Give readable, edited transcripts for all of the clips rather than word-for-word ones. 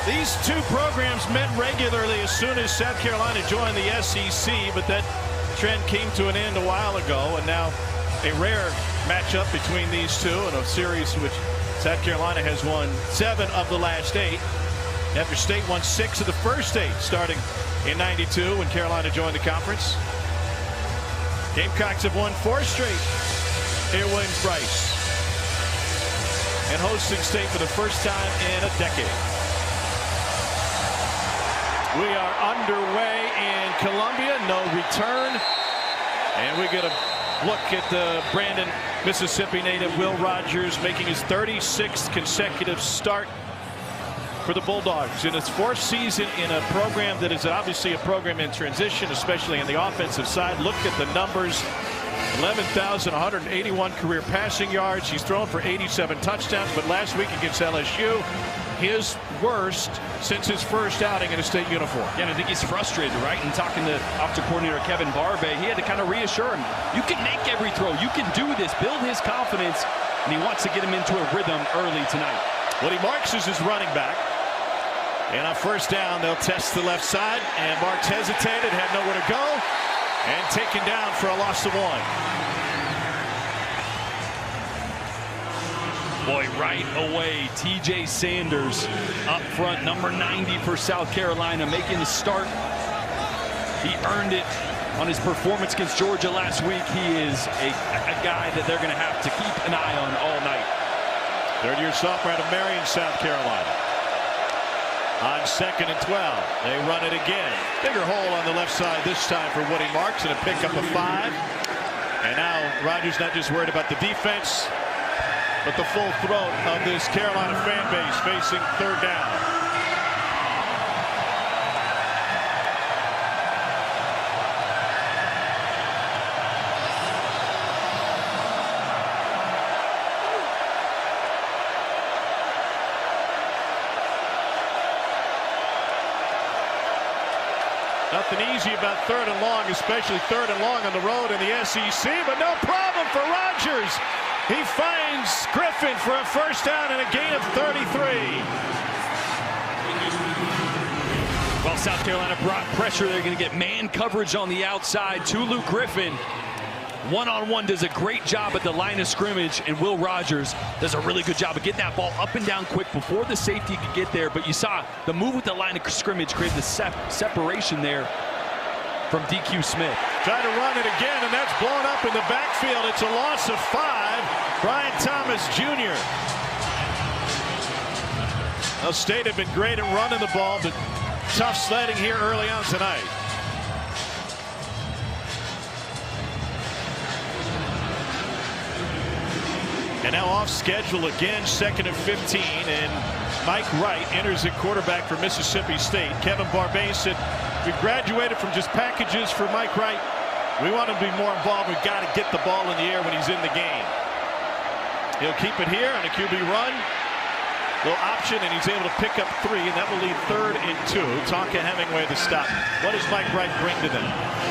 These two programs met regularly as soon as South Carolina joined the SEC, but that trend came to an end a while ago, and now a rare matchup between these two in a series which South Carolina has won 7 of the last 8 after State won 6 of the first 8 starting in '92 when Carolina joined the conference. Gamecocks have won 4 straight here at Williams-Brice and hosting State for the first time in a decade. We are underway in Columbia, no return, and we get a look at the Brandon, Mississippi native Will Rogers making his 36th consecutive start for the Bulldogs in his 4th season in a program that is obviously a program in transition, especially in the offensive side. Look at the numbers. 11,181 career passing yards. He's thrown for 87 touchdowns, but last week against LSU, his worst since his first outing in a State uniform. Yeah, and I think he's frustrated, right? And talking to offensive coordinator Kevin Barbe, he had to kind of reassure him. You can make every throw. You can do this. Build his confidence. And he wants to get him into a rhythm early tonight. Woody Marks is his running back. And on first down, they'll test the left side. And Marks hesitated, had nowhere to go. And taken down for a loss of 1. Boy, right away, TJ Sanders up front, number 90 for South Carolina, making the start. He earned it on his performance against Georgia last week. He is a guy that they're going to have to keep an eye on all night. Third-year sophomore out of Marion, South Carolina. On 2nd and 12, they run it again. Bigger hole on the left side this time for Woody Marks, and a pickup of 5. And now Rogers not just worried about the defense, but the full throat of this Carolina fan base facing 3rd down. Nothing easy about 3rd and long, especially 3rd and long on the road in the SEC, but no problem for Rogers. He finds Griffin for a first down and a gain of 33. Well, South Carolina brought pressure. They're going to get man coverage on the outside to Luke Griffin. One-on-one does a great job at the line of scrimmage, and Will Rogers does a really good job of getting that ball up and down quick before the safety could get there. But you saw the move with the line of scrimmage create the separation there from DQ Smith. Trying to run it again, and that's blown up in the backfield. It's a loss of 5. Brian Thomas Jr. Well, State have been great at running the ball, but tough sledding here early on tonight. And now off schedule again, 2nd and 15, and Mike Wright enters at quarterback for Mississippi State. Kevin Barbe said, we graduated from just packages for Mike Wright. We want him to be more involved. We've got to get the ball in the air when he's in the game. He'll keep it here on a QB run. Little option, and he's able to pick up 3, and that will lead 3rd and 2. Tonka Hemingway the stop. What does Mike Wright bring to them?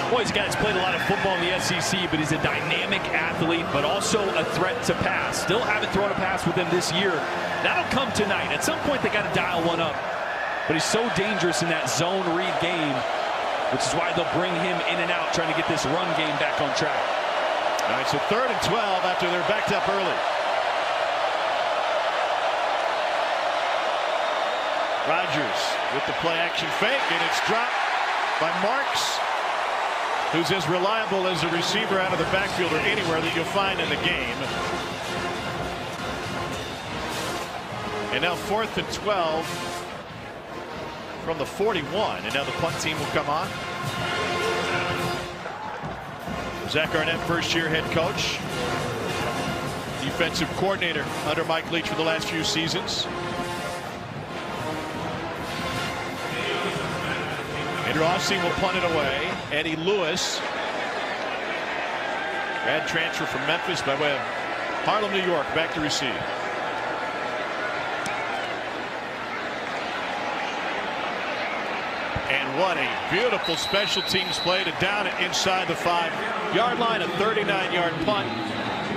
Well, he's a guy that's played a lot of football in the SEC, but he's a dynamic athlete, but also a threat to pass. Still haven't thrown a pass with him this year. That'll come tonight. At some point, they got to dial one up. But he's so dangerous in that zone read game, which is why they'll bring him in and out, trying to get this run game back on track. All right, so 3rd and 12 after they're backed up early. Rogers with the play action fake, and it's dropped by Marks, who's as reliable as a receiver out of the backfield or anywhere that you'll find in the game. And now 4th and 12 from the 41, and now the punt team will come on. Zach Arnett, first-year head coach, defensive coordinator under Mike Leach for the last few seasons. Andrew Austin will punt it away. Eddie Lewis, grad transfer from Memphis by way of Harlem, New York, back to receive. And what a beautiful special teams play to down it inside the 5-yard line. A 39-yard punt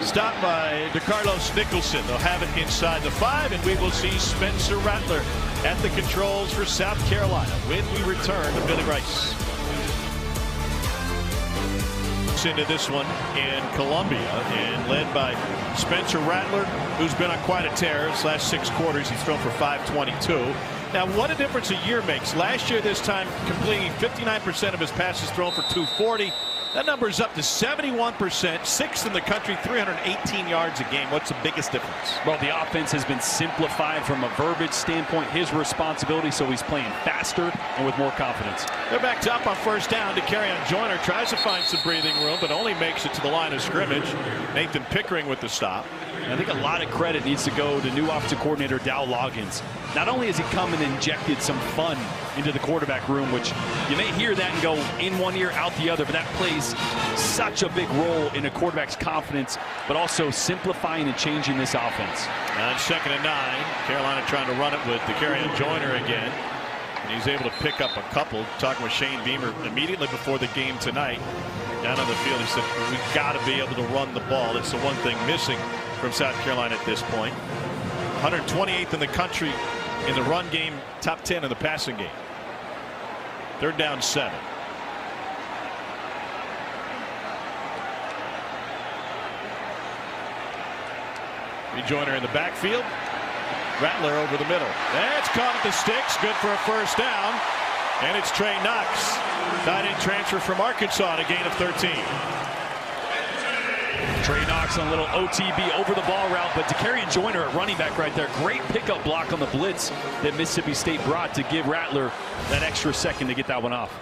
stopped by DeCarlos Nicholson. They'll have it inside the 5, and we will see Spencer Rattler at the controls for South Carolina when we return to Billy Rice. Into this one in Columbia and led by Spencer Rattler, who's been on quite a tear. His last 6 quarters he's thrown for 522. Now what a difference a year makes. Last year this time completing 59% of his passes thrown for 240. That number is up to 71%, 6th in the country, 318 yards a game. What's the biggest difference? Well, the offense has been simplified from a verbiage standpoint, his responsibility, so he's playing faster and with more confidence. They're backed up on first down. DeCarrion Joyner tries to find some breathing room, but only makes it to the line of scrimmage. Nathan Pickering with the stop. I think a lot of credit needs to go to new offensive coordinator Dow Loggins. Not only has he come and injected some fun into the quarterback room, which you may hear that and go in one ear, out the other, but that plays such a big role in a quarterback's confidence, but also simplifying and changing this offense. On 2nd and 9, Carolina trying to run it with DeCarrion Joyner again. And he's able to pick up a couple. Talking with Shane Beamer immediately before the game tonight. Down on the field, he said, we've got to be able to run the ball. It's the one thing missing from South Carolina at this point. 128th in the country in the run game, top 10 in the passing game. 3rd down 7. Joyner in the backfield. Rattler over the middle. That's caught at the sticks. Good for a first down. And it's Trey Knox. Tight end transfer from Arkansas, a gain of 13. Trey Knox on a little OTB over the ball route, but DeCarrion Joyner at running back right there. Great pickup block on the blitz that Mississippi State brought to give Rattler that extra second to get that one off.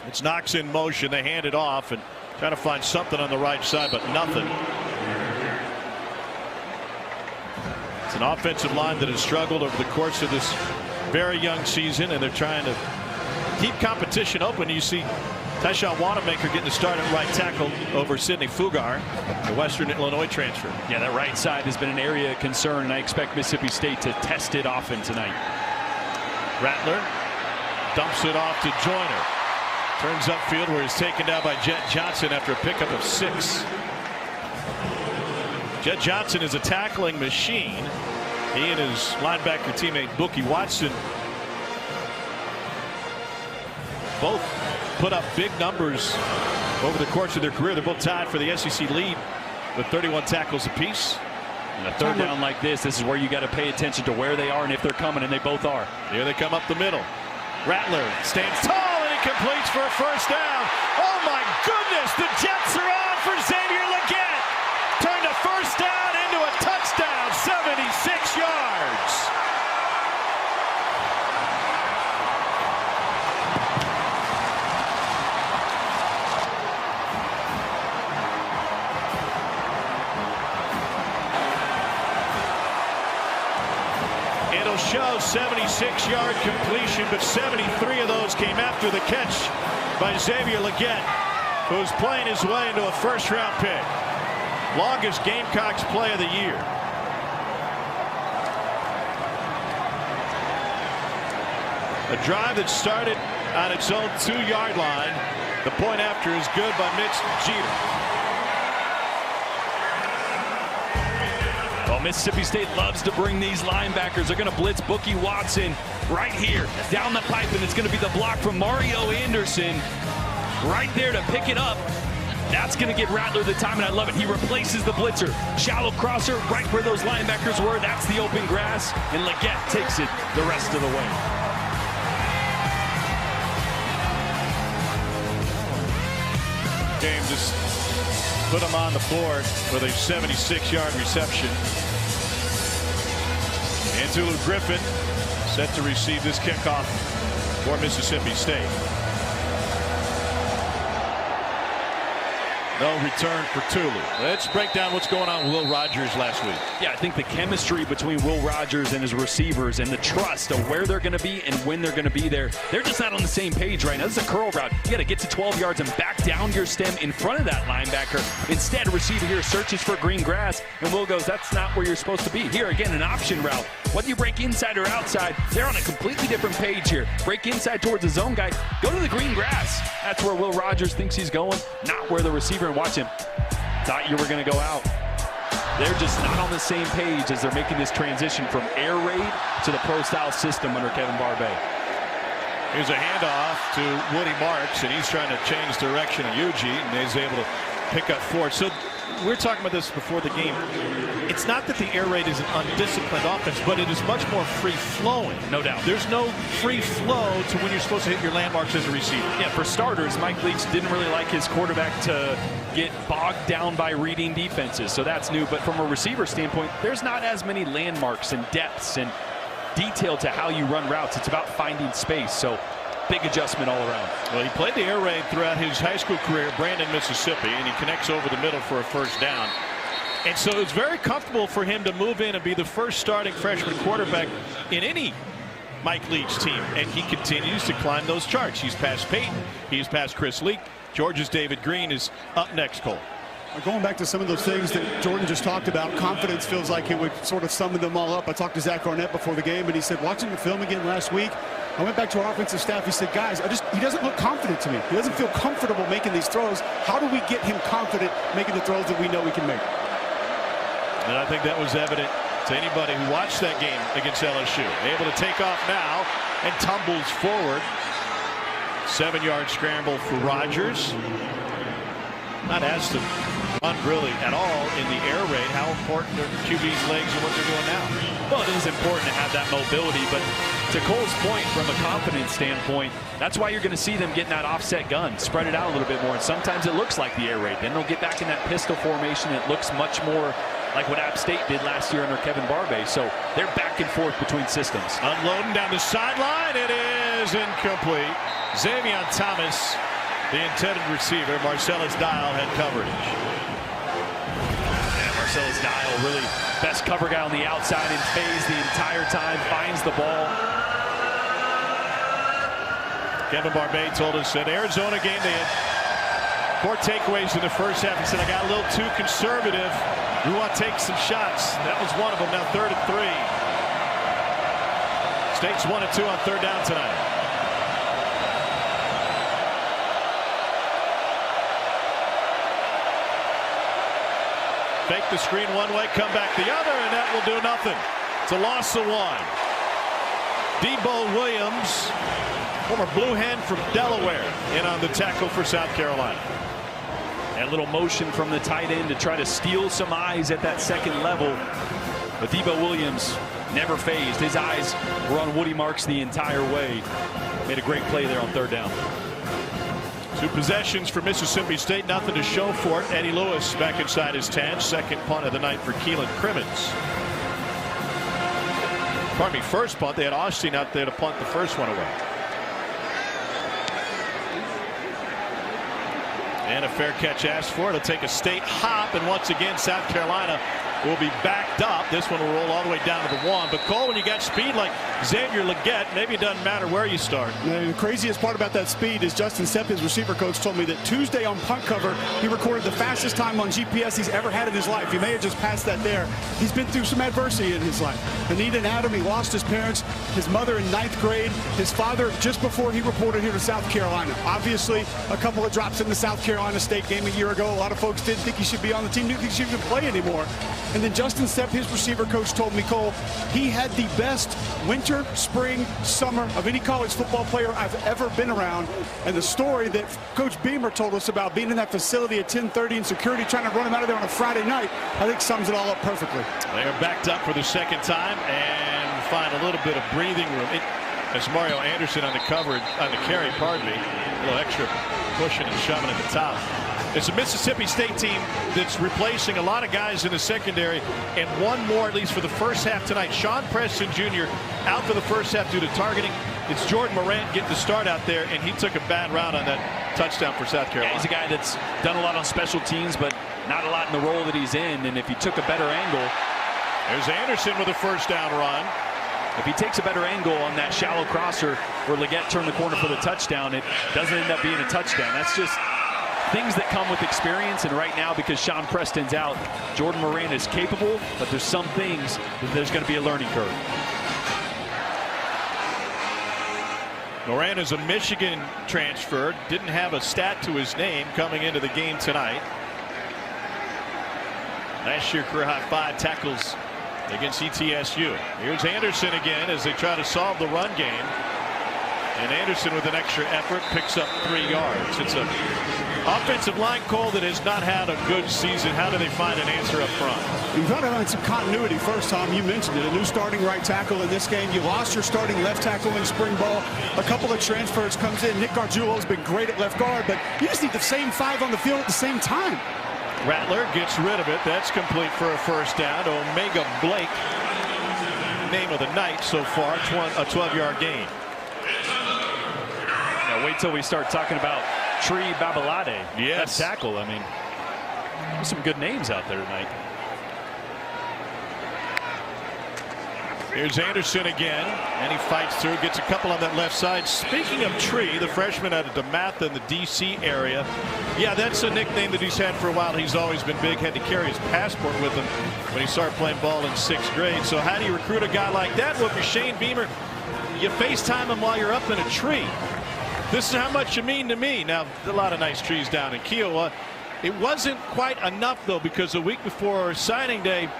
It's Knox in motion. They hand it off and trying to find something on the right side, but nothing. It's an offensive line that has struggled over the course of this very young season, and they're trying to keep competition open. You see Tyshawn Wanamaker getting the start at right tackle over Sidney Fugar, the Western Illinois transfer. Yeah, that right side has been an area of concern, and I expect Mississippi State to test it often tonight. Rattler dumps it off to Joyner. Turns upfield where he's taken down by Jet Johnson after a pickup of 6. Jet Johnson is a tackling machine. He and his linebacker teammate Bookie Watson both put up big numbers over the course of their career. They're both tied for the SEC lead with 31 tackles apiece. And a 3rd down like this is where you got to pay attention to where they are and if they're coming, and they both are. Here they come up the middle. Rattler stands tall and he completes for a first down. Oh my goodness, the Jets are on for Xavier Legette. Turned a first down into a touchdown, 76 yards. It'll show 76-yard completion, but 73 of those came after the catch by Xavier Legette, who's playing his way into a first-round pick. Longest Gamecocks play of the year. A drive that started on its own 2-yard line. The point after is good by Mitch Jeter. Well, Mississippi State loves to bring these linebackers. They're going to blitz Bookie Watson right here down the pipe, and it's going to be the block from Mario Anderson right there to pick it up. That's going to give Rattler the time, and I love it. He replaces the blitzer. Shallow crosser right where those linebackers were. That's the open grass, and Legette takes it the rest of the way. Game just put him on the board with a 76-yard reception. And Tulu Griffin set to receive this kickoff for Mississippi State. No return for Tulu. Let's break down what's going on with Will Rogers last week. Yeah, I think the chemistry between Will Rogers and his receivers and the trust of where they're going to be and when they're going to be there, they're just not on the same page right now. This is a curl route. You got to get to 12 yards and back down your stem in front of that linebacker. Instead, a receiver here searches for green grass, and Will goes, that's not where you're supposed to be. Here, again, an option route. Whether you break inside or outside, they're on a completely different page here. Break inside towards the zone guy, go to the green grass. That's where Will Rogers thinks he's going, not where the receiver, and watch him. Thought you were going to go out. they're just not on the same page as they're making this transition from air raid to the pro-style system under Kevin Barbay. Here's a handoff to Woody Marks, and he's trying to change direction of Yuji, and he's able to pick up 4. So we're talking about this before the game. It's not that the air raid is an undisciplined offense, but it is much more free-flowing. No doubt. There's no free flow to when you're supposed to hit your landmarks as a receiver. Yeah, for starters, Mike Leach didn't really like his quarterback to get bogged down by reading defenses, so that's new. But from a receiver standpoint, there's not as many landmarks and depths and detail to how you run routes. It's about finding space, so big adjustment all around. Well, he played the air raid throughout his high school career at Brandon, Mississippi, and he connects over the middle for a first down. And so it's very comfortable for him to move in and be the first starting freshman quarterback in any Mike Leach team. And he continues to climb those charts. He's past Peyton. He's past Chris Leak. Georgia's David Green is up next, Cole. Going back to some of those things that Jordan just talked about, confidence feels like it would sort of summon them all up. I talked to Zach Arnett before the game, and he said, watching the film again last week, I went back to our offensive staff. He said, guys, he doesn't look confident to me. He doesn't feel comfortable making these throws. How do we get him confident making the throws that we know we can make? And I think that was evident to anybody who watched that game against LSU. Able to take off now and tumbles forward. 7-yard scramble for Rogers. Not asked to run really at all in the air raid. How important are QB's legs and what they're doing now? Well, it is important to have that mobility, but to Cole's point, from a confidence standpoint, that's why you're going to see them getting that offset gun, spread it out a little bit more, and sometimes it looks like the air raid. Then they'll get back in that pistol formation. It looks much more like what App State did last year under Kevin Barbay. So they're back and forth between systems. Unloading down the sideline. It is incomplete. Xavier Thomas, the intended receiver. Marcellus Dial had coverage. Yeah, Marcellus Dial, really best cover guy on the outside in phase the entire time, finds the ball. Kevin Barbay told us that Arizona game they had 4 takeaways in the first half. He said, I got a little too conservative. We want to take some shots. That was one of them. Now 3rd and 3. State's 1 and 2 on 3rd down tonight. Fake the screen one way, come back the other, and that will do nothing. It's a loss of 1. Debo Williams, former Blue Hen from Delaware, in on the tackle for South Carolina. A little motion from the tight end to try to steal some eyes at that second level. But Debo Williams never phased. His eyes were on Woody Marks the entire way. Made a great play there on 3rd down. 2 possessions for Mississippi State. Nothing to show for it. Eddie Lewis back inside his 10. Second punt of the night for Keelan Crimmins. Pardon me, first punt. They had Austin out there to punt the first one away. And a fair catch asked for. It'll take a state hop, and once again South Carolina will be backed up. This one will roll all the way down to the 1. But Cole, when you got speed like Xavier Legette, maybe it doesn't matter where you start. And the craziest part about that speed is Justin Sepp, his receiver coach, told me that Tuesday on punt cover, he recorded the fastest time on GPS he's ever had in his life. He may have just passed that there. He's been through some adversity in his life. Anita and Adam, he lost his parents, his mother in 9th grade, his father just before he reported here to South Carolina. Obviously, a couple of drops in the South Carolina State game a year ago. A lot of folks didn't think he should be on the team, didn't think he should even play anymore. And then Justin Sepp, his receiver coach, told me, Cole, he had the best winter, spring, summer of any college football player I've ever been around. And the story that Coach Beamer told us about being in that facility at 10:30 and security trying to run him out of there on a Friday night, I think sums it all up perfectly. They are backed up for the second time and find a little bit of breathing room. As Mario Anderson on the carry, pardon me, a little extra pushing and shoving at the top. It's a Mississippi State team that's replacing a lot of guys in the secondary, and one more at least for the first half tonight. Sean Preston Jr. out for the first half due to targeting. It's Jordan Morant getting the start out there, and he took a bad route on that touchdown for South Carolina. Yeah, he's a guy that's done a lot on special teams, but not a lot in the role that he's in. And if he took a better angle. There's Anderson with a first down run. If he takes a better angle on that shallow crosser where Legette turned the corner for the touchdown, it doesn't end up being a touchdown. That's just things that come with experience, and right now, because Sean Preston's out, Jordan Morant is capable, but there's some things that there's going to be a learning curve. Morant is a Michigan transfer, didn't have a stat to his name coming into the game tonight. Last year, career high 5 tackles against ETSU. Here's Anderson again as they try to solve the run game. And Anderson, with an extra effort, picks up 3 yards. It's an offensive line, Cole, that has not had a good season. How do they find an answer up front? You've got to find some continuity first, Tom. You mentioned it. A new starting right tackle in this game. You lost your starting left tackle in spring ball. A couple of transfers comes in. Nick Gargiulo's been great at left guard, but you just need the same 5 on the field at the same time. Rattler gets rid of it. That's complete for a first down. Omega Blake, name of the night so far, a 12-yard gain. Now wait till we start talking about Tree Babalade. Yes. That tackle. I mean, there's some good names out there tonight. Here's Anderson again, and he fights through, gets a couple on that left side. Speaking of Tree, the freshman out of DeMatha in the D.C. area, yeah, that's a nickname that he's had for a while. He's always been big, had to carry his passport with him when he started playing ball in 6th grade. So how do you recruit a guy like that? Well, if you're Shane Beamer, you FaceTime him while you're up in a tree. This is how much you mean to me. Now, a lot of nice trees down in Kiowa. It wasn't quite enough, though, because a week before signing day,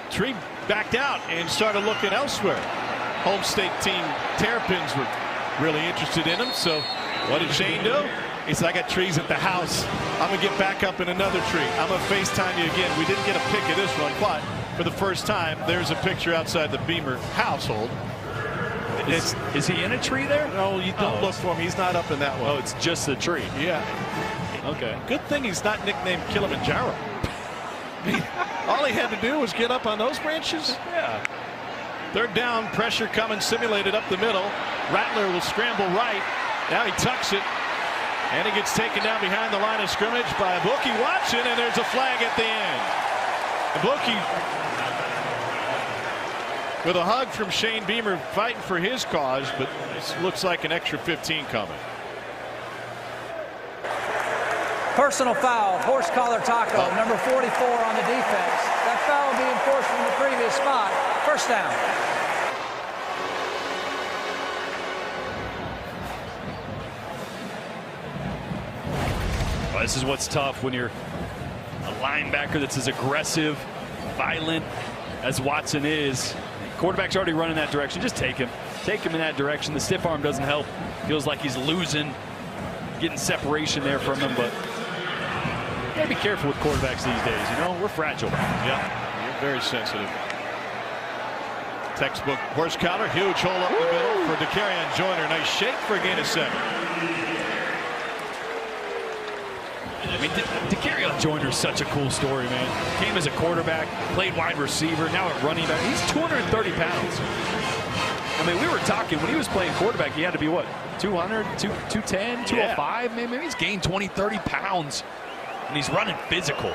Tree backed out and started looking elsewhere. Home state team Terrapins were really interested in him. So what did Shane do? He said, I got trees at the house. I'm going to get back up in another tree. I'm going to FaceTime you again. We didn't get a pic of this one, but for the first time, there's a picture outside the Beamer household. Is he in a tree there? No, you don't look for him. He's not up in that one. Oh, it's just a tree. Yeah. Okay. Good thing he's not nicknamed Kilimanjaro. All he had to do was get up on those branches. Yeah. 3rd down, pressure coming, simulated up the middle. Rattler will scramble right. Now he tucks it, and he gets taken down behind the line of scrimmage by Bookie Watson, and there's a flag at the end. And Bookie, with a hug from Shane Beamer, fighting for his cause, but this looks like an extra 15 coming. Personal foul, horse collar taco, number 44 on the defense. That foul will be enforced from the previous spot. First down. Well, this is what's tough when you're a linebacker that's as aggressive, violent as Watson is. Quarterback's already running that direction. Just take him. Take him in that direction. The stiff arm doesn't help. Feels like he's losing, getting separation there from him, but you gotta be careful with quarterbacks these days. You know, we're fragile. Yeah, you're very sensitive. Textbook horse collar, huge hole up the middle for Dakereon Joyner. Nice shake for a gain of 7. I mean, Dakereon Joyner's such a cool story, man. Came as a quarterback, played wide receiver, now at running back. He's 230 pounds. I mean, we were talking, when he was playing quarterback, he had to be, what, 200, 210, 205? Maybe he's gained 20, 30 pounds, and he's running physical.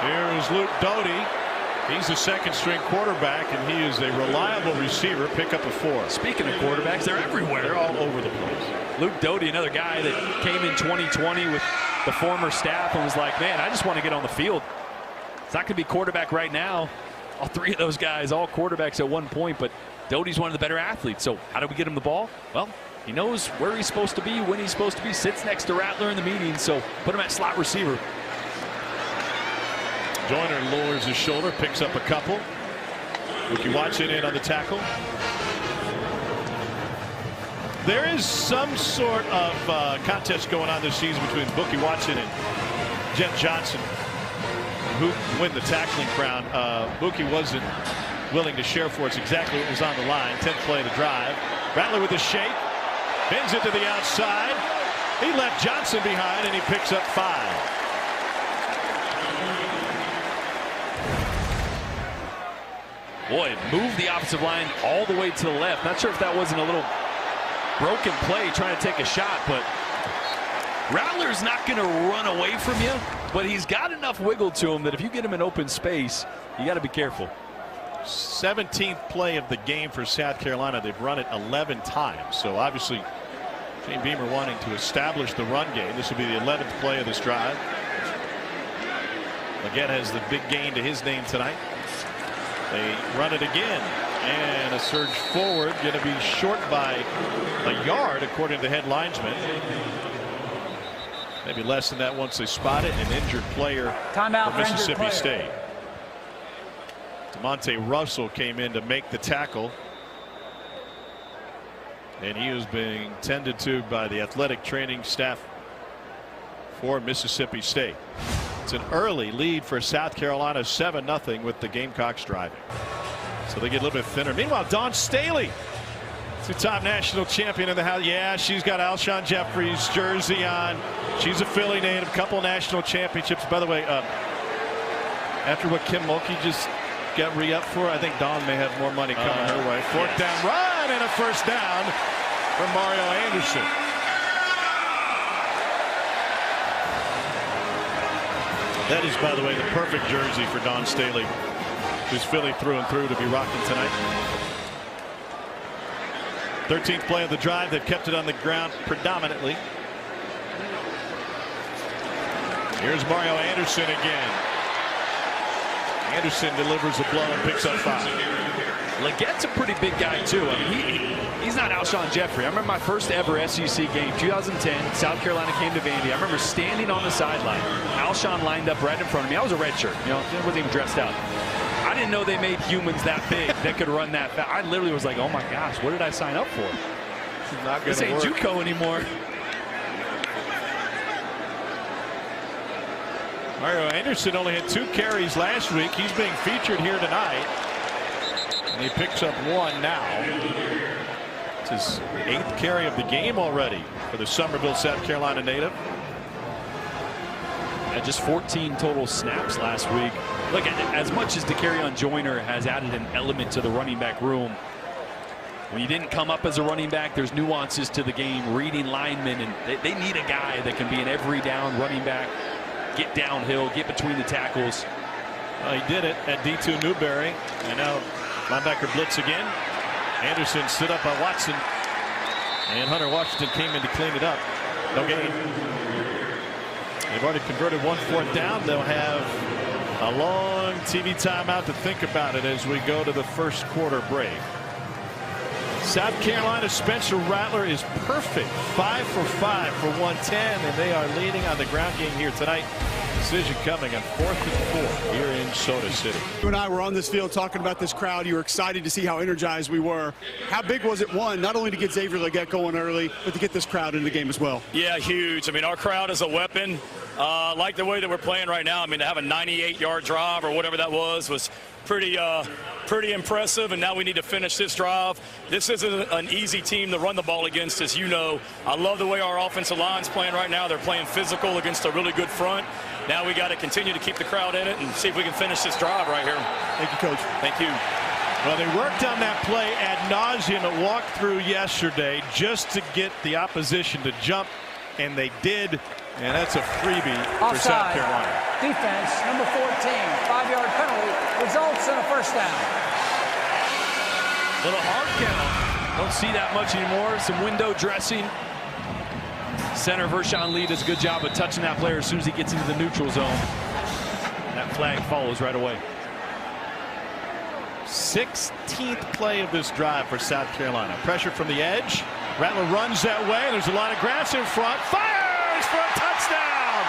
Here's Luke Doty. He's the 2nd-string quarterback, and he is a reliable receiver. Pick up a 4. Speaking of quarterbacks, they're everywhere. They're all over the place. Luke Doty, another guy that came in 2020 with the former staff and was like, man, I just want to get on the field. It's not going to be quarterback right now. All 3 of those guys, all quarterbacks at one point, but Doty's one of the better athletes. So how do we get him the ball? Well, he knows where he's supposed to be, when he's supposed to be, sits next to Rattler in the meeting, so put him at slot receiver. Joyner lowers his shoulder, picks up a couple. Bookie Watson in on the tackle. There is some sort of contest going on this season between Bookie Watson and Jet Johnson, who win the tackling crown. Bookie wasn't willing to share for us exactly what was on the line. 10th play of the drive. Rattler with a shake, bends it to the outside. He left Johnson behind, and he picks up 5. Boy, moved the offensive line all the way to the left. Not sure if that wasn't a little broken play trying to take a shot, but Rattler's not going to run away from you, but he's got enough wiggle to him that if you get him in open space, you got to be careful. 17th play of the game for South Carolina. They've run it 11 times. So obviously, Shane Beamer wanting to establish the run game. This will be the 11th play of this drive. Again, has the big gain to his name tonight. They run it again, and a surge forward, going to be short by a yard, according to the head linesman. Maybe less than that once they spot it. An injured player Timeout for Mississippi injured player. State. DeMonte Russell came in to make the tackle. And he was being tended to by the athletic training staff for Mississippi State. It's an early lead for South Carolina, 7-0 with the Gamecocks driving. So they get a little bit thinner. Meanwhile, Dawn Staley, two-time national champion in the house. Yeah, she's got Alshon Jeffrey's jersey on. She's a Philly native, couple national championships. By the way, after what Kim Mulkey just got re-up for, I think Dawn may have more money coming her way. Fourth down run and a first down for Mario Anderson. That is, by the way, the perfect jersey for Dawn Staley, who's Philly through and through to be rocking tonight. 13th play of the drive. They've kept it on the ground predominantly. Here's Mario Anderson again. Anderson delivers a blow and picks up 5. Legette's a pretty big guy, too. I mean, he's not Alshon Jeffrey. I remember my first ever SEC game, 2010. South Carolina came to Vandy. I remember standing on the sideline. Alshon lined up right in front of me. I was a red shirt. You know, I wasn't even dressed out. I didn't know they made humans that big that could run that fast. I literally was like, oh, my gosh, what did I sign up for? This ain't JUCO anymore. Mario Anderson only had 2 carries last week. He's being featured here tonight. And he picks up 1 now. It's his 8th carry of the game already for the Summerville, South Carolina native. Just 14 total snaps last week. Look, as much as DeCarrion Joyner has added an element to the running back room, when you didn't come up as a running back, there's nuances to the game, reading linemen, and they need a guy that can be an every down running back, get downhill, get between the tackles. He did it at D2 Newberry, and now linebacker blitz again. Anderson stood up by Watson, and Hunter Washington came in to clean it up. No gain. They've already converted 1 4th down. They'll have a long TV timeout to think about it as we go to the first quarter break. South Carolina Spencer Rattler is perfect. 5 for 5 for 110, and they are leading on the ground game here tonight. Decision coming on 4th and 4 here in Soda City. You and I were on this field talking about this crowd. You were excited to see how energized we were. How big was it, one, not only to get Xavier Legette going early, but to get this crowd in the game as well? Yeah, huge. I mean, our crowd is a weapon. Like the way that we're playing right now. I mean, to have a 98-yard drive or whatever that was pretty impressive, and now we need to finish this drive. This isn't an easy team to run the ball against, as you know. I love the way our offensive line's playing right now. They're playing physical against a really good front. Now we got to continue to keep the crowd in it and see if we can finish this drive right here. Thank you, Coach. Thank you. Well, they worked on that play ad nauseum at walkthrough yesterday just to get the opposition to jump, and they did. And that's a freebie for South Carolina. Defense, number 14, 5-yard penalty, results in a first down. Little hard count. Don't see that much anymore. Some window dressing. Center Vershawn Lee does a good job of touching that player as soon as he gets into the neutral zone. That flag follows right away. 16th play of this drive for South Carolina. Pressure from the edge. Rattler runs that way. There's a lot of grass in front. Fires for a touchdown.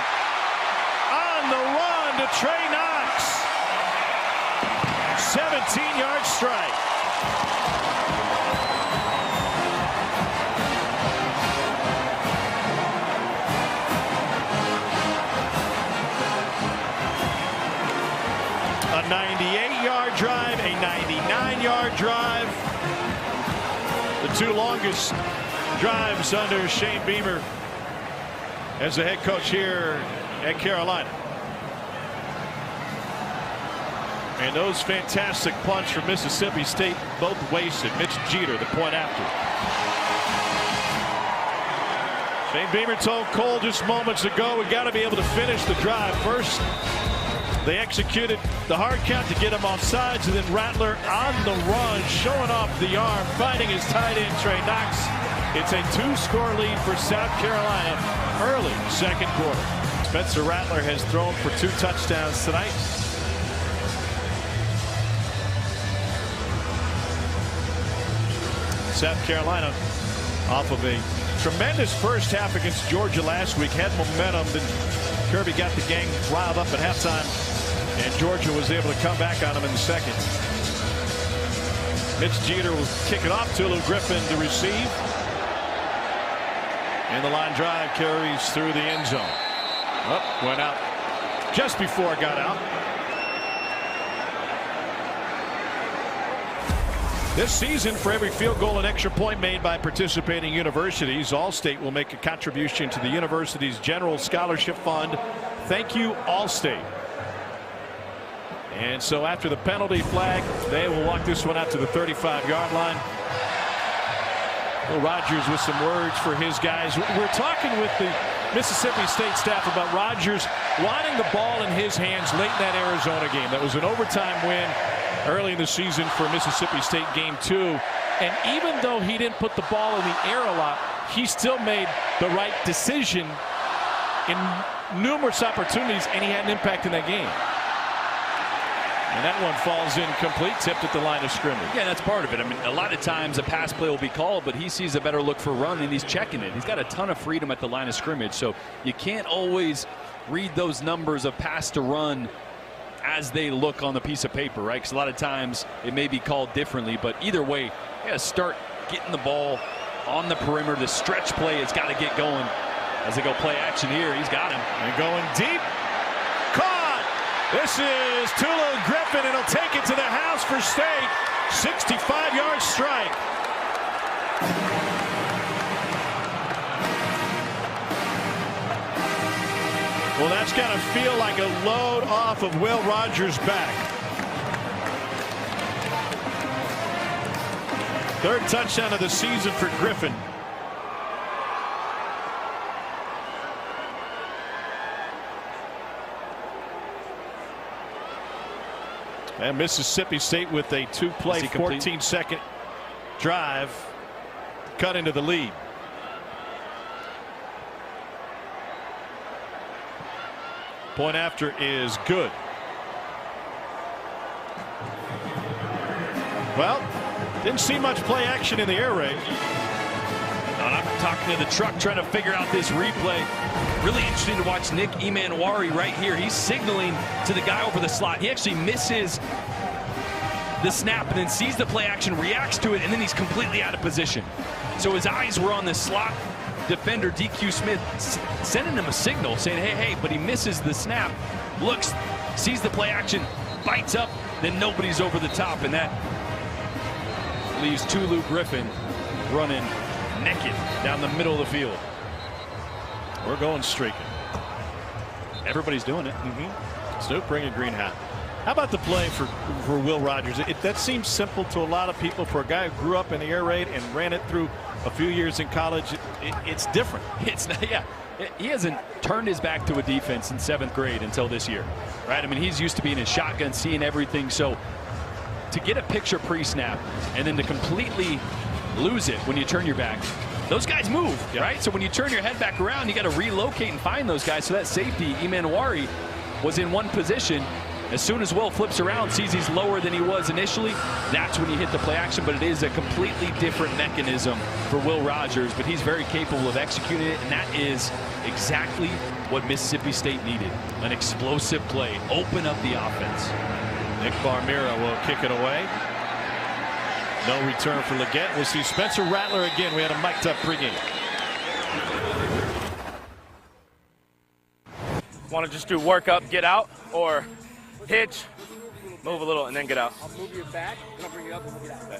On the run to Trey Knox. 17-yard strike. A 98-yard drive, a 99-yard drive. The 2 longest drives under Shane Beamer as the head coach here at Carolina. And those fantastic punts from Mississippi State both wasted. Mitch Jeter, the point after. Shane Beamer told Cole just moments ago, we got to be able to finish the drive first. They executed the hard count to get him off sides, and then Rattler on the run, showing off the arm, finding his tight end, Trey Knox. It's a 2-score lead for South Carolina early second quarter. Spencer Rattler has thrown for 2 touchdowns tonight. South Carolina off of a Tremendous first half against Georgia last week. Had momentum. Then Kirby got the gang riled up at halftime, and Georgia was able to come back on him in the second. Mitch Jeter will kick it off. Tulu Griffin to receive. And the line drive carries through the end zone. Went out just before it got out. This season, for every field goal and extra point made by participating universities, Allstate will make a contribution to the university's general scholarship fund. Thank you, Allstate. And so after the penalty flag, they will walk this one out to the 35-yard line. Will Rogers with some words for his guys. We're talking with the Mississippi State staff about Rogers wanting the ball in his hands late in that Arizona game. That was an overtime win early in the season for Mississippi State game 2. And even though he didn't put the ball in the air a lot, he still made the right decision in numerous opportunities, and he had an impact in that game. And that one falls incomplete, tipped at the line of scrimmage. Yeah, that's part of it. I mean, a lot of times a pass play will be called, but he sees a better look for run, and he's checking it. He's got a ton of freedom at the line of scrimmage, so you can't always read those numbers of pass to run as they look on the piece of paper, right? Because a lot of times it may be called differently, but either way, you got to start getting the ball on the perimeter. The stretch play has got to get going. As they go play action here, he's got him. And going deep. Caught! This is Tulu Griffin, and he'll take it to the house for State. 65-yard strike. Well, that's got to feel like a load off of Will Rogers' back. Third touchdown of the season for Griffin. And Mississippi State with a 2-play, 14-second drive cut into the lead. Point after is good. Well, didn't see much play action in the air raid. I'm talking to the truck trying to figure out this replay. Really interesting to watch Nick Emmanwari right here. He's signaling to the guy over the slot. He actually misses the snap and then sees the play action, reacts to it, and then he's completely out of position. So his eyes were on the slot defender, DQ Smith, sending him a signal saying, hey, hey, but he misses the snap, looks, sees the play action, bites up, then nobody's over the top, and that leaves Tulu Griffin running naked down the middle of the field. We're going streaking. Everybody's doing it. Snoop, bring a green hat. How about the play for Will Rogers? That seems simple to a lot of people. For a guy who grew up in the air raid and ran it through a few years in college, it's different. It's not, yeah. He hasn't turned his back to a defense in 7th grade until this year, right? I mean, he's used to being in shotgun, seeing everything. So to get a picture pre-snap and then to completely lose it when you turn your back, those guys move, right? So when you turn your head back around, you got to relocate and find those guys. So that safety, Emmanwari, was in one position. As soon as Will flips around, sees he's lower than he was initially, that's when you hit the play action. But it is a completely different mechanism for Will Rogers, but he's very capable of executing it, and that is exactly what Mississippi State needed. An explosive play, open up the offense. Nick Barmira will kick it away. No return for Leggett. We'll see Spencer Rattler again. We had a mic'd up pregame. Want to just do work up, get out, or hitch, move a little, and then get out? I'll move your back, and I'll bring you up and we'll get out.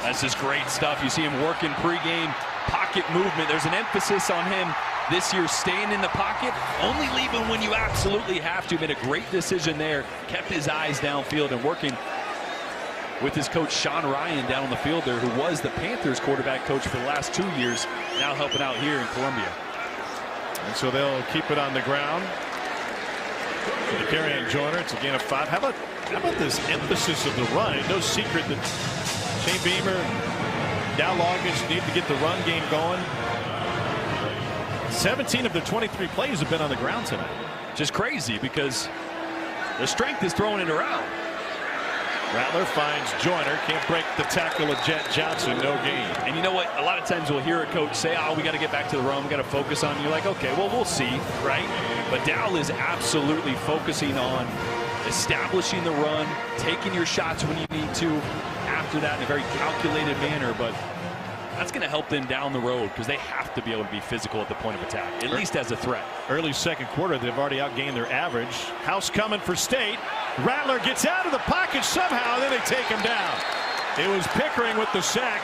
That's just great stuff. You see him working pregame, pocket movement. There's an emphasis on him this year staying in the pocket, only leaving when you absolutely have to. Made a great decision there, kept his eyes downfield and working with his coach Sean Ryan down on the field there, who was the Panthers quarterback coach for the last 2 years, now helping out here in Columbia. And so they'll keep it on the ground. For the carry-on Joyner, it's a gain of 5. How about this emphasis of the run? No secret that Shane Beamer, Dow Loggins need to get the run game going. 17 of the 23 plays have been on the ground tonight. Just crazy because their strength is throwing it around. Rattler finds Joyner, can't break the tackle of Jet Johnson, no gain. And you know what? A lot of times we'll hear a coach say, oh, we got to get back to the run, we got to focus on. You're like, okay, well, we'll see, right? But Dowell is absolutely focusing on establishing the run, taking your shots when you need to, after that in a very calculated manner. But that's going to help them down the road because they have to be able to be physical at the point of attack, at least as a threat. Early second quarter, they've already outgained their average. House coming for State. Rattler gets out of the pocket somehow, and then they take him down. It was Pickering with the sack.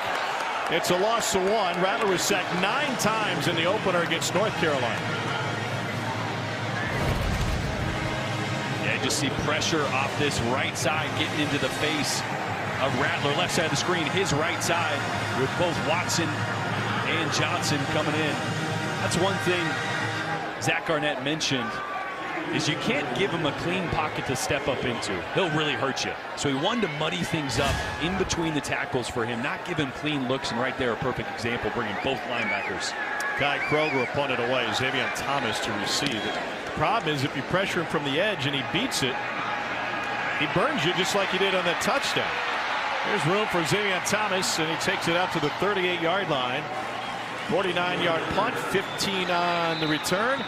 It's a loss of 1. Rattler was sacked 9 times in the opener against North Carolina. Yeah, just see pressure off this right side getting into the face of Rattler, left side of the screen, his right side, with both Watson and Johnson coming in. That's one thing Zach Arnett mentioned, is you can't give him a clean pocket to step up into. He'll really hurt you. So he wanted to muddy things up in between the tackles for him, not give him clean looks, and right there a perfect example, bringing both linebackers. Kai Kroger punted away. Xavier Thomas to receive it. The problem is if you pressure him from the edge and he beats it, he burns you just like he did on that touchdown. There's room for Xavier Thomas, and he takes it out to the 38-yard line. 49-yard punt, 15 on the return.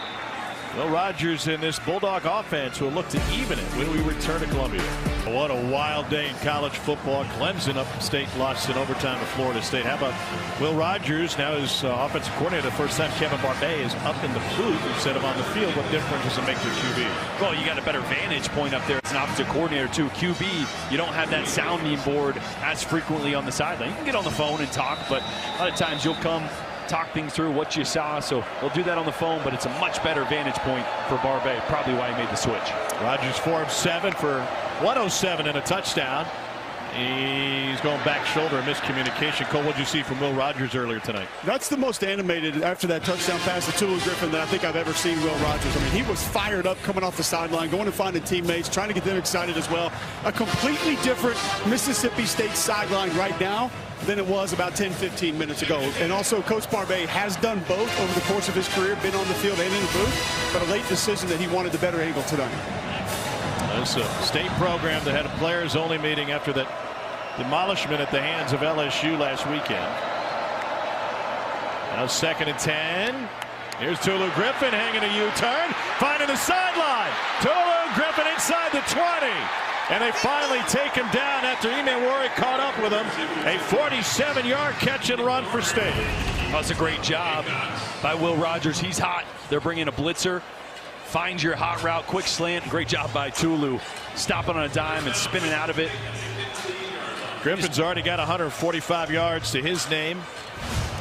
Will Rogers in this Bulldog offense will look to even it when we return to Columbia. What a wild day in college football. Clemson upstate lost in overtime to Florida State. How about Will Rogers now as offensive coordinator? The first time Kevin Barbay is up in the booth instead of on the field. What difference does it make to QB? Well, you got a better vantage point up there as an offensive coordinator too. QB, you don't have that sounding board as frequently on the sideline. You can get on the phone and talk, but a lot of times you'll come talk things through what you saw, so they'll do that on the phone, but it's a much better vantage point for Barbay, probably why he made the switch. Rogers 4 of 7 for 107 and a touchdown. He's going back shoulder, a miscommunication. Cole, what did you see from Will Rogers earlier tonight? That's the most animated after that touchdown pass to Tulu Griffin that I think I've ever seen Will Rogers. I mean, he was fired up coming off the sideline, going to find the teammates, trying to get them excited as well. A completely different Mississippi State sideline right now than it was about 10-15 minutes ago. And also Coach Barbay has done both over the course of his career, been on the field and in the booth, but a late decision that he wanted the better angle tonight. It's a state program that had a players only meeting after that demolishment at the hands of LSU last weekend. Now 2nd and 10. Here's Tulu Griffin hanging a U-turn, finding the sideline. Tulu Griffin inside the 20. And they finally take him down after Ime Warwick caught up with him. A 47-yard catch and run for State. That's a great job by Will Rogers. He's hot. They're bringing a blitzer. Find your hot route, quick slant. Great job by Tulu, stopping on a dime and spinning out of it. Griffin's already got 145 yards to his name.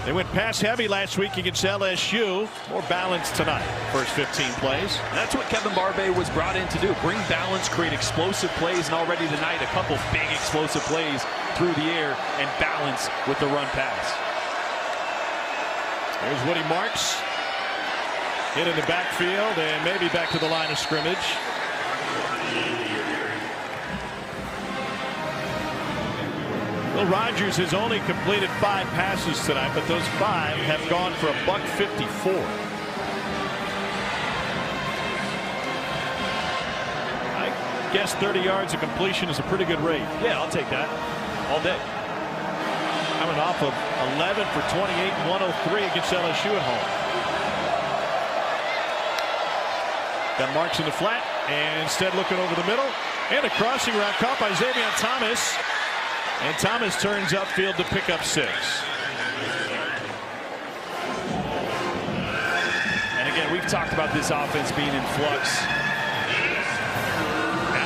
They went pass heavy last week against LSU. More balanced tonight. First 15 plays. And that's what Kevin Barbay was brought in to do. Bring balance, create explosive plays, and already tonight a couple big explosive plays through the air and balance with the run pass. There's Woody Marks. Hit in the backfield and maybe back to the line of scrimmage. Will Rogers has only completed 5 passes tonight, but those 5 have gone for $154. I guess 30 yards of completion is a pretty good rate. Yeah, I'll take that all day. Coming off of 11 for 28 and 103 against LSU at home. Got Marks in the flat, and instead looking over the middle, and a crossing route caught by Xavier Thomas. And Thomas turns upfield to pick up 6. And again, we've talked about this offense being in flux.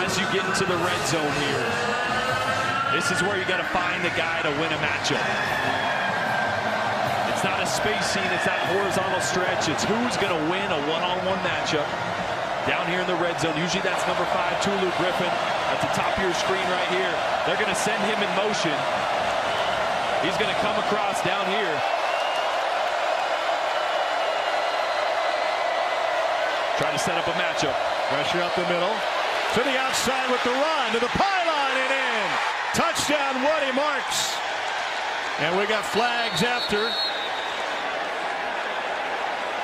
As you get into the red zone here, this is where you got to find the guy to win a matchup. It's not a spacing, it's not horizontal stretch. It's who's going to win a one-on-one matchup. Down here in the red zone, usually that's number 5, Tulu Griffin, at the top of your screen right here. They're going to send him in motion. He's going to come across down here. Try to set up a matchup. Pressure up the middle. To the outside with the run. To the pylon and in. Touchdown, Woody Marks. And we got flags after.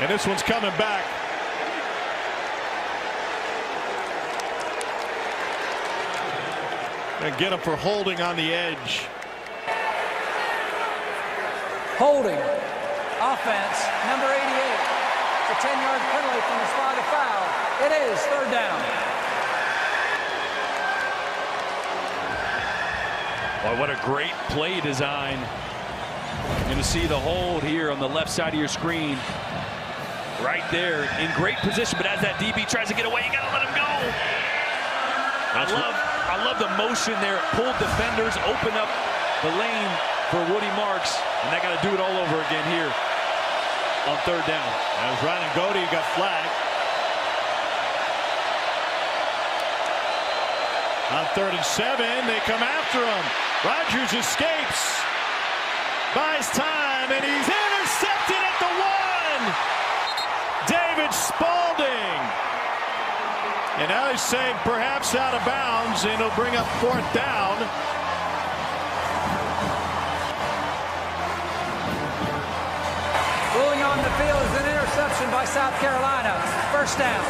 And this one's coming back. And get him for holding on the edge. Holding. Offense, number 88. It's a 10-yard penalty from the spot of foul. It is third down. Boy, what a great play design. You're going to see the hold here on the left side of your screen. Right there, in great position, but as that DB tries to get away, you got to let him go. I love the motion there. It pulled defenders, opened up the lane for Woody Marks, and they got to do it all over again here on third down. As Ryan Goody got flagged. On 3rd and 7, they come after him. Rodgers escapes, buys time, and he's intercepted at the 1. David Spalding. And now he's saying perhaps out of bounds, and it'll bring up 4th down. Ruling on the field is an interception by South Carolina. First down.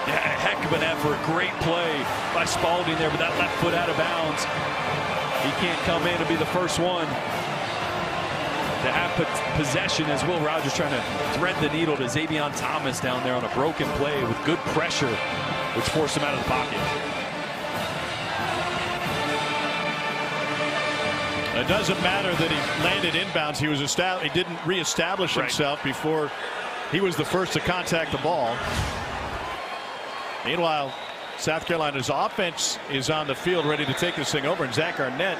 Yeah, a heck of an effort. Great play by Spalding there, but that left foot out of bounds. He can't come in and be the first one to have possession as Will Rogers trying to thread the needle to Xavion Thomas down there on a broken play with good pressure, which forced him out of the pocket. It doesn't matter that he landed inbounds. He didn't reestablish himself before he was the first to contact the ball. Meanwhile, South Carolina's offense is on the field ready to take this thing over, and Zach Arnett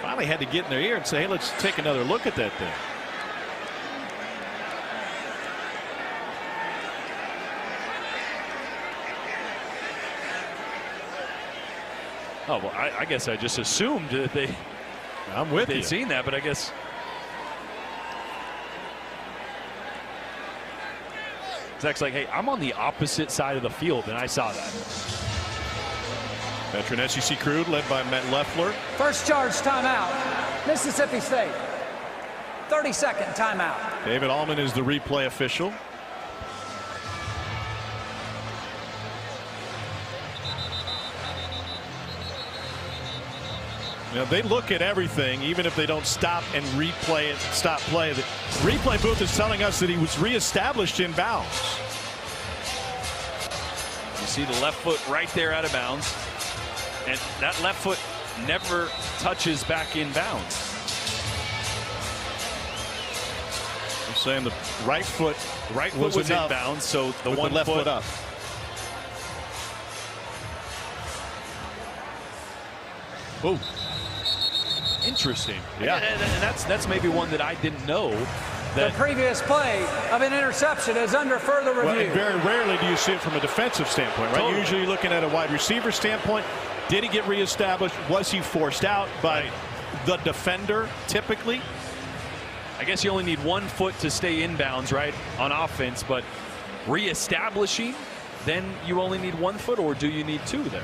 finally had to get in their ear and say, hey, let's take another look at that thing. Oh, well, I guess I just assumed that they'd seen that, but I guess Zach's like, hey, I'm on the opposite side of the field, and I saw that. Veteran SEC crew led by Matt Leffler. First charge timeout. Mississippi State. 30-second timeout. David Allman is the replay official. You know, they look at everything, even if they don't stop and replay it, stop play. The replay booth is telling us that he was reestablished in bounds. You see the left foot right there out of bounds, and that left foot never touches back in bounds. I'm saying the right foot was in bounds, so the one left foot up. Oh. Interesting. Yeah. And that's maybe one that I didn't know. That the previous play of an interception is under further review. Well, and very rarely do you see it from a defensive standpoint, right? Totally. Usually looking at a wide receiver standpoint. Did he get reestablished? Was he forced out by the defender typically? I guess you only need 1 foot to stay inbounds, right, on offense, but reestablishing, then you only need 1 foot, or do you need 2 there?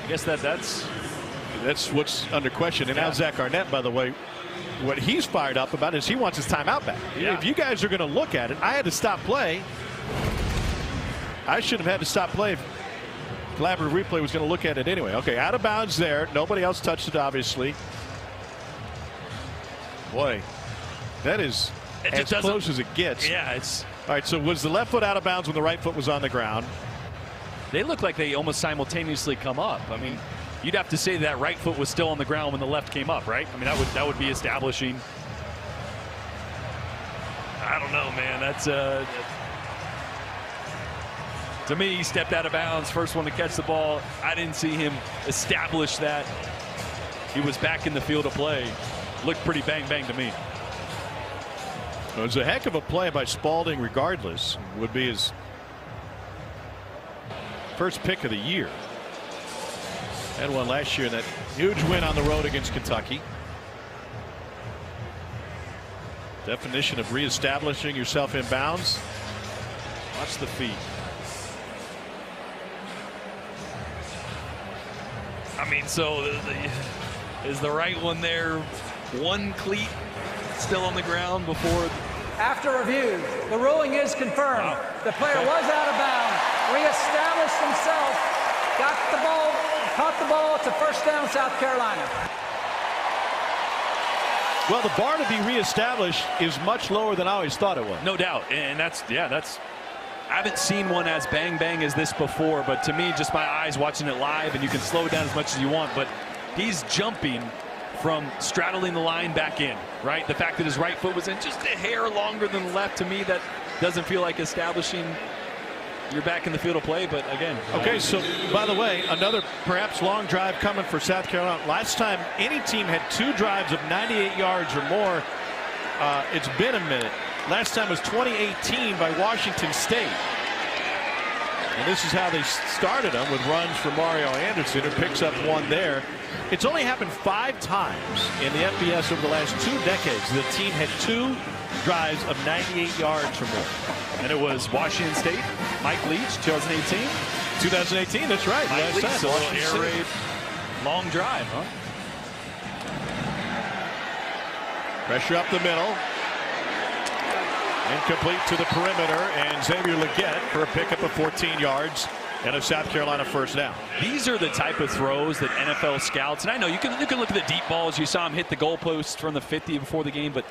I guess that's what's under question. And now Zach Arnett, by the way, what he's fired up about is he wants his timeout back. Yeah. If you guys are going to look at it, I had to stop play. I shouldn't have had to stop play if collaborative replay was going to look at it anyway. Okay, out of bounds there. Nobody else touched it, obviously. Boy, that is as close as it gets. Yeah, it's. All right, so was the left foot out of bounds when the right foot was on the ground? They look like they almost simultaneously come up. I mean, you'd have to say that right foot was still on the ground when the left came up, right? I mean, that would be establishing. I don't know, man. That's to me, he stepped out of bounds, first one to catch the ball. I didn't see him establish that. He was back in the field of play. Looked pretty bang to me. It was a heck of a play by Spalding, regardless. Would be his first pick of the year. Had one last year in that huge win on the road against Kentucky. Definition of reestablishing yourself in bounds. Watch the feet. I mean, so is the right one there, one cleat still on the ground before? After review, the ruling is confirmed. Wow. The player was out of bounds, reestablished himself, got the ball caught the ball. It's a first down, South Carolina. Well, the bar to be reestablished is much lower than I always thought it was. No doubt. And that's I haven't seen one as bang as this before, but to me, just my eyes watching it live, and you can slow it down as much as you want, but he's jumping from straddling the line back in, right? The fact that his right foot was in just a hair longer than the left, to me, that doesn't feel like establishing you're back in the field of play, but again. Okay, so by the way, another perhaps long drive coming for South Carolina. Last time any team had 2 drives of 98 yards or more, it's been a minute. Last time was 2018 by Washington State. And this is how they started them, with runs for Mario Anderson, who picks up 1 there. It's only happened 5 times in the FBS over the last 2 decades. The team had 2 drives of 98 yards or more. And it was Washington State, Mike Leach, 2018. 2018, that's right. Mike Leach, a little air raid, long drive, huh? Pressure up the middle. Incomplete to the perimeter, and Xavier Legette for a pickup of 14 yards and a South Carolina first down. These are the type of throws that NFL scouts, and I know you can look at the deep balls. You saw him hit the goalpost from the 50 before the game, but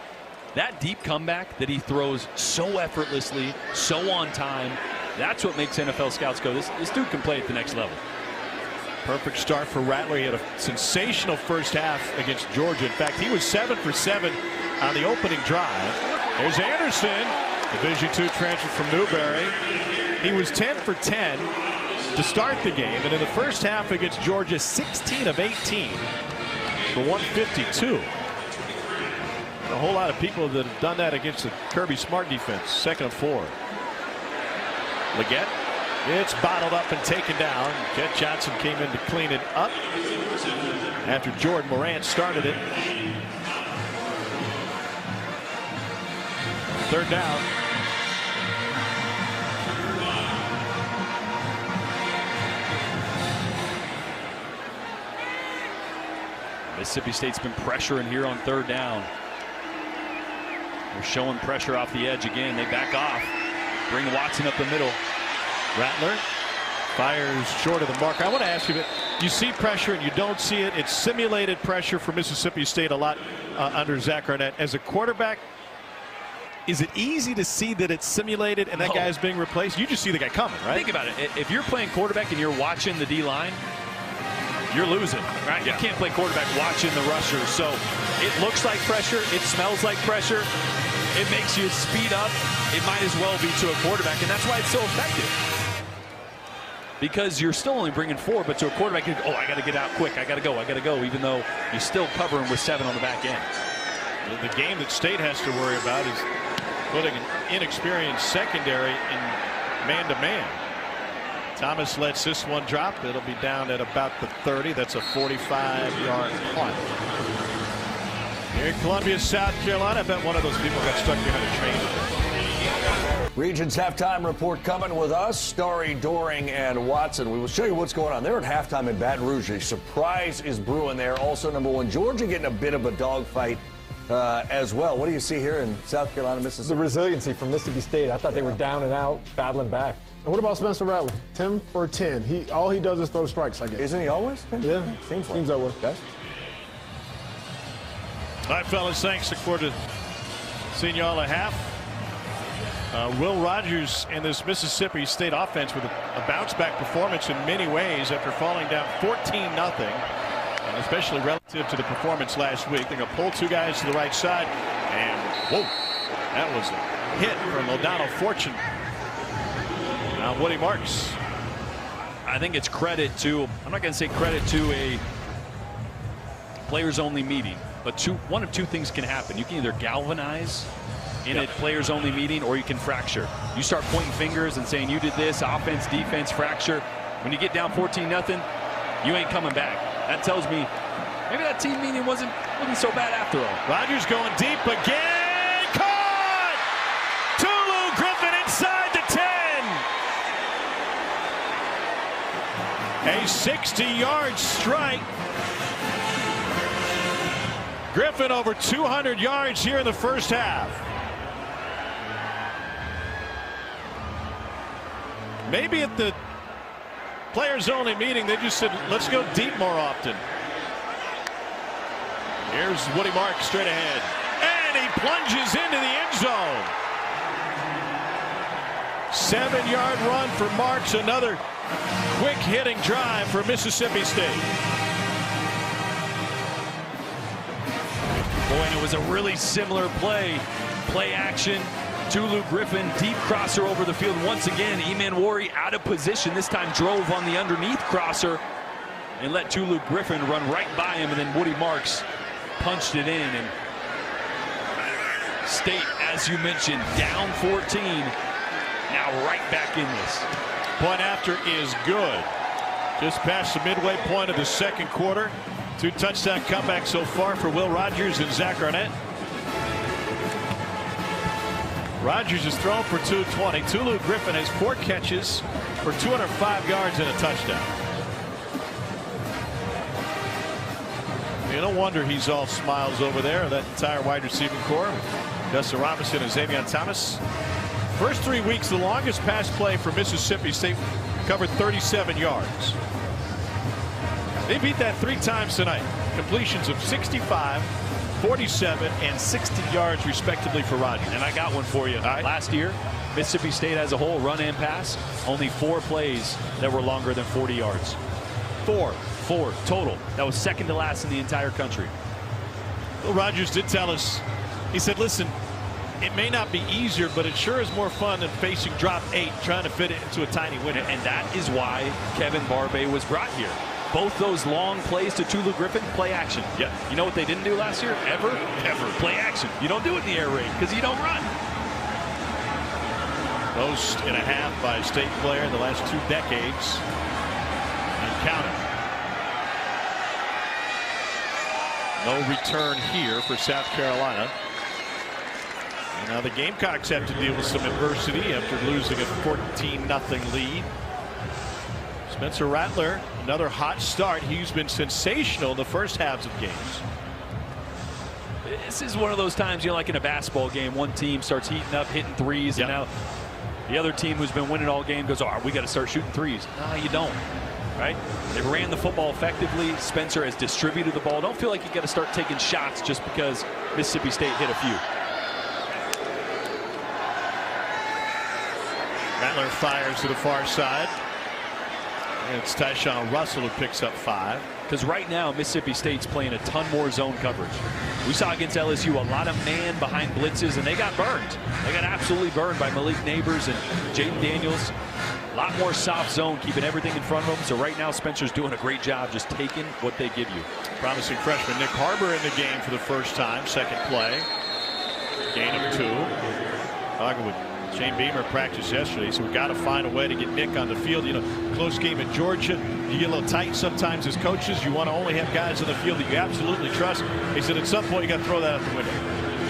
that deep comeback that he throws so effortlessly, so on time, that's what makes NFL scouts go, this dude can play at the next level. Perfect start for Rattler. He had a sensational first half against Georgia. In fact, he was 7 for 7 on the opening drive. There's Anderson, Division II transfer from Newberry. He was 10 for 10 to start the game, and in the first half against Georgia, 16 of 18 for 152. A whole lot of people that have done that against the Kirby Smart defense. 2nd and 4. Legette, it's bottled up and taken down. Jet Johnson came in to clean it up after Jordan Morant started it. 3rd down. Mississippi State's been pressuring here on 3rd down. They're showing pressure off the edge again. They back off. Bring Watson up the middle. Rattler fires short of the mark. I want to ask you, but you see pressure and you don't see it. It's simulated pressure for Mississippi State a lot under Zach Arnett. As a quarterback, is it easy to see that it's simulated and that guy is being replaced? You just see the guy coming, right? Think about it. If you're playing quarterback and you're watching the D-line, you're losing, right? Yeah. You can't play quarterback watching the rushers. So it looks like pressure. It smells like pressure. It makes you speed up. It might as well be to a quarterback, and that's why it's so effective. Because you're still only bringing 4, but to a quarterback, you go, oh, I got to get out quick. I got to go, even though you're still covering with 7 on the back end. The game that State has to worry about is putting an inexperienced secondary in man-to-man. Thomas lets this one drop. It'll be down at about the 30. That's a 45-yard punt. Here in Columbia, South Carolina. I bet one of those people got stuck behind a train. Regions halftime report coming with us, Starry, Doring, and Watson. We will show you what's going on there at halftime in Baton Rouge. A surprise is brewing there. Also, number 1, Georgia getting a bit of a dogfight as well. What do you see here in South Carolina, Mississippi? The resiliency from Mississippi State. I thought they were down and out, battling back. And what about Spencer Rattler? 10 for 10. All he does is throw strikes, I guess. Isn't he always? Yeah. Seems that way. Okay. All right, fellas, thanks for seeing y'all a half. Will Rogers and this Mississippi State offense with a bounce-back performance in many ways after falling down 14-0, and especially relative to the performance last week. They're going to pull 2 guys to the right side, and whoa, that was a hit from O'Donnell Fortune. Now Woody Marks. I think it's credit to, I'm not going to say credit to a players-only meeting, but one of 2 things can happen. You can either galvanize in a players-only meeting, or you can fracture. You start pointing fingers and saying you did this, offense, defense, fracture. When you get down 14-0, you ain't coming back. That tells me maybe that team meeting wasn't so bad after all. Rogers going deep again. Caught! Tulu Griffin inside the 10. A 60-yard strike. Griffin over 200 yards here in the first half. Maybe at the players only meeting. They just said, let's go deep more often. Here's Woody Marks straight ahead. And he plunges into the end zone. 7-yard run for Marks. Another quick hitting drive for Mississippi State. Boy, and it was a really similar play. Play action. Tulu Griffin, deep crosser over the field. Once again, Eman Wari out of position. This time drove on the underneath crosser and let Tulu Griffin run right by him. And then Woody Marks punched it in. And State, as you mentioned, down 14. Now right back in this. Point after is good. Just past the midway point of the second quarter. 2 touchdown comebacks so far for Will Rogers and Zach Arnett. Rogers is thrown for 220. Tulu Griffin has 4 catches for 205 yards and a touchdown. No wonder he's all smiles over there. That entire wide receiving core. Dustin Robinson and Xavier Thomas. First 3 weeks, the longest pass play for Mississippi State covered 37 yards. They beat that 3 times tonight. Completions of 65, 47, and 60 yards respectively for Rogers. And I got one for you. Last year, Mississippi State as a whole, run and pass, only 4 plays that were longer than 40 yards. 4 total. That was second to last in the entire country. Will Rogers did tell us, he said, listen, it may not be easier, but it sure is more fun than facing drop 8, trying to fit it into a tiny window. And that is why Kevin Barbay was brought here. Both those long plays to Tulu Griffin, play action. Yeah. You know what they didn't do last year? Ever? Play action. You don't do it in the air raid because you don't run. Most and a half by a state player in the last 2 decades. And counting. No return here for South Carolina. And now the Gamecocks have to deal with some adversity after losing a 14-0 lead. Spencer Rattler, another hot start. He's been sensational in the first halves of games. This is one of those times, you know, like in a basketball game, one team starts heating up, hitting threes, and now the other team who's been winning all game goes, oh, we got to start shooting threes. No, you don't. Right? They ran the football effectively. Spencer has distributed the ball. Don't feel like you got to start taking shots just because Mississippi State hit a few. Rattler fires to the far side. And it's Tyshawn Russell who picks up 5. Because right now, Mississippi State's playing a ton more zone coverage. We saw against LSU a lot of man behind blitzes, and they got burned. They got absolutely burned by Malik Neighbors and Jaden Daniels. A lot more soft zone, keeping everything in front of them. So right now, Spencer's doing a great job just taking what they give you. Promising freshman Nick Harbor in the game for the first time. Second play. Gain of 2. Talking with Shane Beamer practiced yesterday, so we've got to find a way to get Nick on the field. You know, close game at Georgia, you get a little tight sometimes as coaches. You want to only have guys on the field that you absolutely trust. He said at some point you got to throw that out the window.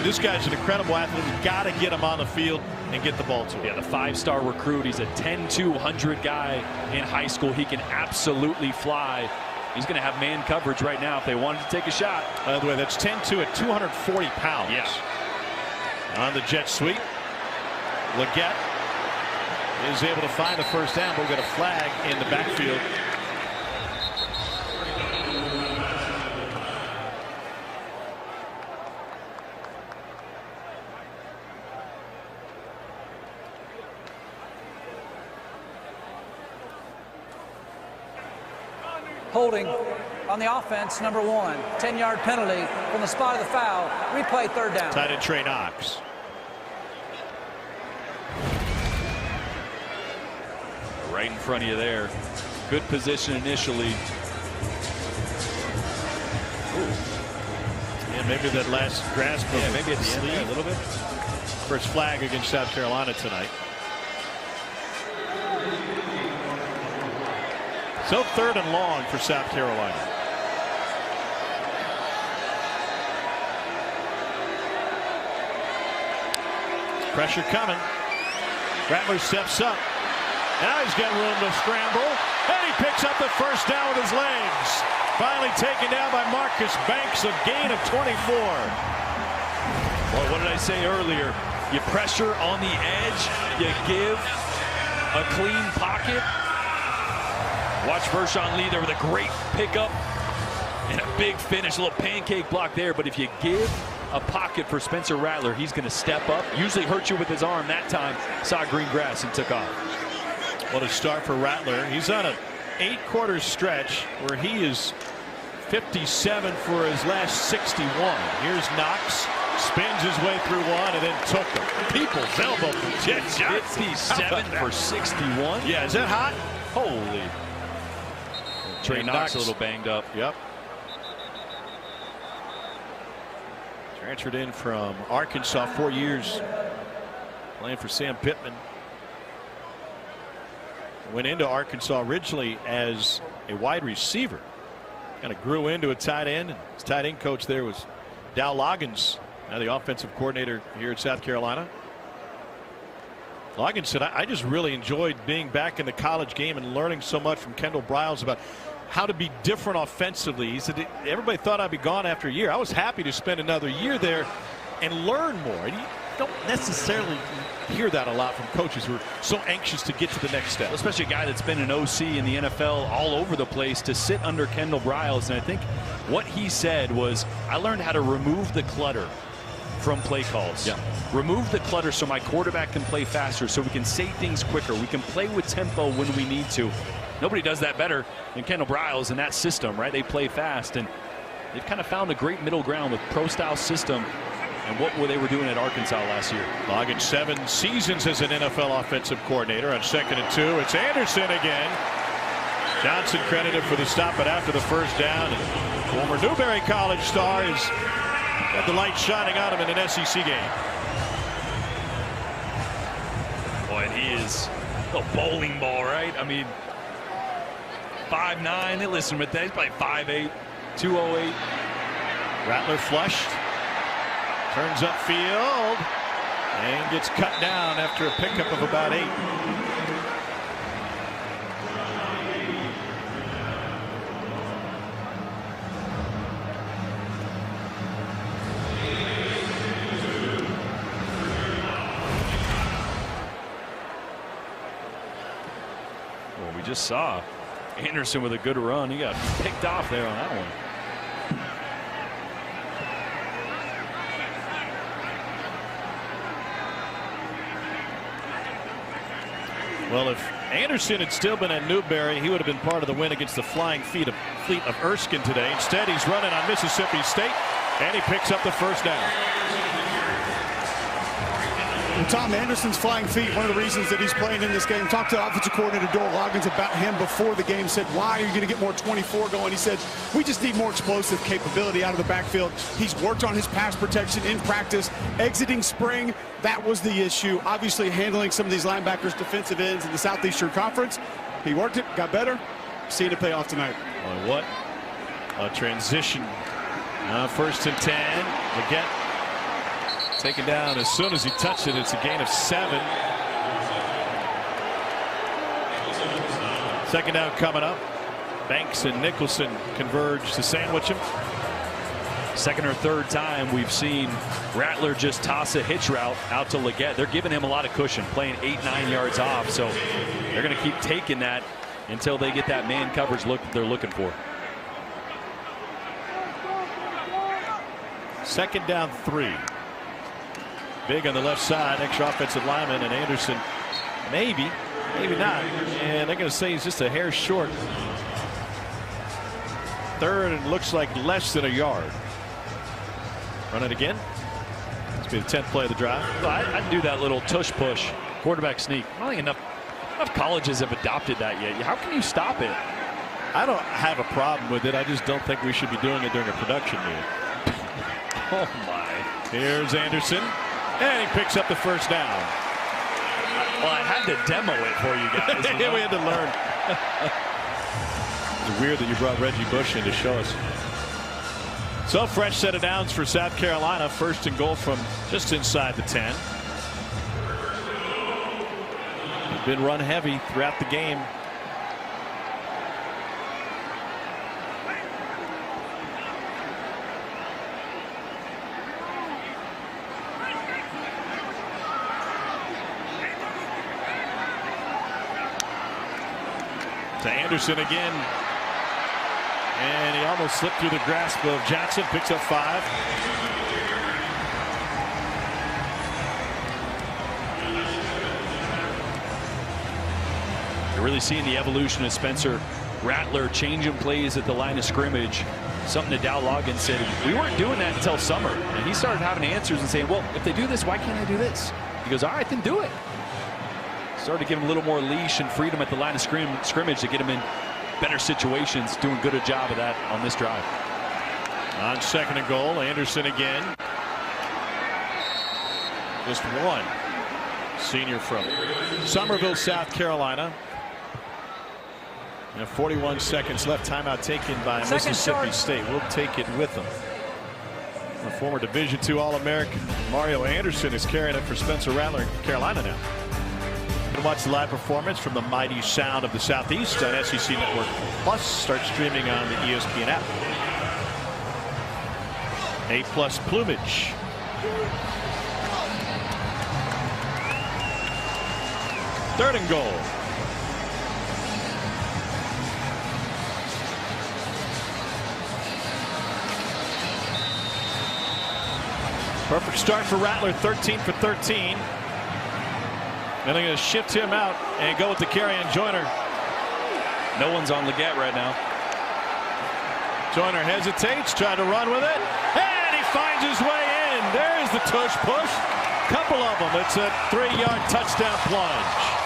This guy's an incredible athlete. We've got to get him on the field and get the ball to him. Yeah, the 5-star recruit. He's a 10-200 guy in high school. He can absolutely fly. He's going to have man coverage right now if they wanted to take a shot. By the way, that's 10-2 at 240 pounds. Yeah. On the jet sweep. Leggett is able to find the first down, but we'll get a flag in the backfield. Holding on the offense, number 1. 10-yard penalty from the spot of the foul. Replay 3rd down. Tight end Trey Knox. Right in front of you there. Good position initially. And maybe that last grasp of maybe at the end there a little bit. First flag against South Carolina tonight. So 3rd and long for South Carolina. Pressure coming. Rattler steps up. Now he's got room to scramble, and he picks up the first down with his legs. Finally taken down by Marcus Banks, a gain of 24. Well, what did I say earlier? You pressure on the edge, you give a clean pocket. Watch Vershawn Lee there with a great pickup and a big finish, a little pancake block there. But if you give a pocket for Spencer Rattler, he's going to step up, usually hurt you with his arm. That time saw green grass and took off. What a start for Rattler. He's on an 8-quarter stretch where he is 57 for his last 61. Here's Knox, spins his way through one and then took him. People's elbow from Jet Johnson. 57 for 61. Yeah, is that hot? Holy. Trey Knox a little banged up. Yep. Transferred in from Arkansas, 4 years playing for Sam Pittman. Went into Arkansas originally as a wide receiver. Kind of grew into a tight end. And his tight end coach there was Dow Loggins, now the offensive coordinator here at South Carolina. Loggins said, I just really enjoyed being back in the college game and learning so much from Kendall Briles about how to be different offensively. He said, everybody thought I'd be gone after a year. I was happy to spend another year there and learn more. And you don't necessarily hear that a lot from coaches who are so anxious to get to the next step. Especially a guy that's been an OC in the NFL all over the place to sit under Kendall Briles. And I think what he said was, I learned how to remove the clutter from play calls. Yeah. Remove the clutter so my quarterback can play faster, so we can say things quicker. We can play with tempo when we need to. Nobody does that better than Kendall Briles in that system, right? They play fast, and they've kind of found a great middle ground with pro-style system and what they were doing at Arkansas last year. Loggins 7 seasons as an NFL offensive coordinator. On 2nd and 2, it's Anderson again. Johnson credited for the stop, but after the first down, and former Newberry College star has got the light shining on him in an SEC game. Boy, he is a bowling ball, right? I mean, 5'9", they listen with that. He's probably 5'8", 208. Rattler flushed, turns upfield, and gets cut down after a pickup of about 8. Well, we just saw Anderson with a good run. He got picked off there on that one. Well, if Anderson had still been at Newberry, he would have been part of the win against the Flying Fleet of Erskine today. Instead, he's running on Mississippi State, and he picks up the first down. And Tom, Anderson's flying feet, one of the reasons that he's playing in this game. Talked to offensive coordinator Doyle Loggins about him before the game. Said, why are you going to get more 24 going? He said, we just need more explosive capability out of the backfield. He's worked on his pass protection in practice. Exiting spring, that was the issue. Obviously, handling some of these linebackers, defensive ends in the Southeastern Conference. He worked it, got better. Seeing it pay off tonight. Well, what a transition. 1st and 10. Leggett taken down as soon as he touched it. It's a gain of 7. 2nd down coming up. Banks and Nicholson converge to sandwich him. 2nd or 3rd time we've seen Rattler just toss a hitch route out to Leggett. They're giving him a lot of cushion, playing 8-9 yards off, so they're going to keep taking that until they get that man coverage look they're looking for. 2nd down 3. Big on the left side, extra offensive lineman, and Anderson maybe not, and they're going to say he's just a hair short. 3rd and looks like less than a yard. Run it again. This will be the 10th play of the drive. Well, I'd do that little tush push quarterback sneak. I don't think enough colleges have adopted that yet. How can you stop it? I don't have a problem with it. I just don't think we should be doing it during a production meeting. Oh my. Here's Anderson, and he picks up the first down. Well, I had to demo it for you guys. Yeah, we had to learn. It's weird that you brought Reggie Bush in to show us. So fresh set of downs for South Carolina. 1st and goal from just inside the 10. They've been run heavy throughout the game. To Anderson again. And he almost slipped through the grasp of Johnson. Picks up 5. You're really seeing the evolution of Spencer Rattler changing plays at the line of scrimmage. Something that Dow Loggins said, we weren't doing that until summer. And he started having answers and saying, well, if they do this, why can't I do this? He goes, all right, then do it. Started to give him a little more leash and freedom at the line of scrimmage to get him in better situations. Doing good a job of that on this drive. On 2nd and goal, Anderson again. Just one. Senior from Summerville, South Carolina. And 41 seconds left. Timeout taken by Mississippi State. We'll take it with them. The former Division II All-American Mario Anderson is carrying it for Spencer Rattler in Carolina now. You can watch the live performance from the mighty sound of the Southeast on SEC Network Plus. Start streaming on the ESPN app. A+ plumage. Third and goal. Perfect start for Rattler, 13 for 13. Then they're going to shift him out and go with the carry on Joyner. No one's on Leggett right now. Joyner hesitates, trying to run with it, and he finds his way in. There's the tush push. Couple of them. It's a 3-yard touchdown plunge.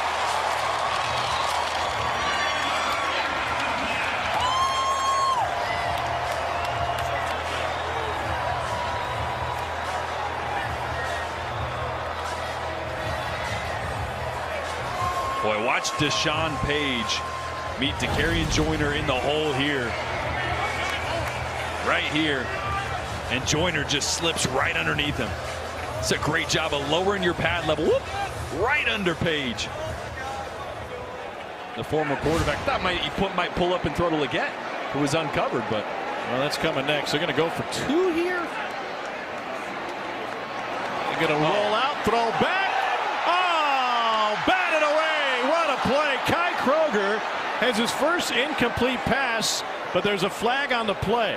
Boy, watch Deshaun Page meet Dakereon Joyner in the hole here. Right here. And Joyner just slips right underneath him. It's a great job of lowering your pad level. Whoop, right under Page. The former quarterback thought might pull up and throw to Leggett, who was uncovered, but. Well, that's coming next. They're going to go for 2 here. They're going to roll out, throw back. Batted away. What a play. Kai Kroger has his first incomplete pass, but there's a flag on the play.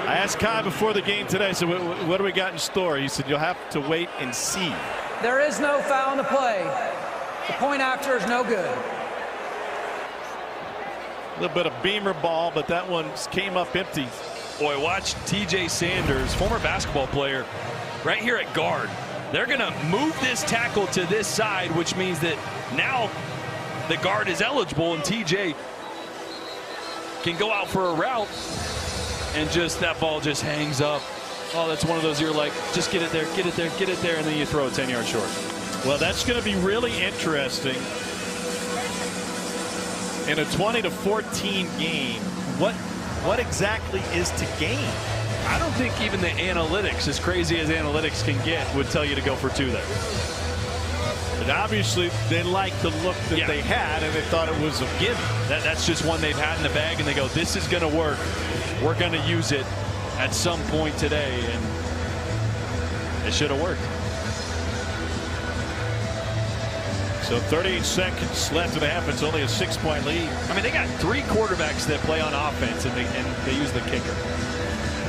I asked Kai before the game today, so what do we got in store? He said, you'll have to wait and see. There is no foul on the play. The point after is no good. A little bit of Beamer ball, but that one came up empty. Boy, watch TJ Sanders, former basketball player, right here at guard. They're going to move this tackle to this side, which means that now the guard is eligible and TJ can go out for a route, and just that ball just hangs up. Oh, that's one of those you're like, just get it there, get it there, get it there, and then you throw it 10 yards short. Well, that's going to be really interesting. In a 20-14 game, what exactly is to gain? I don't think even the analytics, as crazy as analytics can get, would tell you to go for 2 there. But obviously, they liked the look that they had, and they thought it was a given. That's just one they've had in the bag, and they go, this is going to work. We're going to use it at some point today, and it should have worked. So 38 seconds left in the half. It's only a 6-point lead. I mean, they got 3 quarterbacks that play on offense, and they use the kicker.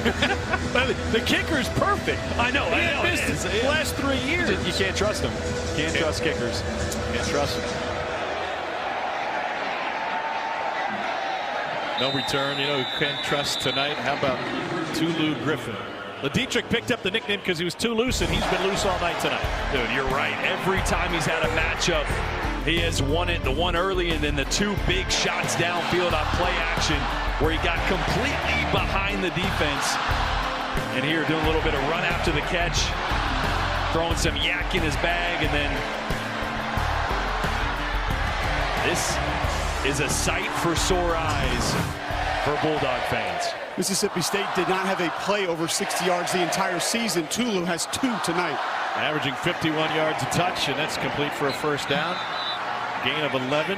The kicker is perfect. I know. He missed it the last 3 years. You can't trust them. Can't trust kickers. Can't trust them. No return. You know who can't trust tonight? How about Tulu Griffin? LeDietrich picked up the nickname because he was too loose, and he's been loose all night tonight. Dude, you're right. Every time he's had a matchup, he has won it. The one early, and then the 2 big shots downfield on play action where he got completely behind the defense. And here doing a little bit of run after the catch, throwing some yak in his bag, and then this is a sight for sore eyes for Bulldog fans. Mississippi State did not have a play over 60 yards the entire season. Tulu has 2 tonight. Averaging 51 yards a touch, and that's complete for a first down. Gain of 11.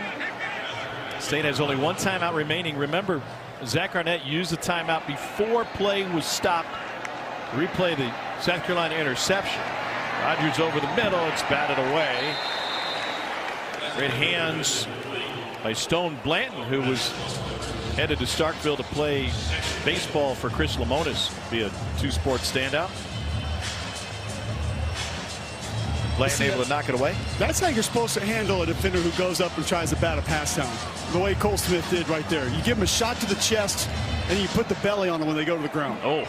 State has only 1 timeout remaining. Remember, Zach Arnett used the timeout before play was stopped. Replay the South Carolina interception. Rogers over the middle. It's batted away. Great hands by Stone Blanton, who was headed to Starkville to play baseball for Chris Lemonis, be a two-sport standout. Blanton able to knock it away. That's how you're supposed to handle a defender who goes up and tries to bat a pass down. The way Cole Smith did right there. You give him a shot to the chest, and you put the belly on them when they go to the ground. Oh,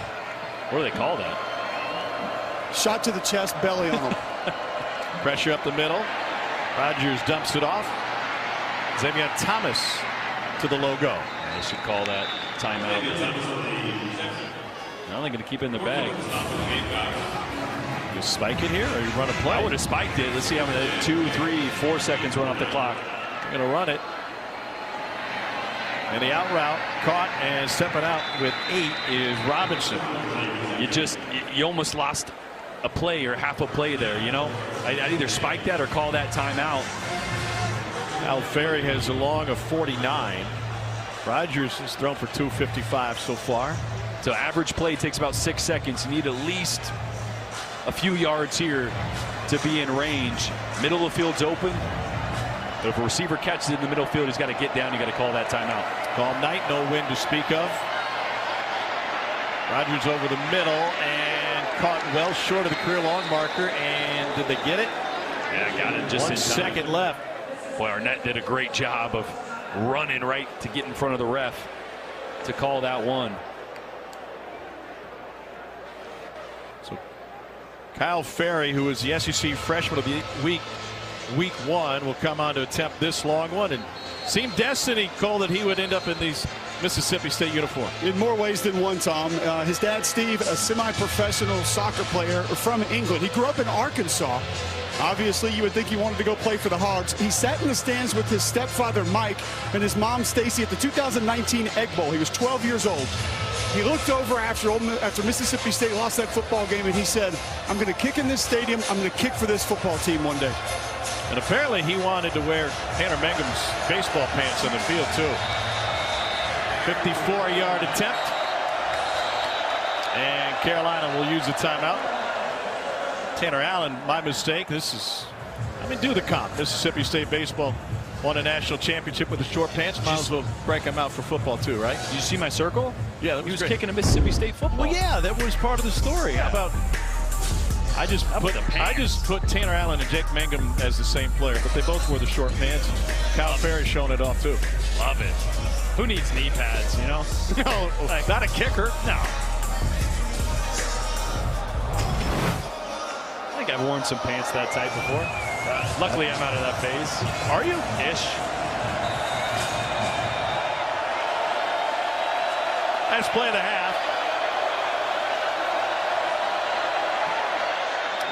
what do they call that? Shot to the chest, belly on them. Pressure up the middle. Rogers dumps it off. Xavier Thomas to the logo. They should call that timeout. Now they're going to keep it in the bag. You spike it here, or you run a play? I would have spiked it. Let's see how many 2, 3, 4 seconds run off the clock. Going to run it. And the out route caught, and stepping out with 8 is Robinson. You almost lost a play or half a play there, you know. I'd either spike that or call that timeout. Al Ferry has a long of 49. Rogers has thrown for 255 so far. So average play takes about 6 seconds. You need at least a few yards here to be in range. Middle of the field's open. But if a receiver catches it in the middle field, he's got to get down. You got to call that timeout. Calm night, no wind to speak of. Rogers over the middle and caught well short of the career long marker. And did they get it? Yeah, got it just 1 in time. second left. Boy, Arnett did a great job of running right to get in front of the ref to call that one. So Kyle Ferry, who is the SEC freshman of the week 1, will come on to attempt this long one, and seemed destiny, Cole, that he would end up in these Mississippi State uniform. In more ways than one, Tom. His dad, Steve, a semi-professional soccer player from England. He grew up in Arkansas. Obviously, you would think he wanted to go play for the Hogs. He sat in the stands with his stepfather, Mike, and his mom, Stacy, at the 2019 Egg Bowl. He was 12 years old. He looked over after Mississippi State lost that football game, and he said, I'm going to kick in this stadium. I'm going to kick for this football team one day. And apparently he wanted to wear Tanner Mangum's baseball pants on the field, too. 54-yard attempt. And Carolina will use a timeout. Tanner Allen, my mistake. This is, do the comp. Mississippi State baseball won a national championship with the short pants. Might as well break them out for football, too, right? Did you see my circle? Yeah, that he was great. kicking a Mississippi State football. Well, yeah, that was part of the story. Yeah. How about I just put Tanner Allen and Jake Mangum as the same player, but they both wore the short pants. Kyle Ferry showing it off, too. Love it. Who needs knee pads, you know? No, not a kicker. No. I think I've worn some pants that tight before. Luckily, I'm out of that phase. Are you? Ish. That's play and a half.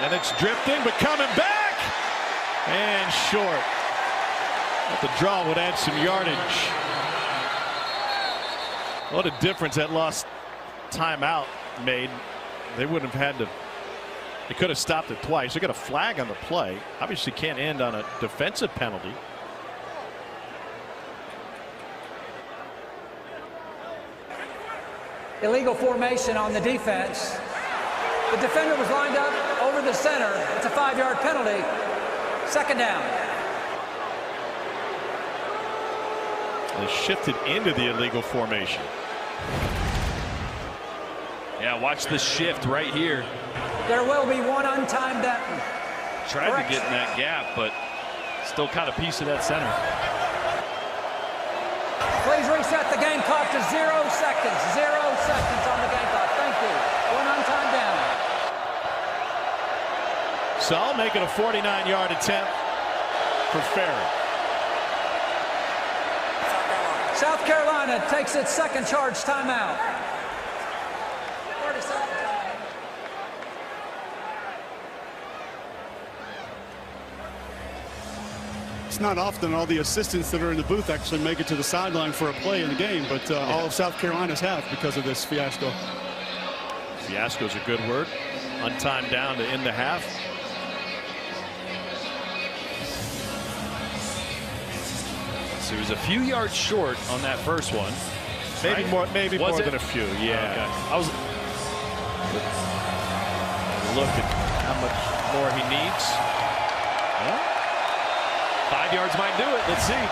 And it's drifting, but coming back. And short. But the draw would add some yardage. What a difference that lost timeout made. They wouldn't have had to. They could have stopped it twice. They got a flag on the play. Obviously can't end on a defensive penalty. Illegal formation on the defense. The defender was lined up over the center. It's a 5-yard penalty. Second down. They shifted into the illegal formation. Yeah, watch the shift right here. There will be one untimed down. Tried to get in that gap, but still caught a piece of that center. Please reset the game clock to 0 seconds. 0 seconds on the game clock. Thank you. One untimed down. So I'll make it a 49-yard attempt for Ferry. South Carolina takes its second charge timeout. 30 seconds. It's not often all the assistants that are in the booth actually make it to the sideline for a play in the game, but all of South Carolina's have because of this fiasco. Fiasco is a good word. Untimed down to end the half. So he was a few yards short on that first one. Maybe right? more, maybe Was more it? than a few. Yeah. Okay. I was. Look at how much more he needs. Well, 5 yards might do it. Let's see.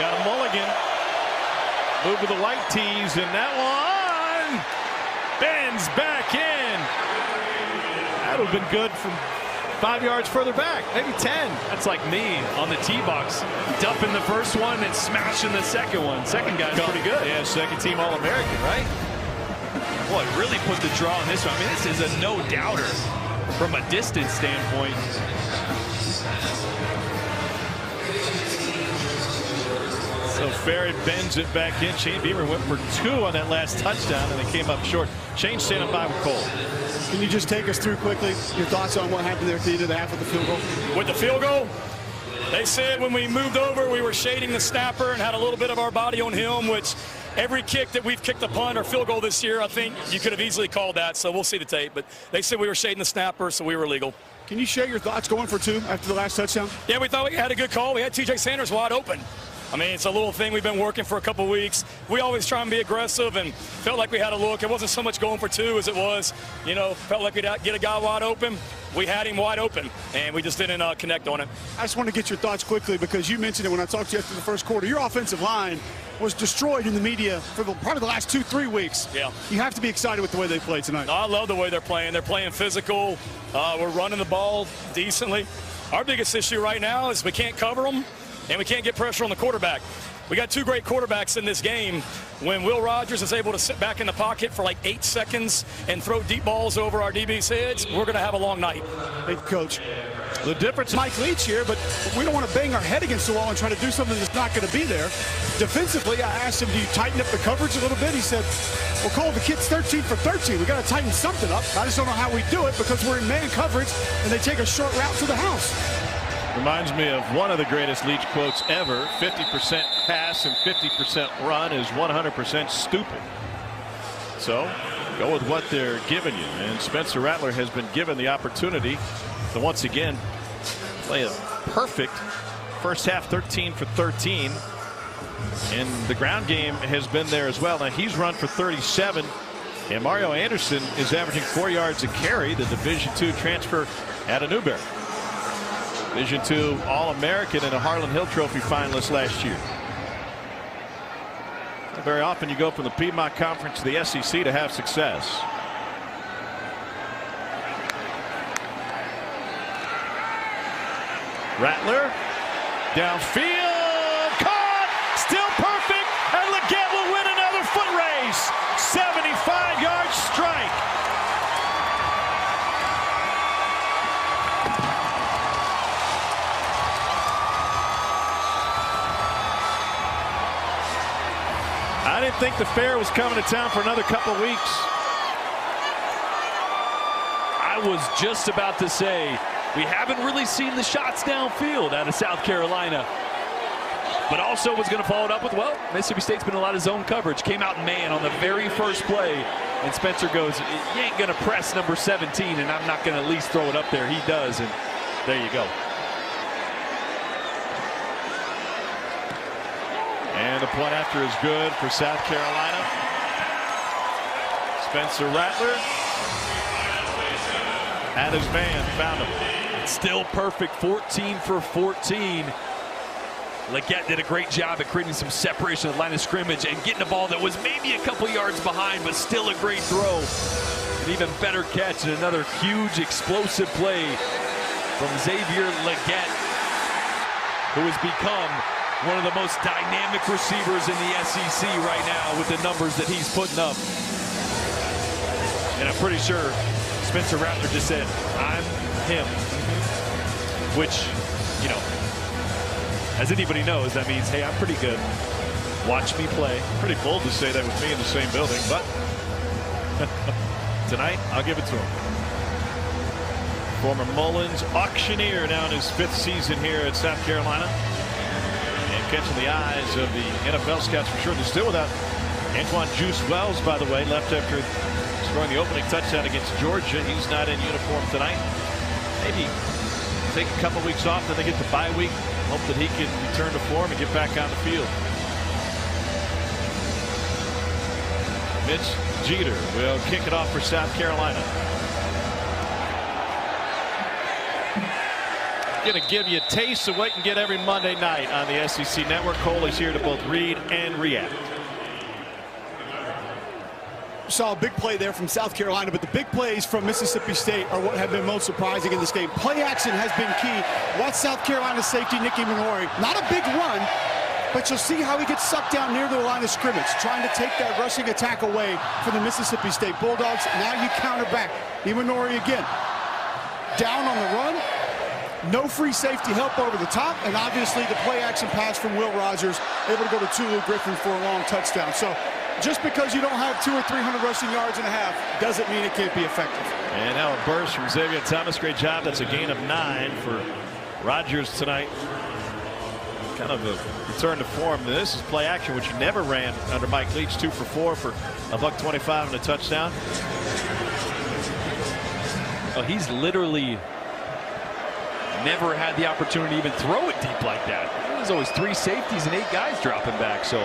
Got a mulligan. Move with the white tees, and that one bends back in. That would have been good from 5 yards further back, maybe 10. That's like me on the tee box, dumping the first one and smashing the second one. Second guy's pretty good. Yeah, second team All-American, right? Boy, really put the draw on this one. I mean, this is a no-doubter from a distance standpoint. So Ferret bends it back in. Shane Beamer went for 2 on that last touchdown, and they came up short. Shane standing by with Cole. Can you just take us through quickly your thoughts on what happened there at the end of the half with the field goal? With the field goal, they said when we moved over, we were shading the snapper and had a little bit of our body on him, which every kick that we've kicked a punt or field goal this year, I think you could have easily called that. So we'll see the tape. But they said we were shading the snapper, so we were legal. Can you share your thoughts going for 2 after the last touchdown? Yeah, we thought we had a good call. We had TJ Sanders wide open. I mean, it's a little thing we've been working for a couple weeks. We always try and be aggressive and felt like we had a look. It wasn't so much going for 2 as it was, felt like we'd get a guy wide open. We had him wide open, and we just didn't connect on it. I just want to get your thoughts quickly because you mentioned it when I talked to you after the first quarter. Your offensive line was destroyed in the media for probably the last 2-3 weeks. Yeah. You have to be excited with the way they played tonight. I love the way they're playing. They're playing physical. We're running the ball decently. Our biggest issue right now is we can't cover them, and we can't get pressure on the quarterback. We got 2 great quarterbacks in this game. When Will Rogers is able to sit back in the pocket for like 8 seconds and throw deep balls over our DB's heads, we're going to have a long night. Hey, Coach, the difference, Mike Leach here, but we don't want to bang our head against the wall and try to do something that's not going to be there. Defensively, I asked him, do you tighten up the coverage a little bit? He said, well, Cole, the kid's 13 for 13. We got to tighten something up. I just don't know how we do it because we're in man coverage and they take a short route to the house. Reminds me of one of the greatest Leach quotes ever. 50% pass and 50% run is 100% stupid. So go with what they're giving you. And Spencer Rattler has been given the opportunity to once again play a perfect first half, 13 for 13. And the ground game has been there as well. Now he's run for 37. And Mario Anderson is averaging 4 yards a carry, the Division II transfer out of Newberry. Division II All-American and a Harlan Hill Trophy finalist last year. Very often you go from the Piedmont Conference to the SEC to have success. Rattler downfield, caught, still perfect, and Leggett will win another foot race. 75-yard strike. I didn't think the fair was coming to town for another couple of weeks. I was just about to say, we haven't really seen the shots downfield out of South Carolina. But also was going to follow it up with, well, Mississippi State's been in a lot of zone coverage. Came out man on the very first play. And Spencer goes, you ain't going to press number 17, and I'm not going to at least throw it up there. He does, and there you go. And the point after is good for South Carolina. Spencer Rattler and his man found him. Still perfect, 14 for 14. Leggett did a great job at creating some separation at the line of scrimmage and getting the ball that was maybe a couple yards behind, but still a great throw. An even better catch and another huge explosive play from Xavier Leggett, who has become one of the most dynamic receivers in the SEC right now with the numbers that he's putting up. And I'm pretty sure Spencer Rattler just said, I'm him. Which, you know, as anybody knows, that means, hey, I'm pretty good. Watch me play. Pretty bold to say that with me in the same building, but tonight I'll give it to him. Former Mullins auctioneer now in his 5th season here at South Carolina. Catching the eyes of the NFL scouts for sure. They're still without Antoine Juice Wells, by the way, left after scoring the opening touchdown against Georgia. He's not in uniform tonight. Maybe take a couple weeks off, then they get the bye week. Hope that he can return to form and get back on the field. Mitch Jeter will kick it off for South Carolina. Going to give you a taste of what you can get every Monday night on the SEC Network. Cole is here to both read and react. Saw a big play there from South Carolina, but the big plays from Mississippi State are what have been most surprising in this game. Play action has been key. Watch South Carolina safety Nicky Minori. Not a big run, but you'll see how he gets sucked down near the line of scrimmage, trying to take that rushing attack away from the Mississippi State Bulldogs. Now you counter back. Minori again. Down on the run. No free safety help over the top, and obviously the play action pass from Will Rogers, able to go to Tulu Griffin for a long touchdown. So just because you don't have 200 or 300 rushing yards and a half doesn't mean it can't be effective. And now a burst from Xavier Thomas. Great job. That's a gain of 9 for Rogers tonight. Kind of a return to form. This is play action, which he never ran under Mike Leach. 2 for 4 for $125 and a touchdown. Oh, he's literally never had the opportunity to even throw it deep like that. There's always 3 safeties and 8 guys dropping back. So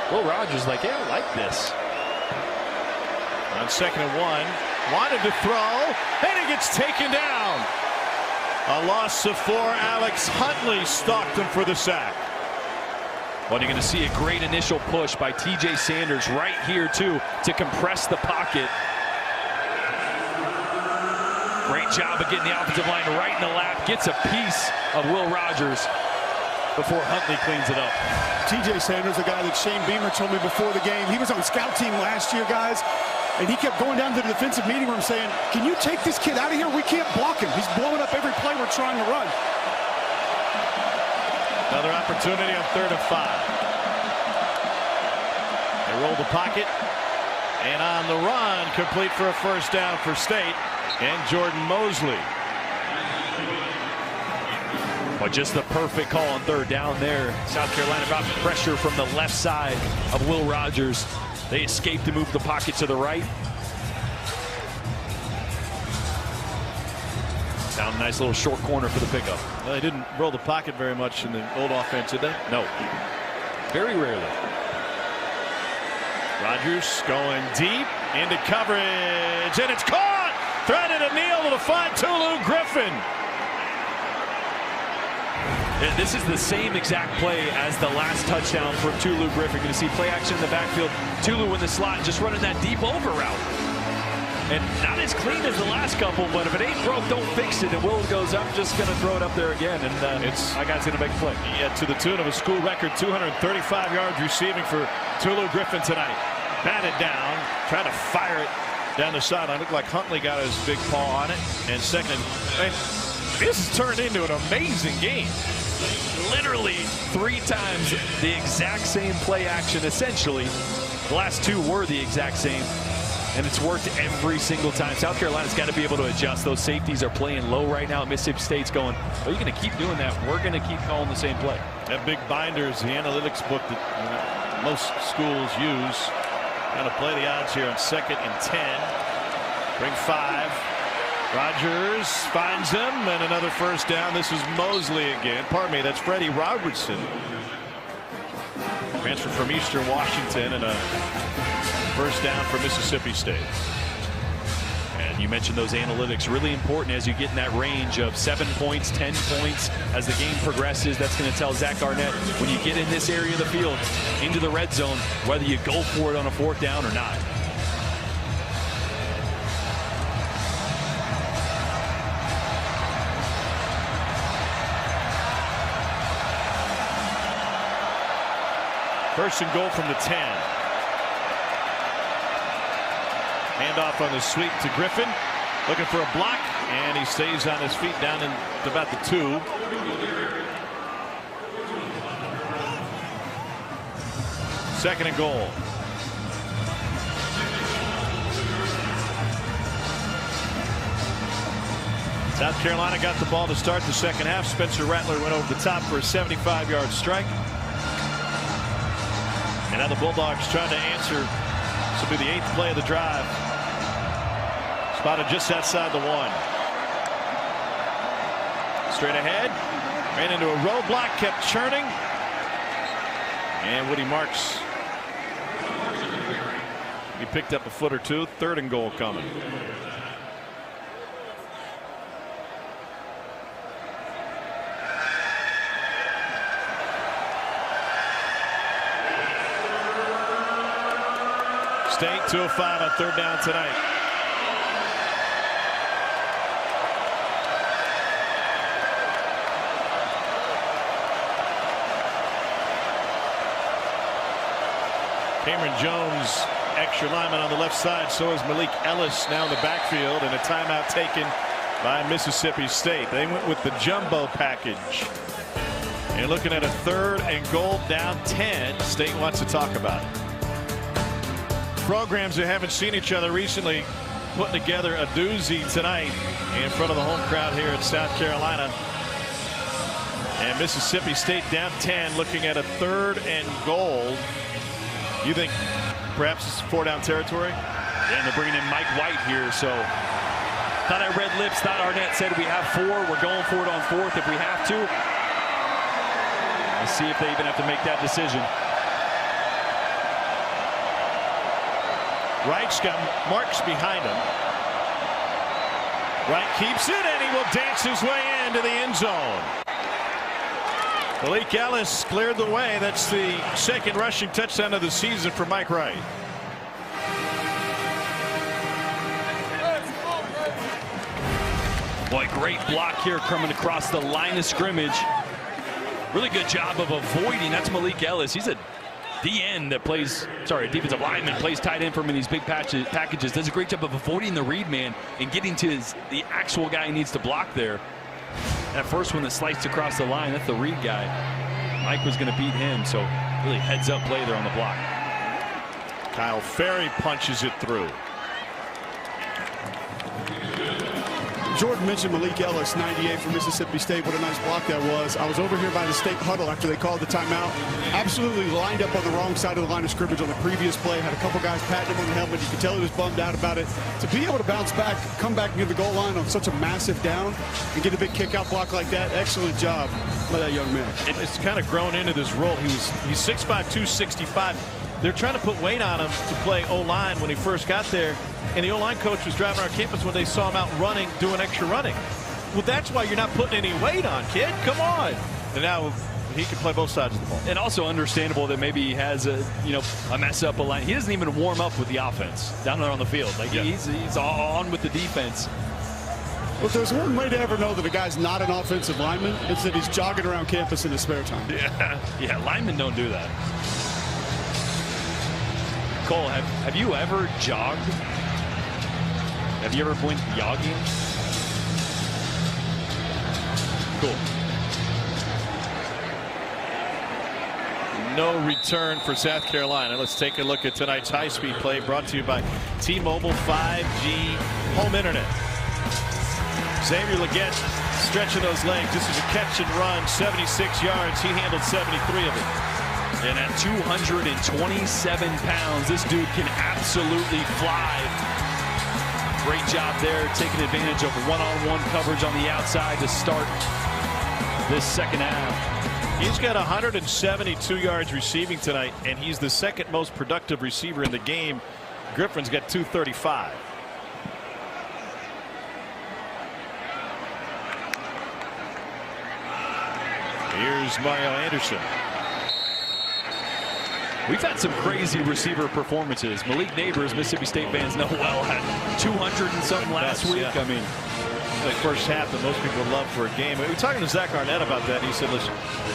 Will Rogers like, yeah, I like this. On 2nd and 1, wanted to throw, and he gets taken down. A loss of 4. Alex Huntley stalked him for the sack. Well, you're going to see a great initial push by T.J. Sanders right here, too, to compress the pocket. Great job of getting the offensive line right in the lap. Gets a piece of Will Rogers before Huntley cleans it up. T.J. Sanders, the guy that Shane Beamer told me before the game. He was on scout team last year, guys. And he kept going down to the defensive meeting room saying, can you take this kid out of here? We can't block him. He's blowing up every play we're trying to run. Another opportunity on 3rd and 5. They roll the pocket. And on the run, complete for a first down for State. And Jordan Mosley. But just the perfect call on 3rd down there. South Carolina got pressure from the left side of Will Rogers. They escaped to move the pocket to the right. Found a nice little short corner for the pickup. Well, they didn't roll the pocket very much in the old offense, did they? No. Very rarely. Rogers going deep into coverage, and it's caught! Threaded a kneel to find Tulu Griffin. And this is the same exact play as the last touchdown from Tulu Griffin. You're going to see play action in the backfield. Tulu in the slot, just running that deep over route. And not as clean as the last couple, but if it ain't broke, don't fix it. And Will goes, I'm just going to throw it up there again. And I got going to make a play. Yeah, to the tune of a school record, 235 yards receiving for Tulu Griffin tonight. Batted down, trying to fire it down the sideline. Looked like Huntley got his big paw on it. And this has turned into an amazing game. Literally 3 times the exact same play action, essentially. The last 2 were the exact same. And it's worked every single time. South Carolina's got to be able to adjust. Those safeties are playing low right now. Mississippi State's going, are you going to keep doing that? We're going to keep calling the same play. That big binder is the analytics book that most schools use. Going to play the odds here on 2nd and 10. Bring 5. Rogers finds him, and another first down. This is Mosley again. Pardon me, that's Freddie Robertson. Transfer from Eastern Washington, and a first down for Mississippi State. And you mentioned those analytics, really important as you get in that range of 7 points, 10 points. As the game progresses, that's going to tell Zach Arnett, when you get in this area of the field, into the red zone, whether you go for it on a 4th down or not. First and goal from the 10. Handoff on the sweep to Griffin. Looking for a block, and he stays on his feet down in about the 2. Second and goal. South Carolina got the ball to start the second half. Spencer Rattler went over the top for a 75-yard strike. And now the Bulldogs trying to answer. This will be the 8th play of the drive. Spotted just outside the 1. Straight ahead. Ran into a roadblock, kept churning. And Woody Marks, he picked up a foot or 2. 3rd and goal coming. State 2:05 on third down tonight. Cameron Jones, extra lineman on the left side. So is Malik Ellis now in the backfield, and a timeout taken by Mississippi State. They went with the jumbo package. And looking at a 3rd and goal, down 10. State wants to talk about it. Programs that haven't seen each other recently putting together a doozy tonight in front of the home crowd here in South Carolina. And Mississippi State down 10, looking at a 3rd and goal. You think perhaps it's 4-down territory? Yeah, and they're bringing in Mike White here, so thought I read lips. Thought Arnett said we have 4. We're going for it on 4th if we have to. Let's see if they even have to make that decision. Wright's got Marks behind him. Wright keeps it, and he will dance his way into the end zone. Malik Ellis cleared the way. That's the 2nd rushing touchdown of the season for Mike Wright. Boy, great block here coming across the line of scrimmage. Really good job of avoiding. That's Malik Ellis. He's a DN that plays, defensive lineman, plays tight end for him in these big packages. Does a great job of avoiding the read man and getting to the actual guy he needs to block there. That first one that sliced across the line, that's the read guy. Mike was going to beat him, so really heads up play there on the block. Kyle Ferry punches it through. Jordan mentioned Malik Ellis, 98 from Mississippi State. What a nice block that was. I was over here by the state huddle after they called the timeout. Absolutely lined up on the wrong side of the line of scrimmage on the previous play. Had a couple guys patting him on the helmet. You could tell he was bummed out about it. To be able to bounce back, come back near the goal line on such a massive down and get a big kick-out block like that, excellent job by that young man. It's kind of grown into this role. He's 6'5", 265. They're trying to put weight on him to play O-line when he first got there. And the O-line coach was driving our campus when they saw him out running, doing extra running. Well, that's why you're not putting any weight on, kid. Come on. And now he can play both sides of the ball. And also understandable that maybe he has a mess up a line. He doesn't even warm up with the offense down there on the field. Like he's on with the defense. Well, if there's one way to ever know that a guy's not an offensive lineman, it's that he's jogging around campus in his spare time. Yeah, linemen don't do that. Cole, have you ever jogged? Have you ever went jogging? Cool. No return for South Carolina. Let's take a look at tonight's high-speed play brought to you by T-Mobile 5G home internet. Xavier Legette stretching those legs. This is a catch and run, 76 yards. He handled 73 of it. And at 227 pounds, this dude can absolutely fly. Great job there, taking advantage of one-on-one coverage on the outside to start this second half. He's got 172 yards receiving tonight, and he's the 2nd most productive receiver in the game. Griffin's got 235. Here's Mario Anderson. We've had some crazy receiver performances. Malik Neighbors, Mississippi State fans know well, had 200 and something last week. Yeah. I mean, the first half that most people love for a game. We were talking to Zach Arnett about that. He said, listen,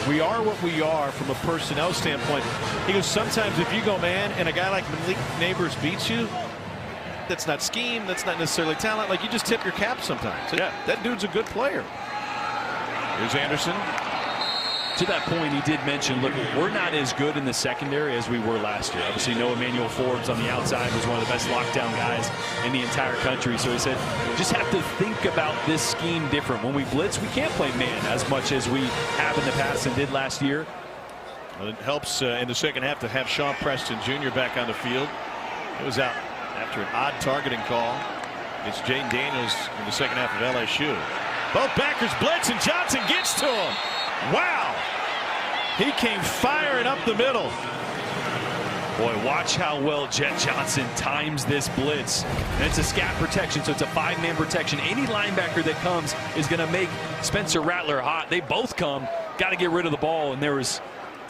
we are what we are from a personnel standpoint. He goes, sometimes if you go man and a guy like Malik Neighbors beats you, that's not scheme, that's not necessarily talent. Like, you just tip your cap sometimes. Yeah. That dude's a good player. Here's Anderson. To that point, he did mention, look, we're not as good in the secondary as we were last year. Obviously, Noah Emmanuel Forbes on the outside was one of the best lockdown guys in the entire country. So he said, just have to think about this scheme different. When we blitz, we can't play man as much as we have in the past and did last year. Well, it helps in the second half to have Sean Preston Jr. back on the field. It was out after an odd targeting call. It's Jaden Daniels in the second half of LSU. Both backers blitz, and Johnson gets to him. Wow. He came firing up the middle. Boy, watch how well Jet Johnson times this blitz. And it's a scat protection, so it's a 5-man protection. Any linebacker that comes is going to make Spencer Rattler hot. They both come, got to get rid of the ball, and it's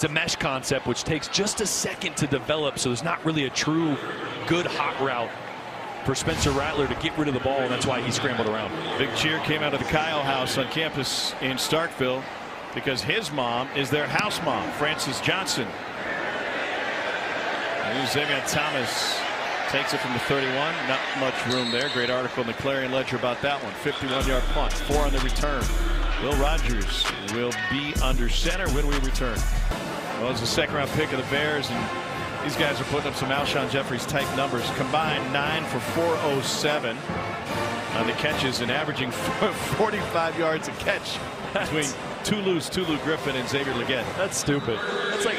It's a mesh concept, which takes just a second to develop, so there's not really a true good hot route for Spencer Rattler to get rid of the ball, and that's why he scrambled around. Big cheer came out of the Kyle house on campus in Starkville because his mom is their house mom, Frances Johnson. Xavier Thomas takes it from the 31. Not much room there. Great article in the Clarion Ledger about that one. 51-yard punt, 4 on the return. Will Rogers will be under center when we return. Well, it's a second-round pick of the Bears, and these guys are putting up some Alshon Jeffries type numbers. Combined 9 for 407 on the catches and averaging 45 yards a catch between Tulu Griffin and Xavier Legette. That's stupid.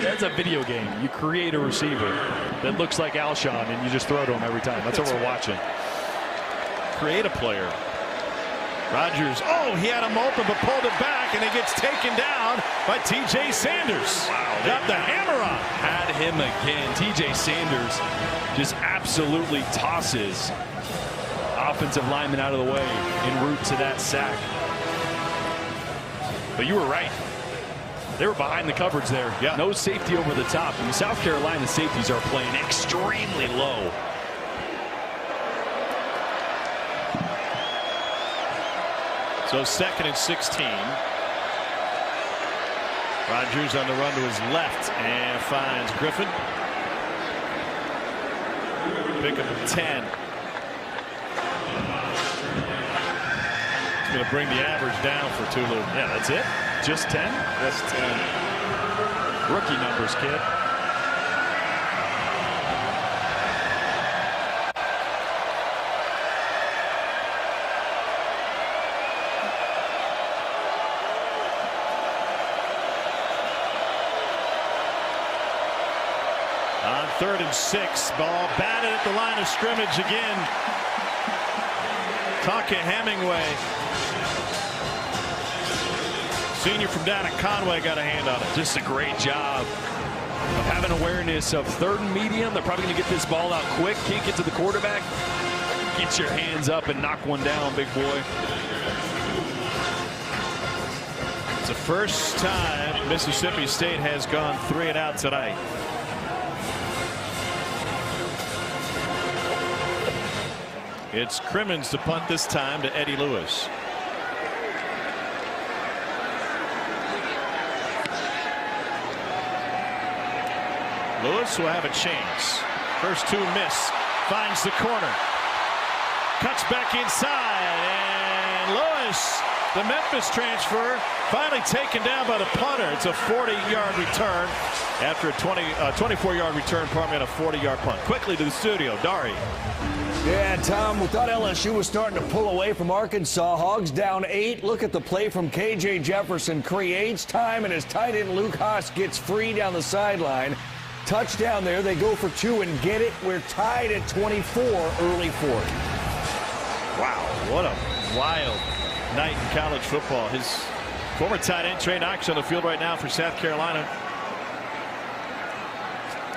That's a video game. You create a receiver that looks like Alshon and you just throw to him every time. That's what we're watching. Create a player. Rogers, he had him open but pulled it back, and it gets taken down by TJ Sanders. Wow, got the hammer on. Had him again. TJ Sanders just absolutely tosses offensive lineman out of the way en route to that sack. But you were right. They were behind the coverage there. Yeah. No safety over the top. And the South Carolina safeties are playing extremely low. So 2nd and 16. Rogers on the run to his left and finds Griffin. Pick up a 10. It's going to bring the average down for Tulu. Yeah, that's it. Just 10? That's 10. Rookie numbers, kid. On 3rd and 6, ball batted at the line of scrimmage again. Tonka Hemingway, senior from down at Conway, got a hand on it. Just a great job of having awareness of 3rd and medium. They're probably going to get this ball out quick. Can't get to the quarterback. Get your hands up and knock one down, big boy. It's the first time Mississippi State has gone 3 and out tonight. It's Crimmins to punt this time to Eddie Lewis. Lewis will have a chance. First 2 miss. Finds the corner. Cuts back inside. And Lewis, the Memphis transfer, finally taken down by the punter. It's a 40-yard return after a 24-yard return, on a 40-yard punt. Quickly to the studio, Dari. Yeah, Tom, we thought LSU was starting to pull away from Arkansas. Hogs down 8. Look at the play from KJ Jefferson. Creates time, and his tight end Luke Haas gets free down the sideline. Touchdown there. They go for 2 and get it. We're tied at 24, early 4th. Wow, what a wild night in college football. His former tight end Trey Knox on the field right now for South Carolina.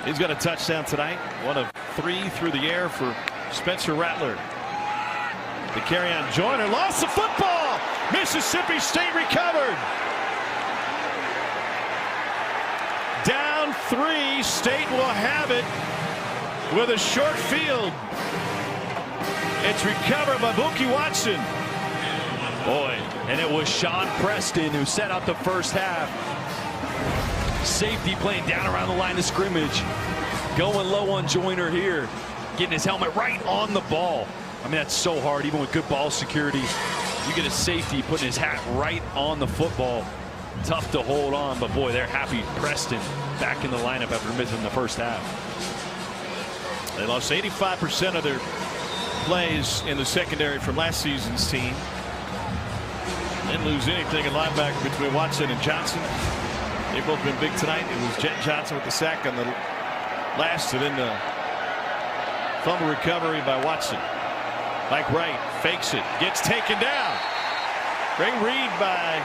He's got a touchdown tonight. 1 of 3 through the air for Spencer Rattler. The carry on Joyner. Lost the football. Mississippi State recovered. Down 3. State will have it with a short field. It's recovered by Mookie Watson. Boy, and it was Sean Preston who set up the first half. Safety playing down around the line of scrimmage. Going low on Joyner here. Getting his helmet right on the ball. I mean, that's so hard, even with good ball security. You get a safety putting his hat right on the football. Tough to hold on, but boy, they're happy. Preston back in the lineup after missing the first half. They lost 85% of their plays in the secondary from last season's team. Didn't lose anything in linebacker between Watson and Johnson. They've both been big tonight. It was Jet Johnson with the sack on the last, and then the fumble recovery by Watson. Mike Wright fakes it, gets taken down. Great read by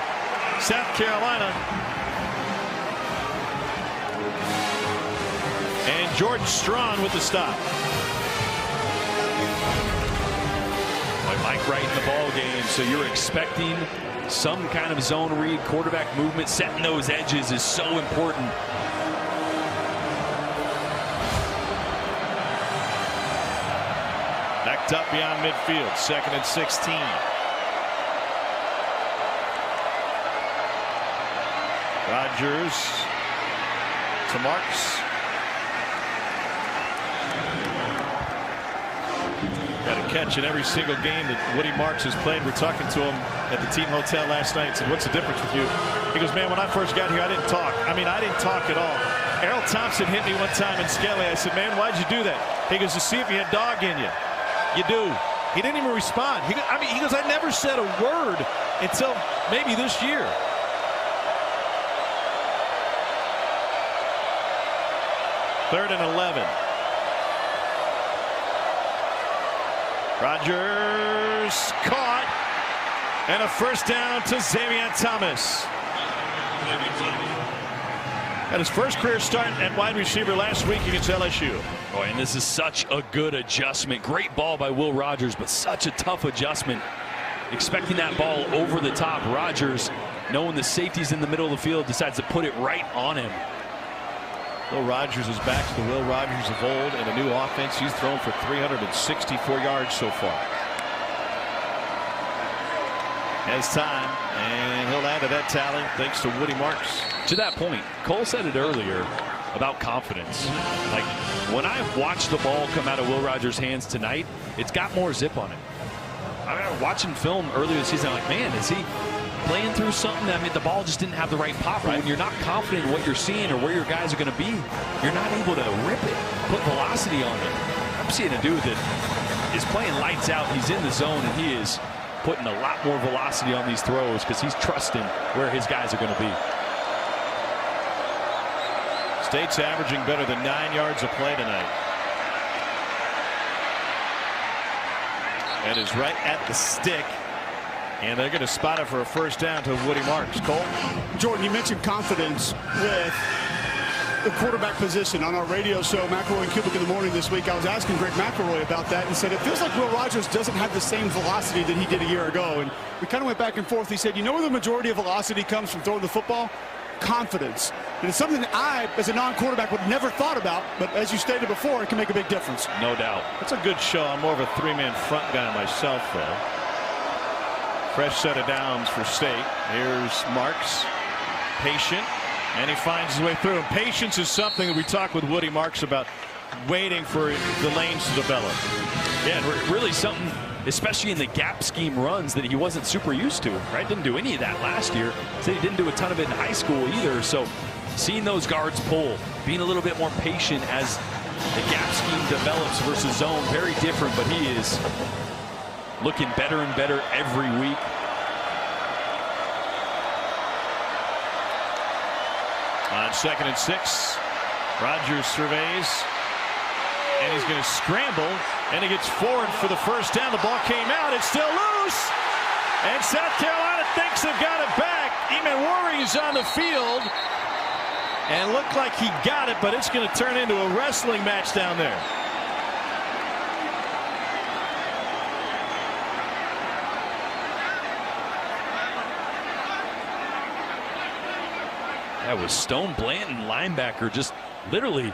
South Carolina. And Jordan Strawn with the stop. Mike Wright in the ball game, so you're expecting some kind of zone read, quarterback movement, setting those edges is so important. Backed up beyond midfield, 2nd and 16. Rodgers to Marks. Got a catch in every single game that Woody Marks has played. We're talking to him at the team hotel last night. Said, "What's the difference with you?" He goes, "Man, when I first got here, I didn't talk. I mean, I didn't talk at all. Errol Thompson hit me one time in Skelly. I said, 'Man, why'd you do that?' He goes, 'To see if you had dog in you.' You do." He didn't even respond. He goes, "I never said a word until maybe this year." Third and 11. Rodgers caught, and a first down to Xavier Thomas. At his first career start at wide receiver last week against LSU. Boy, and this is such a good adjustment. Great ball by Will Rogers, but such a tough adjustment. Expecting that ball over the top. Rodgers, knowing the safety's in the middle of the field, decides to put it right on him. Will Rogers is back to the Will Rogers of old in a new offense. He's thrown for 364 yards so far. Has time, and he'll add to that tally thanks to Woody Marks. To that point, Cole said it earlier about confidence. Like, when I watched the ball come out of Will Rogers' hands tonight, it's got more zip on it. I mean, watching film earlier this season, I'm like, man, is he playing through something? I mean, the ball just didn't have the right pop. Right? When you're not confident in what you're seeing or where your guys are going to be, you're not able to rip it, put velocity on it. I'm seeing a dude that is playing lights out. He's in the zone, and he is putting a lot more velocity on these throws because he's trusting where his guys are going to be. State's averaging better than 9 yards a play tonight. And is right at the stick. And they're going to spot it for a first down to Woody Marks. Cole? Jordan, you mentioned confidence with the quarterback position. On our radio show, McElroy and Kubick in the morning this week, I was asking Greg McElroy about that and said it feels like Will Rogers doesn't have the same velocity that he did a year ago. And we kind of went back and forth. He said, you know where the majority of velocity comes from throwing the football? Confidence. And it's something that I, as a non-quarterback, would never thought about. But as you stated before, it can make a big difference. No doubt. That's a good show. I'm more of a three-man front guy myself, though. Fresh set of downs for State. Here's Marks. Patient. And he finds his way through. And patience is something that we talk with Woody Marks about, waiting for the lanes to develop. Yeah, really something, especially in the gap scheme runs, that he wasn't super used to, right? Didn't do any of that last year. Said he didn't do a ton of it in high school either. So seeing those guards pull, being a little bit more patient as the gap scheme develops versus zone, very different, but he is looking better and better every week. On 2nd and 6, Rodgers surveys, and he's going to scramble, and he gets forward for the first down. The ball came out. It's still loose, and South Carolina thinks they've got it back. Emmanwori is on the field, and looked like he got it, but it's going to turn into a wrestling match down there. That was Stone Blanton, linebacker, just literally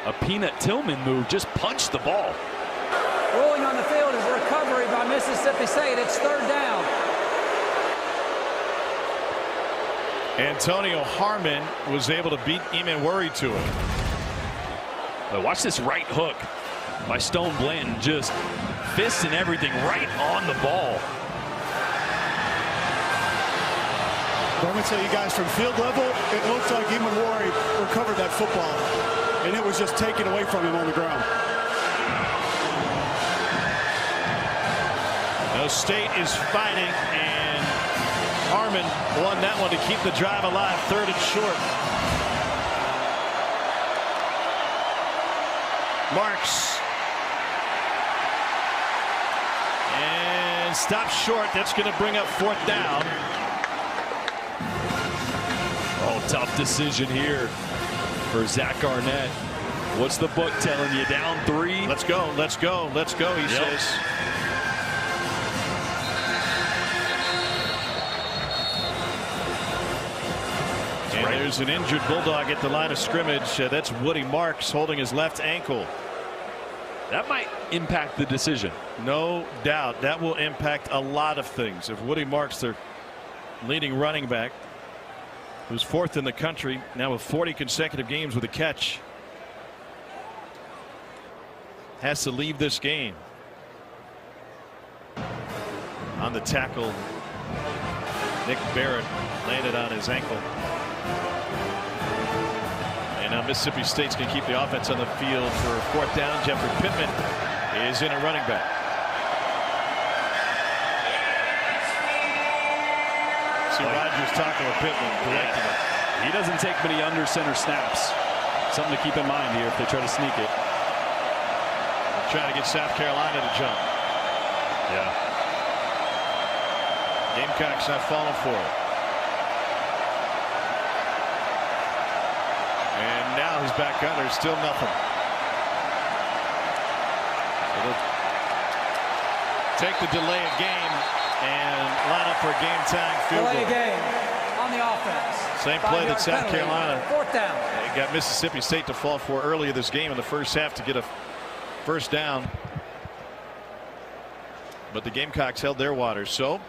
a Peanut Tillman move, just punched the ball. Ruling on the field is a recovery by Mississippi State. It's 3rd down. Antonio Harmon was able to beat Emmanwori to it. But watch this right hook by Stone Blanton, just fists and everything right on the ball. But I'm going to tell you guys, from field level, it looks like Emmanwori recovered that football, and it was just taken away from him on the ground. Now State is fighting, and Harmon won that one to keep the drive alive. 3rd and short. Marks. And stops short. That's going to bring up 4th down. Oh, tough decision here for Zach Arnett. What's the book telling you? Down 3? Let's go, let's go, let's go, he says. There's an injured Bulldog at the line of scrimmage. That's Woody Marks holding his left ankle. That might impact the decision. No doubt that will impact a lot of things. If Woody Marks, their leading running back, who's 4th in the country now with 40 consecutive games with a catch, has to leave this game. On the tackle, Nick Barrett landed on his ankle. And now Mississippi State's going to keep the offense on the field for 4th down. Jeffrey Pittman is in a running back. See Rogers talking with Pittman, directing him. He doesn't take many under center snaps. Something to keep in mind here if they try to sneak it. They're trying to get South Carolina to jump. Yeah. Gamecocks not falling for it. And now he's back under, still nothing. So they'll take the delay of game and line up for a game-tying field goal. Delay game on the offense. Same play that South Carolina 4th down. got Mississippi State to fall for earlier this game in the first half to get a 1st down. But the Gamecocks held their water. So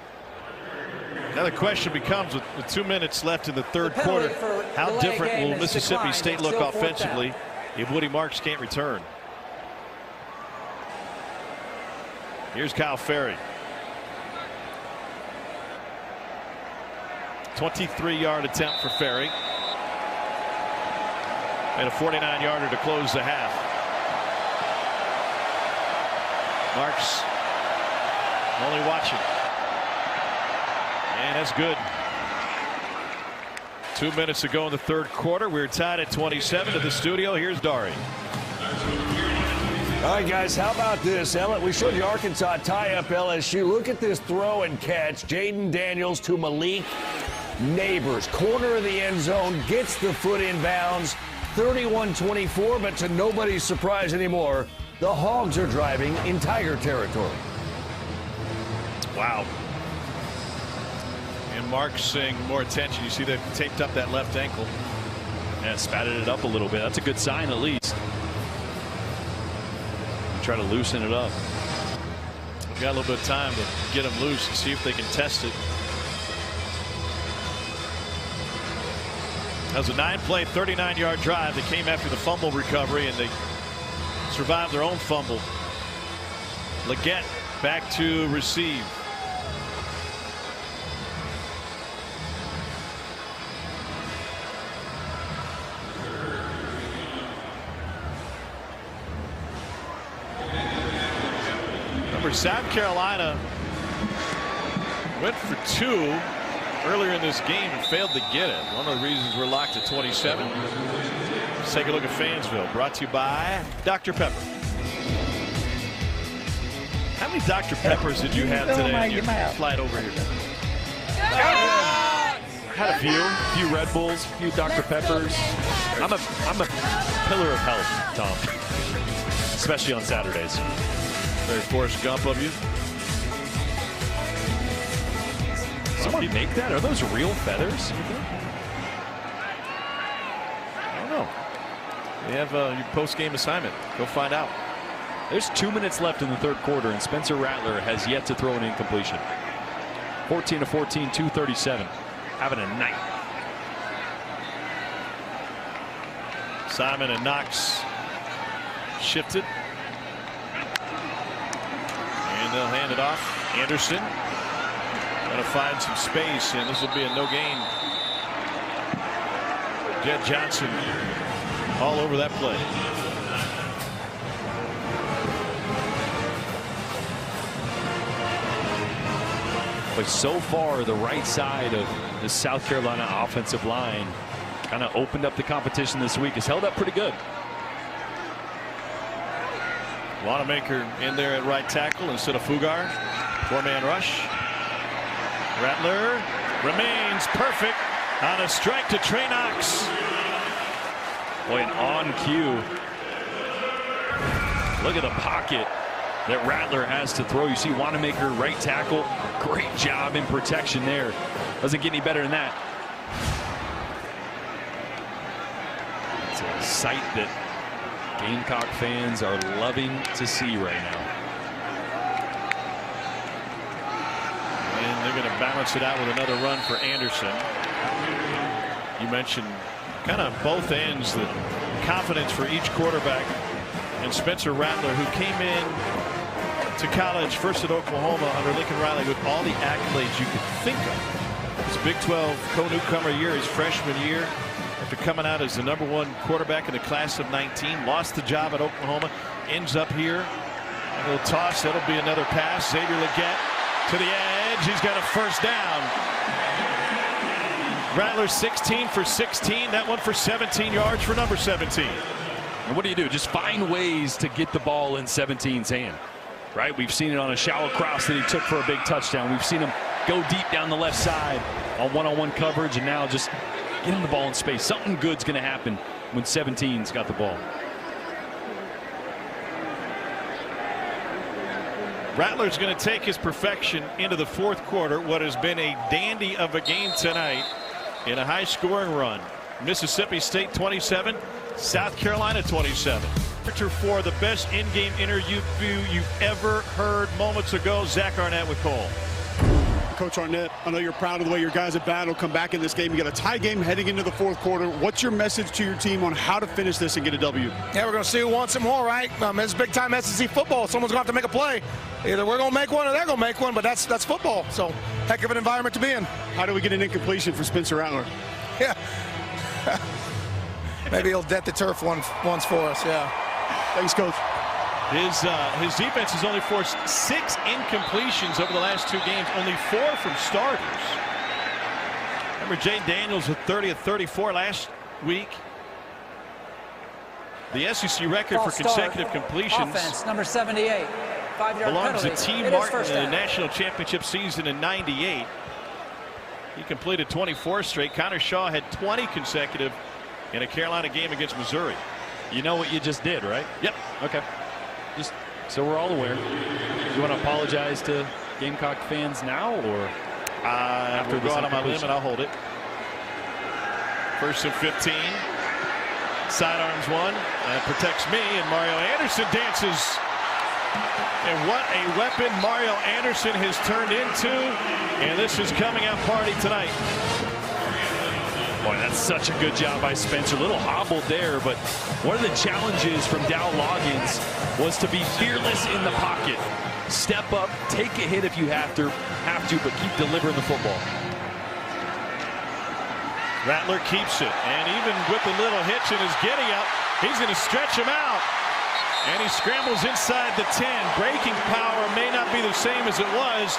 now the question becomes, with 2 minutes left in the 3rd quarter, how different will Mississippi State look offensively if Woody Marks can't return? Here's Kyle Ferry. 23-yard attempt for Ferry. And a 49-yarder to close the half. Marks only watching. And that's good. 2 minutes to go in the 3rd quarter. We're tied at 27 to the studio. Here's Dari. All right, guys, how about this? We showed you Arkansas tie up LSU. Look at this throw and catch. Jaden Daniels to Malik Neighbors. Corner of the end zone. Gets the foot in bounds. 31-24, but to nobody's surprise anymore, the Hogs are driving in Tiger territory. Wow. And Marks seeing more attention. You see they've taped up that left ankle. And spatted it up a little bit. That's a good sign, at least. Try to loosen it up. We've got a little bit of time to get them loose and see if they can test it. That was a 9-play, 39-yard drive that came after the fumble recovery, and they survived their own fumble. Leggett back to receive. South Carolina went for 2 earlier in this game and failed to get it. One of the reasons we're locked at 27. Let's take a look at Fansville, brought to you by Dr. Pepper. How many Dr. Peppers did you have today on your flight over here? Had a few Red Bulls, a few Dr. Peppers. I'm a pillar of health, Tom, especially on Saturdays. Very Forrest Gump of you. Somebody make that? Are those real feathers? I don't know. They have your post-game assignment. Go find out. There's 2 minutes left in the 3rd quarter, and Spencer Rattler has yet to throw an incompletion. 14-14, 2:37. Having a night. Simon and Knox shifted. And they'll hand it off. Anderson going to find some space, and this will be a no gain. Jed Johnson all over that play. But so far, the right side of the South Carolina offensive line kind of opened up the competition this week. Has held up pretty good. Wanamaker in there at right tackle instead of Fugar. 4-man rush. Rattler remains perfect on a strike to Trey Knox. Boy, an on cue. Look at the pocket that Rattler has to throw. You see Wanamaker right tackle. Great job in protection there. Doesn't get any better than that. It's a sight that Gamecock fans are loving to see right now. And they're going to balance it out with another run for Anderson. You mentioned kind of both ends, the confidence for each quarterback. And Spencer Rattler, who came in to college first at Oklahoma under Lincoln Riley with all the accolades you could think of. His Big 12 co-newcomer year, his freshman year, after coming out as the #1 quarterback in the class of 19, lost the job at Oklahoma, ends up here. A little toss, that'll be another pass. Xavier Legette to the edge. He's got a first down. Rattler 16 for 16. That one for 17 yards for number 17. And what do? Just find ways to get the ball in 17's hand, right? We've seen it on a shallow cross that he took for a big touchdown. We've seen him go deep down the left side on one-on-one coverage, and now just get him the ball in space. Something good's going to happen when 17's got the ball. Rattler's going to take his perfection into the fourth quarter. What has been a dandy of a game tonight in a high-scoring run. Mississippi State 27, South Carolina 27. For the best in-game interview you've ever heard moments ago, Zach Arnett with Cole. Coach Arnett, I know you're proud of the way your guys have battled, come back in this game. You got a tie game heading into the fourth quarter. What's your message to your team on how to finish this and get a W? Yeah, we're going to see who wants it more, right? It's big-time SEC football. Someone's going to have to make a play. Either we're going to make one or they're going to make one, but that's football. So, heck of an environment to be in. How do we get an incompletion for Spencer Rattler? Yeah. Maybe he'll debt the turf once for us, yeah. Thanks, Coach. His defense has only forced 6 incompletions over the last 2 games, only 4 from starters. Remember Jane Daniels with 30 of 34 last week. The SEC record for consecutive completions. Offense, number 78. 5-yard belongs penalty. to T. Martin in the national championship season in '98. He completed 24 straight. Connor Shaw had 20 consecutive in a Carolina game against Missouri. You know what you just did, right? Yep. Okay. Just so we're all aware. You want to apologize to Gamecock fans now, or after going on my limb, and I'll hold it. 1st and 15. Sidearms one. That protects me, and Mario Anderson dances. And what a weapon Mario Anderson has turned into. And this is coming out party tonight. Boy, that's such a good job by Spencer. A little hobbled there, but one of the challenges from Dow Loggins was to be fearless in the pocket. Step up, take a hit if you have to, but keep delivering the football. Rattler keeps it, and even with a little hitch in his giddy up, he's going to stretch him out. And he scrambles inside the 10. Braking power may not be the same as it was,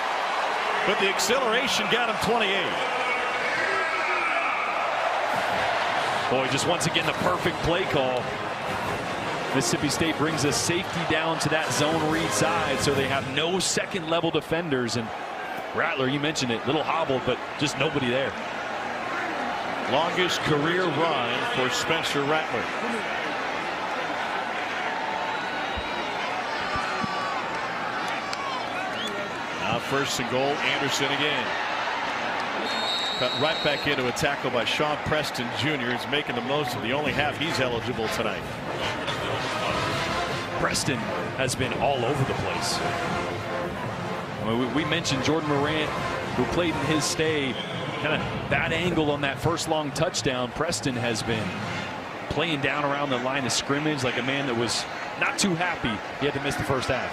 but the acceleration got him 28. Boy, just once again, the perfect play call. Mississippi State brings a safety down to that zone read side, so they have no second-level defenders. And Rattler, you mentioned it, little hobbled, but just nobody there. Longest career run for Spencer Rattler. Now 1st and goal, Anderson again. Cut right back into a tackle by Sean Preston Jr. He's making the most of the only half he's eligible tonight. Preston has been all over the place. I mean, we mentioned Jordan Morant, who played in his stay, kind of bad angle on that first long touchdown. Preston has been playing down around the line of scrimmage like a man that was not too happy he had to miss the first half.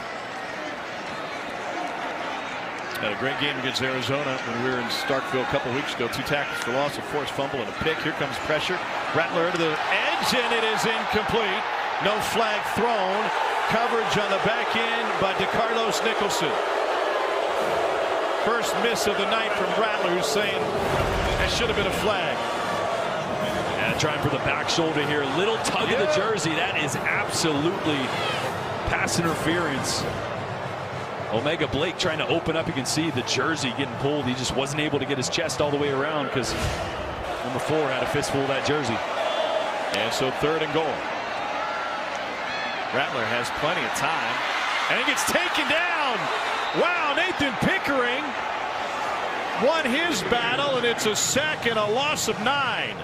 Had a great game against Arizona when we were in Starkville a couple weeks ago. 2 tackles for loss, a forced fumble, and a pick. Here comes pressure. Rattler to the edge, and it is incomplete. No flag thrown. Coverage on the back end by DeCarlos Nicholson. First miss of the night from Rattler, who's saying that should have been a flag. And trying for the back shoulder here. Little tug of the jersey. That is absolutely pass interference. Omega Blake trying to open up. You can see the jersey getting pulled. He just wasn't able to get his chest all the way around because number 4 had a fistful of that jersey. And so 3rd and goal. Rattler has plenty of time, and he gets taken down. Wow, Nathan Pickering won his battle, and it's a sack and a loss of 9.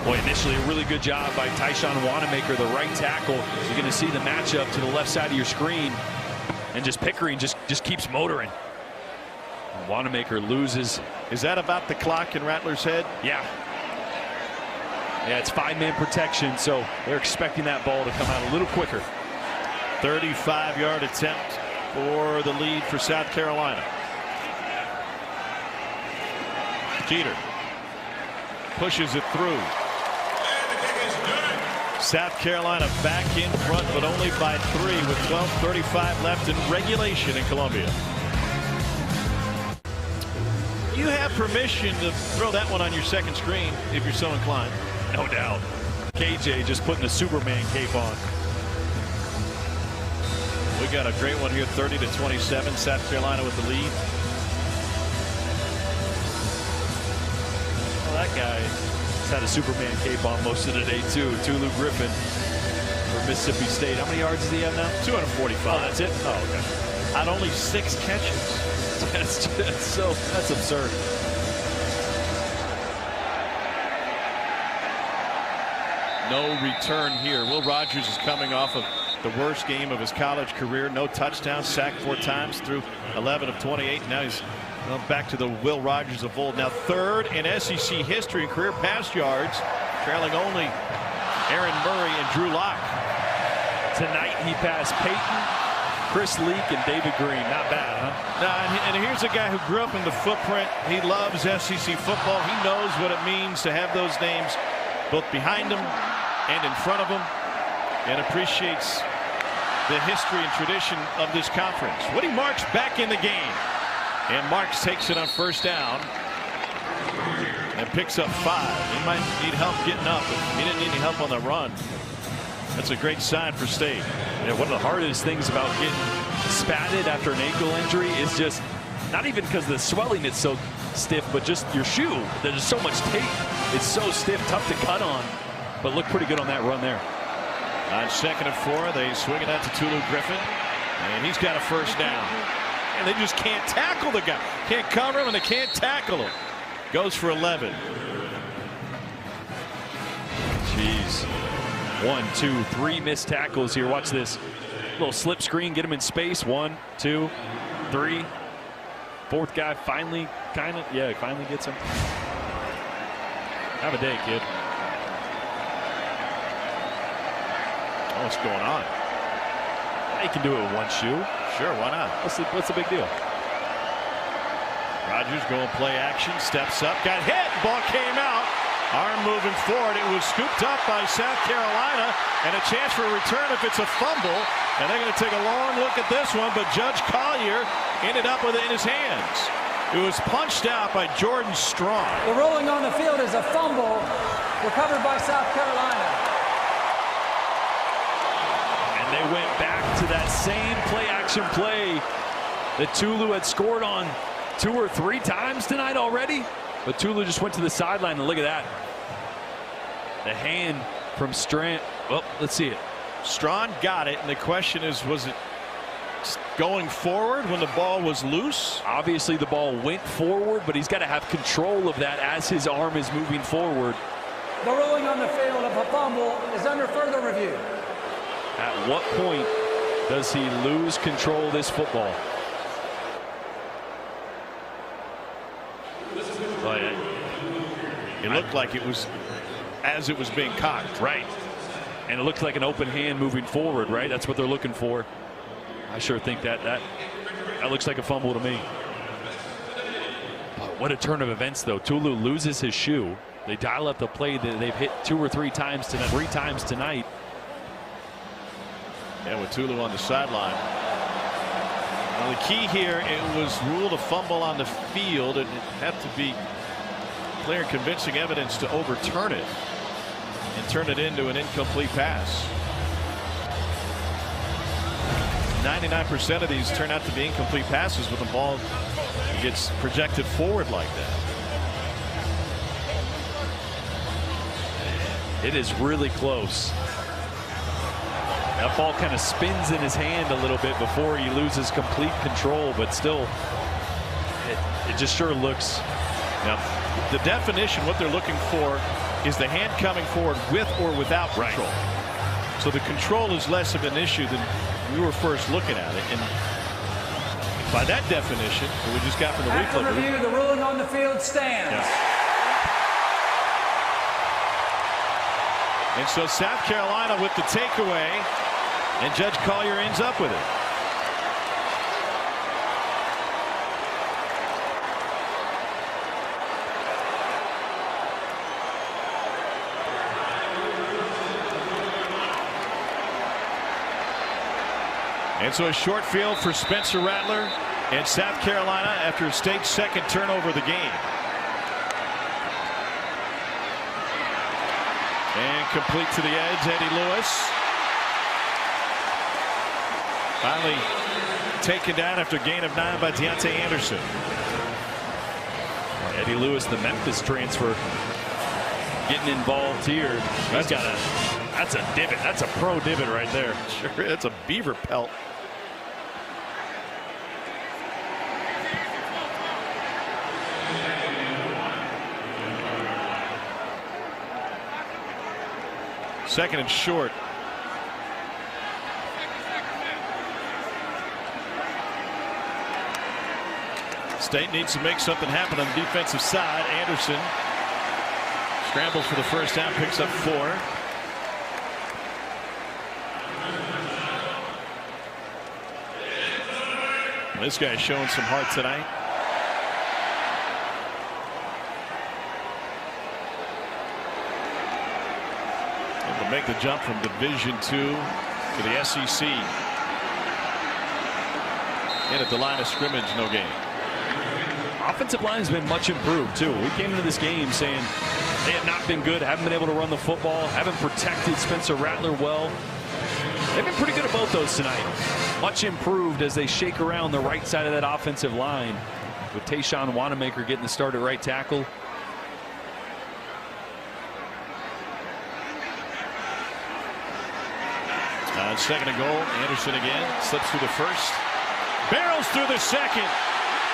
Boy, initially a really good job by Tyshawn Wanamaker, the right tackle. You're going to see the matchup to the left side of your screen. And just Pickering just keeps motoring. Wanamaker loses. Is that about the clock in Rattler's head? Yeah. Yeah, it's 5-man protection, so they're expecting that ball to come out a little quicker. 35-yard attempt for the lead for South Carolina. Jeter pushes it through. South Carolina back in front, but only by 3 with 12:35 left in regulation in Columbia. You have permission to throw that one on your second screen if you're so inclined. No doubt. KJ just putting the Superman cape on. We got a great one here, 30-27, South Carolina with the lead. Well, that guy has had a Superman cape on most of the day too. Tulu Griffin for Mississippi State. How many yards does he have now? 245. Oh, that's it? Oh, okay. On only 6 catches. That's absurd. No return here. Will Rogers is coming off of the worst game of his college career. No touchdowns, sacked 4 times through 11 of 28. Now he's back to the Will Rogers of old. Now 3rd in SEC history in career pass yards, trailing only Aaron Murray and Drew Lock. Tonight he passed Peyton, Chris Leak, and David Green. Not bad, huh? Now, and here's a guy who grew up in the footprint. He loves SEC football. He knows what it means to have those names both behind him and in front of him, and appreciates the history and tradition of this conference. Woody Marks back in the game, and Marks takes it on 1st down and picks up 5. He might need help getting up, but he didn't need any help on the run. That's a great sign for State. Yeah, one of the hardest things about getting spatted after an ankle injury is just not even because the swelling is so stiff, but just your shoe. There's so much tape. It's so stiff, tough to cut on, but looked pretty good on that run there. On 2nd and 4, they swing it out to Tulu Griffin, and he's got a 1st down. And they just can't tackle the guy. Can't cover him, and they can't tackle him. Goes for 11. Jeez. 1, 2, 3 missed tackles here. Watch this. Little slip screen, get him in space. 1, 2, 3. 4th guy finally finally gets him. Have a day, kid. What's going on? He can do it with 1 shoe. Sure, why not? What's the big deal? Rogers going play action, steps up, got hit, ball came out. Arm moving forward. It was scooped up by South Carolina, and a chance for a return if it's a fumble. And they're going to take a long look at this one, but Judge Collier ended up with it in his hands. It was punched out by Jordan Strong. The rolling on the field is a fumble recovered by South Carolina. And they went back to that same play-action play that Tulu had scored on 2 or 3 times tonight already. But Tulu just went to the sideline, and look at that. The hand from Strand. Well, let's see it. Strong got it, and the question is, was it going forward when the ball was loose? Obviously, the ball went forward, but he's got to have control of that as his arm is moving forward. The ruling on the field of a fumble is under further review. At what point does he lose control of this football? It looked like it was as it was being cocked. Right. And it looked like an open hand moving forward, right? That's what they're looking for. I sure think that looks like a fumble to me. What a turn of events, though. Tulu loses his shoe. They dial up the play that they've hit 2 or 3 times tonight. 3 times tonight. Yeah, with Tulu on the sideline. Well, the key here, it was ruled a fumble on the field, and it had to be clear and convincing evidence to overturn it and turn it into an incomplete pass. 99% of these turn out to be incomplete passes when the ball gets projected forward like that. It is really close. That ball kind of spins in his hand a little bit before he loses complete control, but still, it just sure looks. Now, the definition, what they're looking for is the hand coming forward with or without control. So the control is less of an issue than we were first looking at it. And by that definition that we just got from the After replay, review, the ruling on the field stands. Yeah. And so South Carolina with the takeaway, and Judge Collier ends up with it. And so a short field for Spencer Rattler and South Carolina after State's second turnover of the game. And complete to the edge, Eddie Lewis. Finally taken down after a gain of 9 by Deontay Anderson. Eddie Lewis, the Memphis transfer, getting involved here. That's a divot. That's a pro divot right there. Sure, that's a beaver pelt. Second and short. State needs to make something happen on the defensive side. Anderson scrambles for the first down, picks up 4. This guy's showing some heart tonight. Able to make the jump from Division II to the SEC. And at the line of scrimmage, no gain. Offensive line has been much improved too. We came into this game saying they have not been good, haven't been able to run the football, haven't protected Spencer Rattler well. They've been pretty good at both those tonight. Much improved as they shake around the right side of that offensive line, with Tayshawn Wanamaker getting the start at right tackle. Second and goal. Anderson again slips through the first, barrels through the second,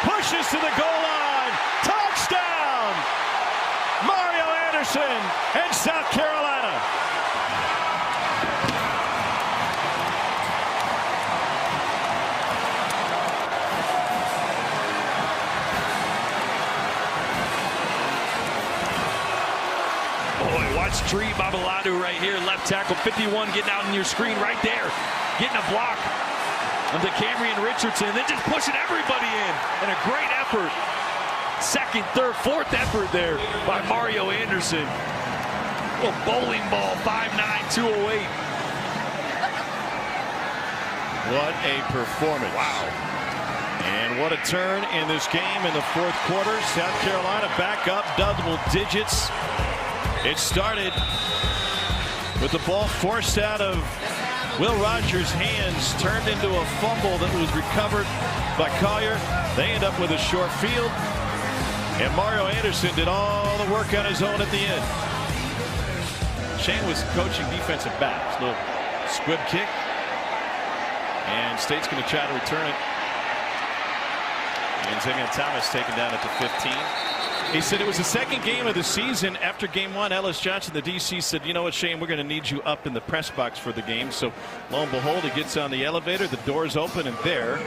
pushes to the goal line. Touchdown! Mario Anderson and South Carolina. Watch Tree Babaladu right here, left tackle, 51, getting out on your screen right there, getting a block on the Camryn Richardson, then just pushing everybody in, and a great effort. Second, third, fourth effort there by Mario Anderson. Little bowling ball, 5'9", 208. What a performance. Wow. And what a turn in this game in the fourth quarter. South Carolina back up double digits. It started with the ball forced out of Will Rogers' hands, turned into a fumble that was recovered by Collier. They end up with a short field, and Mario Anderson did all the work on his own at the end. Shane was coaching defensive backs. Little squib kick, and State's going to try to return it. And Xavier Thomas taken down at the 15. He said it was the second game of the season. After game one, Ellis Johnson, the DC, said, you know what, Shane, we're going to need you up in the press box for the game. So lo and behold, he gets on the elevator, the doors open, and there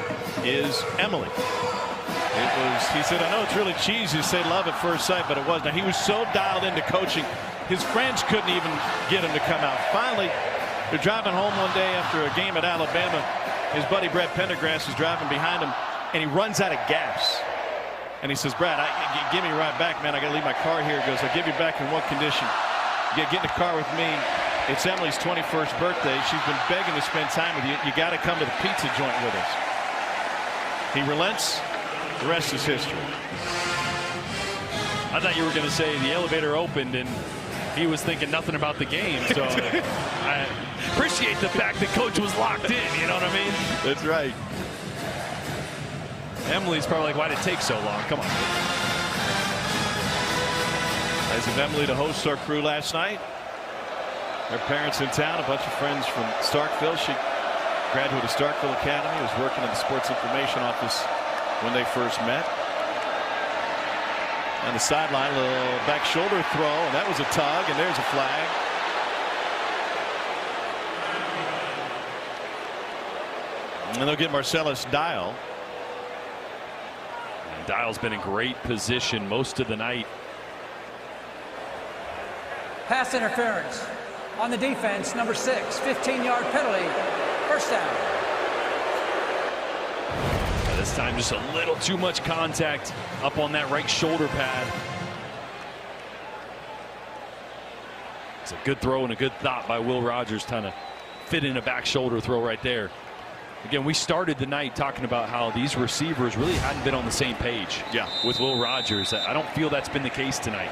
is Emily. He said, I know it's really cheesy to say love at first sight, but it was. Now, he was so dialed into coaching, his friends couldn't even get him to come out. Finally, they're driving home one day after a game at Alabama. His buddy Brett Pendergrass is driving behind him, and he runs out of gas. And he says, Brad, give me right back, man. I got to leave my car here. He goes, I'll give you back in what condition? Get in the car with me. It's Emily's 21st birthday. She's been begging to spend time with you. You got to come to the pizza joint with us. He relents. The rest is history. I thought you were going to say the elevator opened and he was thinking nothing about the game. So I appreciate the fact that Coach was locked in. You know what I mean? That's right. Emily's probably like, why did it take so long? Come on. Nice of Emily to host our crew last night. Her parents in town, a bunch of friends from Starkville. She graduated Starkville Academy, was working in the sports information office when they first met. On the sideline, a little back shoulder throw, and that was a tug, and there's a flag. And they'll get Marcellus Dial. And Dial's been in great position most of the night. Pass interference on the defense, number 6, 15-yard penalty, first down. This time just a little too much contact up on that right shoulder pad. It's a good throw and a good thought by Will Rogers, trying to fit in a back shoulder throw right there. Again, we started the night talking about how these receivers really hadn't been on the same page with Will Rogers. I don't feel that's been the case tonight.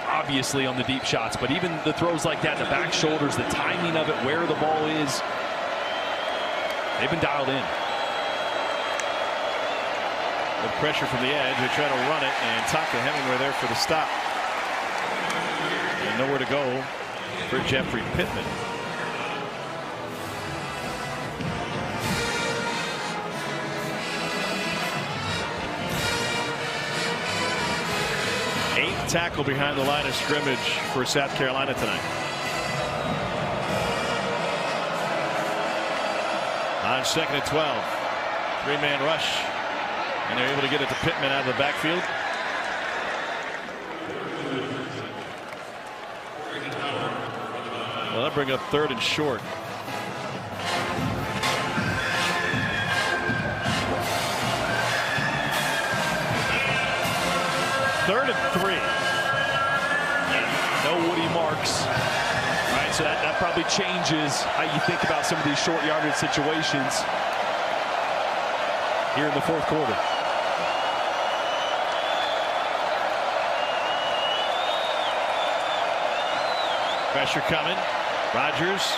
Obviously on the deep shots, but even the throws like that, the back shoulders, the timing of it, where the ball is, they've been dialed in. With pressure from the edge, they try to run it, and Taka Hemingway there for the stop. And nowhere to go for Jeffrey Pittman. Eighth tackle behind the line of scrimmage for South Carolina tonight. On 2nd and 12. 3-man rush. And they're able to get it to Pittman out of the backfield. Well, that'll bring up 3rd and short. Third and 3. No Woody Marks. All right, so that probably changes how you think about some of these short yardage situations here in the 4th quarter. Pressure coming. Rogers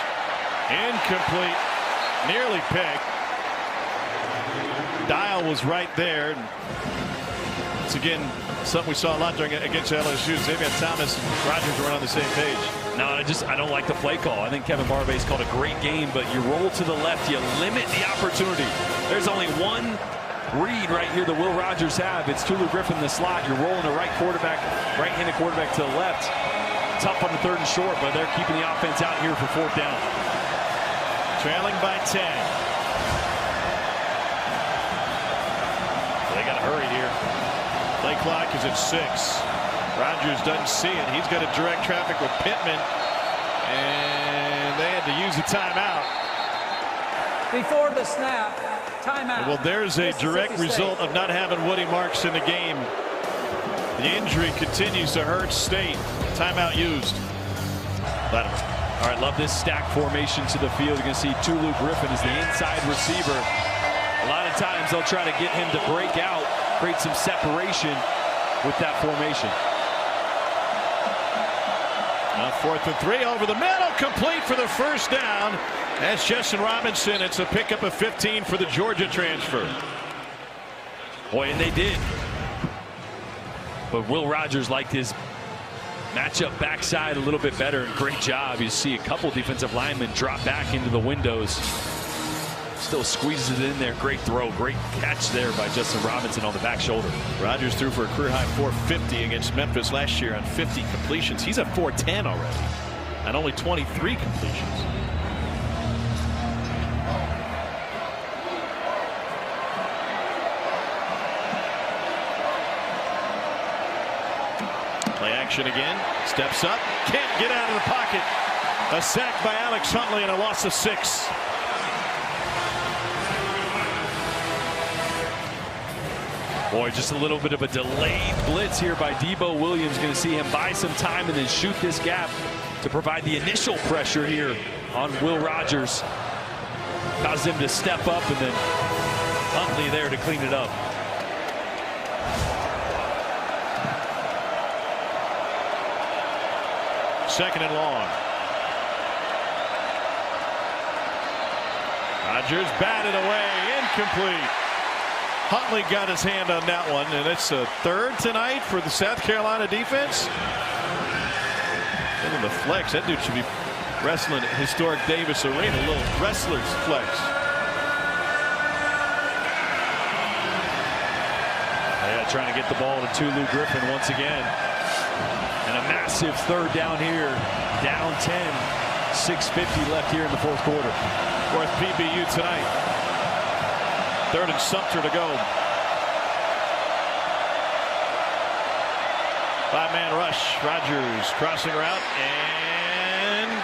incomplete. Nearly picked. Dial was right there. It's again something we saw a lot during against LSU. Xavier Thomas and Rogers were on the same page. No, I don't like the play call. I think Kevin Barbay's called a great game, but you roll to the left, you limit the opportunity. There's only one read right here that Will Rogers have. It's Tulu Griffin in the slot. You're rolling a right-handed quarterback to the left. Tough on the 3rd and short, but they're keeping the offense out here for 4th down. Trailing by 10. They got to hurry here. Play clock is at 6. Rogers doesn't see it. He's got a direct traffic with Pittman, and they had to use a timeout. Before the snap, timeout. Well, there's a direct result of not having Woody Marks in the game. The injury continues to hurt State. Timeout used. Latimer. All right, love this stack formation to the field. You're going to see Tulu Griffin as the inside receiver. A lot of times they'll try to get him to break out, create some separation with that formation. Now 4th and 3 over the middle, complete for the first down. That's Justin Robinson. It's a pickup of 15 for the Georgia transfer. Boy, and they did. But Will Rogers liked his matchup backside a little bit better. Great job. You see a couple defensive linemen drop back into the windows. Still squeezes it in there. Great throw. Great catch there by Justin Robinson on the back shoulder. Rogers threw for a career high 450 against Memphis last year on 50 completions. He's at 410 already and only 23 completions. Play action again. Steps up. Can't get out of the pocket. A sack by Alex Huntley and a loss of 6. Boy, just a little bit of a delayed blitz here by Debo Williams. Going to see him buy some time and then shoot this gap to provide the initial pressure here on Will Rogers. Caused him to step up, and then Huntley there to clean it up. Second and long. Rogers batted away, incomplete. Huntley got his hand on that one, and it's a 3rd tonight for the South Carolina defense. And in the flex, that dude should be wrestling at Historic Davis Arena, a little wrestler's flex. Yeah, trying to get the ball to Tulu Griffin once again. And a massive third down here. Down 10. 6:50 left here in the fourth quarter. Fourth PBU tonight. Third and Sumter to go. 5-man rush. Rodgers crossing route, and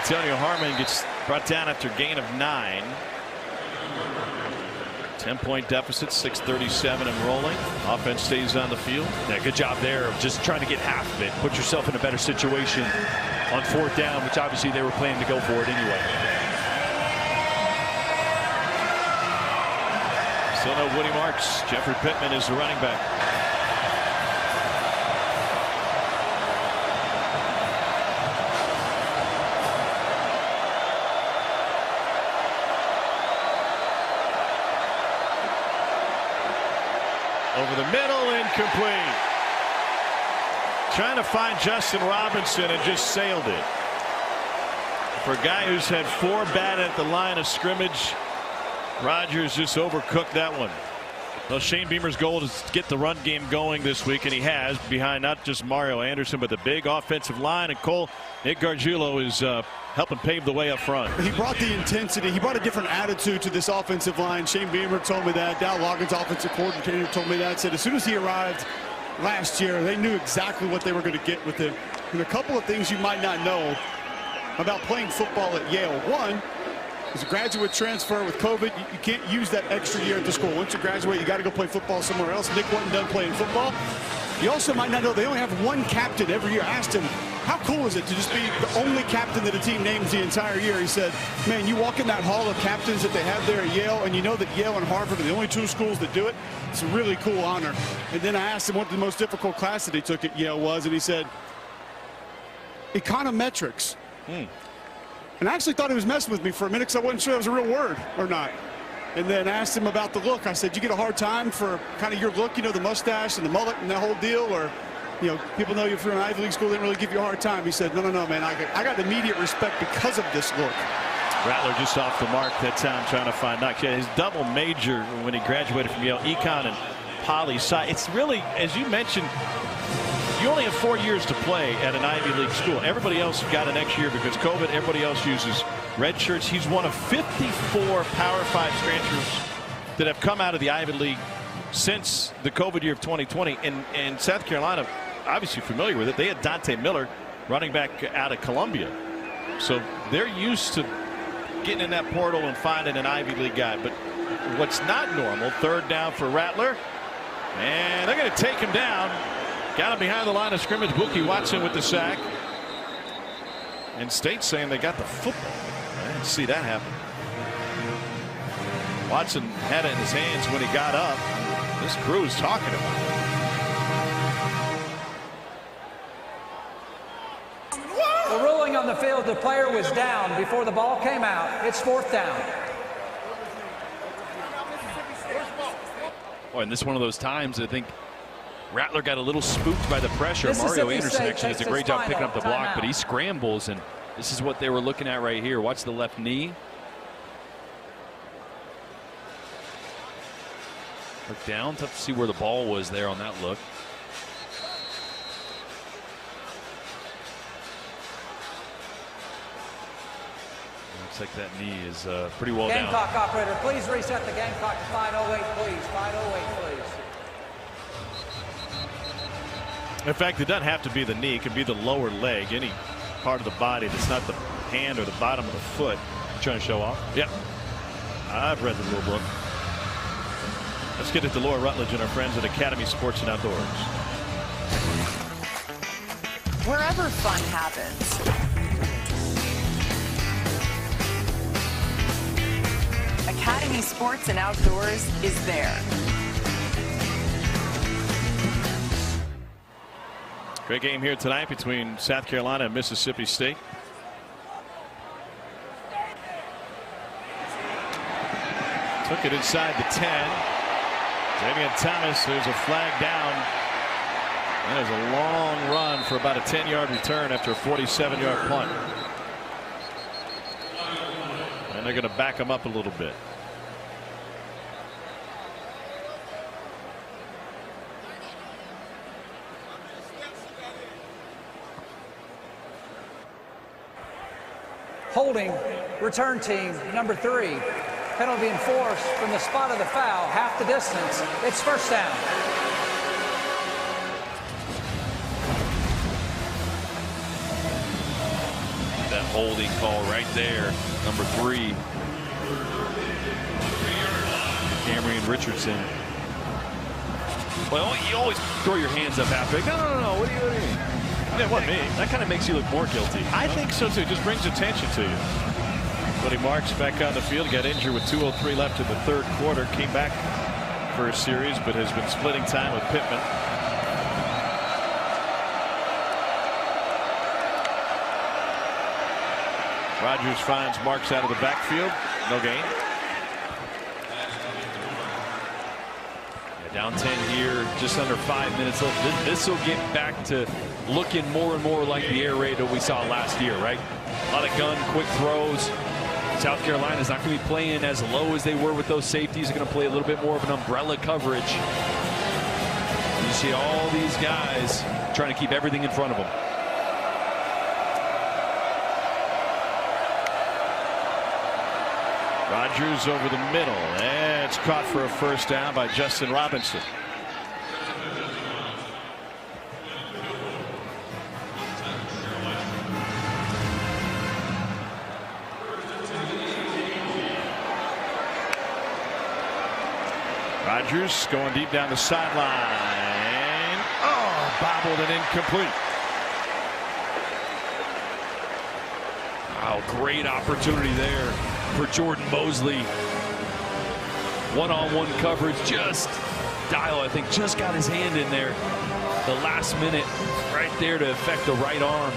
Antonio Harmon gets brought down after gain of 9. 10-point deficit, 6:37 and rolling. Offense stays on the field. Yeah, good job there of just trying to get half of it. Put yourself in a better situation on fourth down, which obviously they were planning to go for it anyway. Still no Woody Marks. Jeffrey Pittman is the running back. Over the middle, incomplete. Trying to find Justin Robinson and just sailed it. For a guy who's had 4 bad at the line of scrimmage, Rodgers just overcooked that one. Well, Shane Beamer's goal is to get the run game going this week, and he has, behind not just Mario Anderson, but the big offensive line. And Cole, Nick Gargiulo is helping pave the way up front. He brought the intensity. He brought a different attitude to this offensive line. Shane Beamer told me that. Dow Loggins, offensive coordinator, told me that. Said as soon as he arrived last year, they knew exactly what they were going to get with him. And a couple of things you might not know about playing football at Yale. One, as a graduate transfer with COVID, you can't use that extra year at the school. Once you graduate, you got to go play football somewhere else. Nick wasn't done playing football. You also might not know they only have 1 captain every year. I asked him, how cool is it to just be the only captain that a team names the entire year? He said, man, you walk in that hall of captains that they have there at Yale, and you know that Yale and Harvard are the only 2 schools that do it. It's a really cool honor. And then I asked him what the most difficult class that he took at Yale was, and he said, econometrics. And I actually thought he was messing with me for a minute because I wasn't sure that was a real word or not. And then I asked him about the look. I said, you get a hard time for kind of your look, you know, the mustache and the mullet and the whole deal? Or, you know, people know you from an Ivy League school, they didn't really give you a hard time. He said, no, man, I got immediate respect because of this look. Rattler just off the mark that time trying to find Knox. Yeah, his double major when he graduated from Yale, econ and poli-sci. It's really, as you mentioned, you only have 4 years to play at an Ivy League school. Everybody else got an extra year because COVID. Everybody else uses red shirts. He's one of 54 Power 5 transfers that have come out of the Ivy League since the COVID year of 2020. And South Carolina, obviously familiar with it. They had Dante Miller, running back out of Columbia. So they're used to getting in that portal and finding an Ivy League guy. But what's not normal, third down for Rattler. And they're going to take him down. Got him behind the line of scrimmage. Bookie Watson with the sack. And State saying they got the football. I didn't see that happen. Watson had it in his hands when he got up. This crew is talking about it. The ruling on the field, the player was down before the ball came out. It's 4th down. Boy, and this is one of those times I think Rattler got a little spooked by the pressure. Mario Anderson actually does a great job picking up the block, but he scrambles, and this is what they were looking at right here. Watch the left knee. Look down. Tough to see where the ball was there on that look. Looks like that knee is pretty well down. Gamecock operator, please reset the Gamecock to 508, please. 508, please. In fact, it doesn't have to be the knee. It could be the lower leg, any part of the body that's not the hand or the bottom of the foot. You trying to show off? Yep. I've read the rule book. Let's get it to Laura Rutledge and our friends at Academy Sports and Outdoors. Wherever fun happens, Academy Sports and Outdoors is there. Great game here tonight between South Carolina and Mississippi State. Took it inside the 10. Damian Thomas, there's a flag down. That is a long run for about a 10-yard return after a 47-yard punt. And they're going to back him up a little bit. Holding return team number 3. Penalty enforced from the spot of the foul, half the distance. It's first down. That holding call right there, number 3. Cameron Richardson. Well, you always throw your hands up after. No. What do you mean? Yeah, what me? That kind of makes you look more guilty. I think so too. It just brings attention to you. But he marks back on the field. Got injured with 2:03 left in the third quarter. Came back for a series, but has been splitting time with Pittman. Rodgers finds Marks out of the backfield. No gain. Down 10 here, just under 5 minutes left. This will get back to looking more and more like the air raid that we saw last year, right? A lot of gun, quick throws. South Carolina's not going to be playing as low as they were with those safeties. They're going to play a little bit more of an umbrella coverage. You see all these guys trying to keep everything in front of them. Rodgers over the middle, and it's caught for a first down by Justin Robinson. Rodgers going deep down the sideline. Oh, bobbled and incomplete. Wow, great opportunity there for Jordan Mosley. One-on-one coverage. Just Dial, I think, just got his hand in there the last minute right there to affect the right arm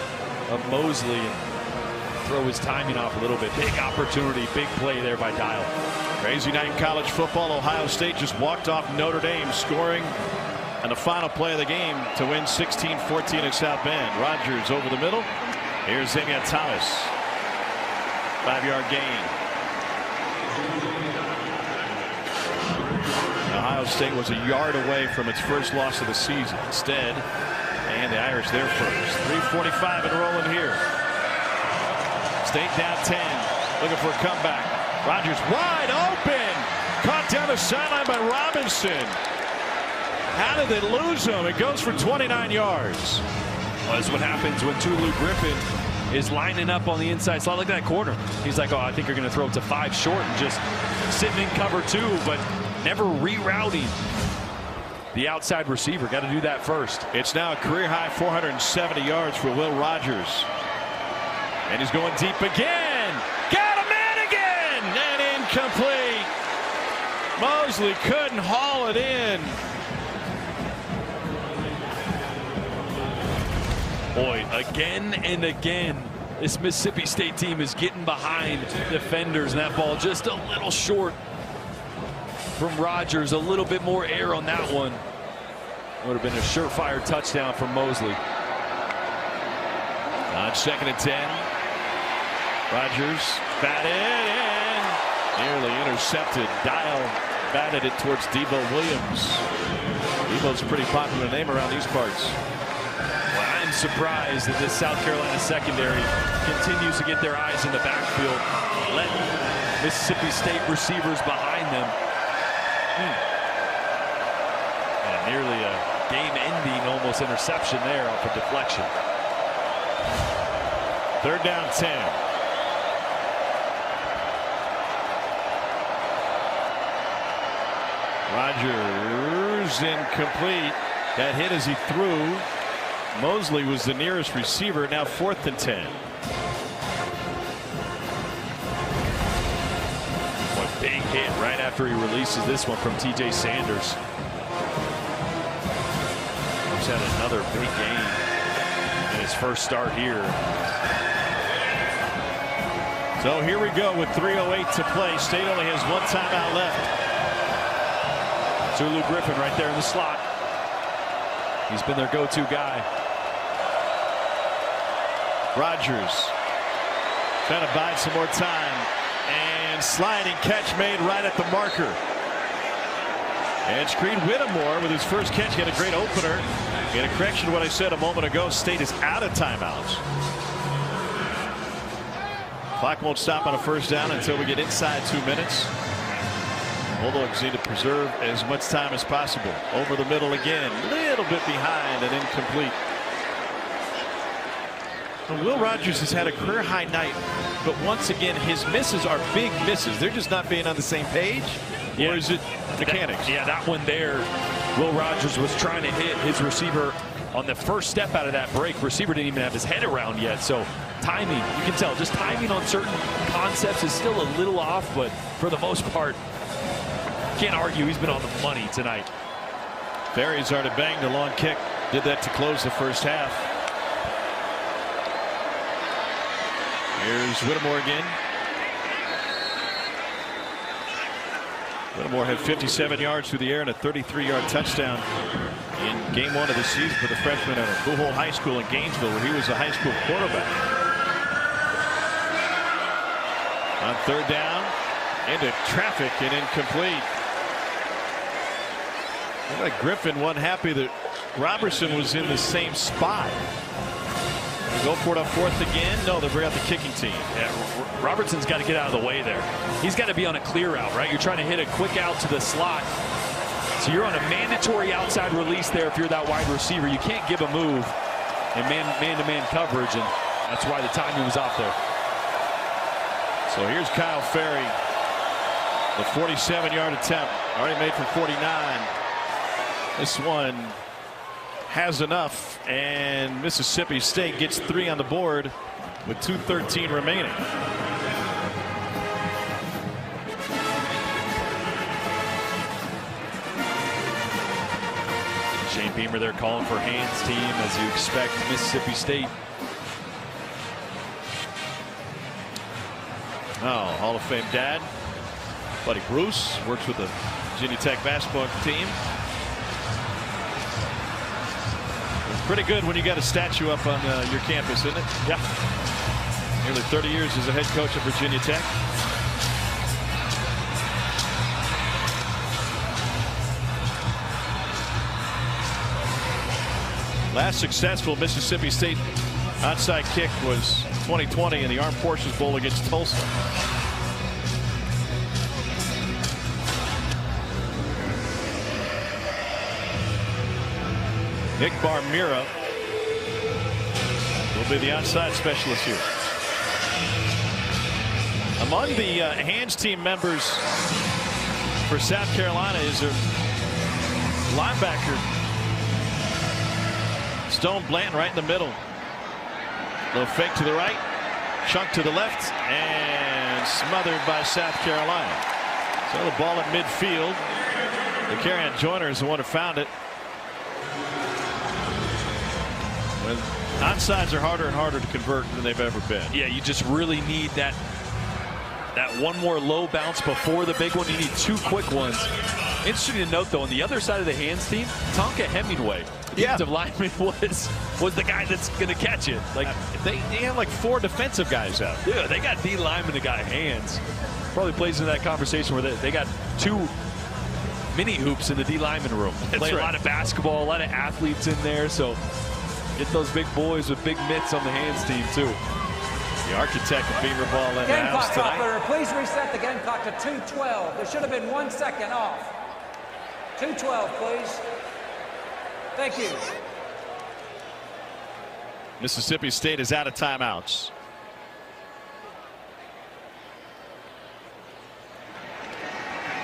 of Mosley and throw his timing off a little bit. Big opportunity, big play there by Dial. Crazy night in college football. Ohio State just walked off Notre Dame, scoring on the final play of the game to win 16-14 at South Bend. Rodgers over the middle. Here's Xavier Thomas. 5-yard gain. Ohio State was a yard away from its first loss of the season. Instead, and the Irish there first. 3:45 and rolling here. State down 10. Looking for a comeback. Rodgers wide open. Caught down the sideline by Robinson. How did they lose him? It goes for 29 yards. Well, that's what happens when Tulu Griffin is lining up on the inside. It's not like that corner. He's like, oh, I think you're going to throw it to 5 short and just sitting in cover 2, but never rerouting the outside receiver. Got to do that first. It's now a career high 470 yards for Will Rogers. And he's going deep again. Got a man again. And incomplete. Mosley couldn't haul it in. Boy, again and again, this Mississippi State team is getting behind defenders, and that ball just a little short from Rodgers. A little bit more air on that one. Would have been a surefire touchdown from Mosley. On 2nd and 10. Rodgers batted and nearly intercepted. Dial batted it towards Debo Williams. Debo's a pretty popular name around these parts. I'm surprised that this South Carolina secondary continues to get their eyes in the backfield, let Mississippi State receivers behind them. And nearly a game-ending almost interception there off a deflection. 3rd down 10. Rodgers incomplete. Got hit as he threw. Mosley was the nearest receiver. Now 4th and 10. What big hit right after he releases this one from TJ Sanders. He's had another big game in his first start here. So here we go with 3:08 to play. State only has 1 timeout left. Tulu Griffin right there in the slot. He's been their go-to guy. Rodgers trying to buy some more time, and sliding catch made right at the marker. And Screed Whittemore with his first catch. He had a great opener. Get a correction to what I said a moment ago. State is out of timeouts. Clock won't stop on a first down until we get inside 2 minutes. Bulldogs need to preserve as much time as possible. Over the middle again, little bit behind and incomplete. Well, Will Rogers has had a career high night, but once again his misses are big misses. They're just not being on the same page. Or is it mechanics? That one there, Will Rogers was trying to hit his receiver on the first step out of that break. Receiver didn't even have his head around yet. So timing, you can tell, just timing on certain concepts is still a little off, but for the most part, can't argue he's been on the money tonight. Ferry's already banged a long kick. Did that to close the first half. Here's Whittemore again. Whittemore had 57 yards through the air and a 33-yard touchdown in game 1 of the season for the freshman at Buchholz High School in Gainesville, where he was a high school quarterback. On third down, into traffic and incomplete. Looked like Griffin wasn't happy that Robertson was in the same spot. Go for it on fourth again. No, they bring out the kicking team. Yeah, Robertson's got to get out of the way there. He's got to be on a clear out, right? You're trying to hit a quick out to the slot. So you're on a mandatory outside release there if you're that wide receiver. You can't give a move in man-to-man coverage, and that's why the timing was off there. So here's Kyle Ferry. The 47-yard attempt. Already made from 49. This one has enough, and Mississippi State gets 3 on the board with 2:13 remaining. Shane Beamer there calling for hands team, as you expect. Mississippi State. Oh, Hall of Fame dad, Buddy Bruce, works with the Virginia Tech basketball team. Pretty good when you got a statue up on your campus, isn't it? Yeah. Nearly 30 years as a head coach at Virginia Tech. Last successful Mississippi State onside kick was 2020 in the Armed Forces Bowl against Tulsa. Nick Barmira will be the onside specialist here. Among the hands team members for South Carolina is their linebacker Stone Blanton right in the middle. Little fake to the right, chunk to the left, and smothered by South Carolina. So the ball at midfield. The Carrion Joyner is the one who found it. When onside are harder and harder to convert than they've ever been. Yeah, you just really need that one more low bounce before the big one. You need 2 quick ones. Interesting to note, though, on the other side of the hands team, Tonka Hemingway, defensive lineman, was the guy that's going to catch it. Like they have like 4 defensive guys out. Yeah, they got D lineman that got hands. Probably plays into that conversation where they got 2 mini hoops in the D lineman room. Play a lot of basketball, a lot of athletes in there. So get those big boys with big mitts on the hands team too. The architect of Beamer ball in the house tonight. Operator, please reset the game clock to 2:12. There should have been 1 second off. 2:12, please. Thank you. Mississippi State is out of timeouts.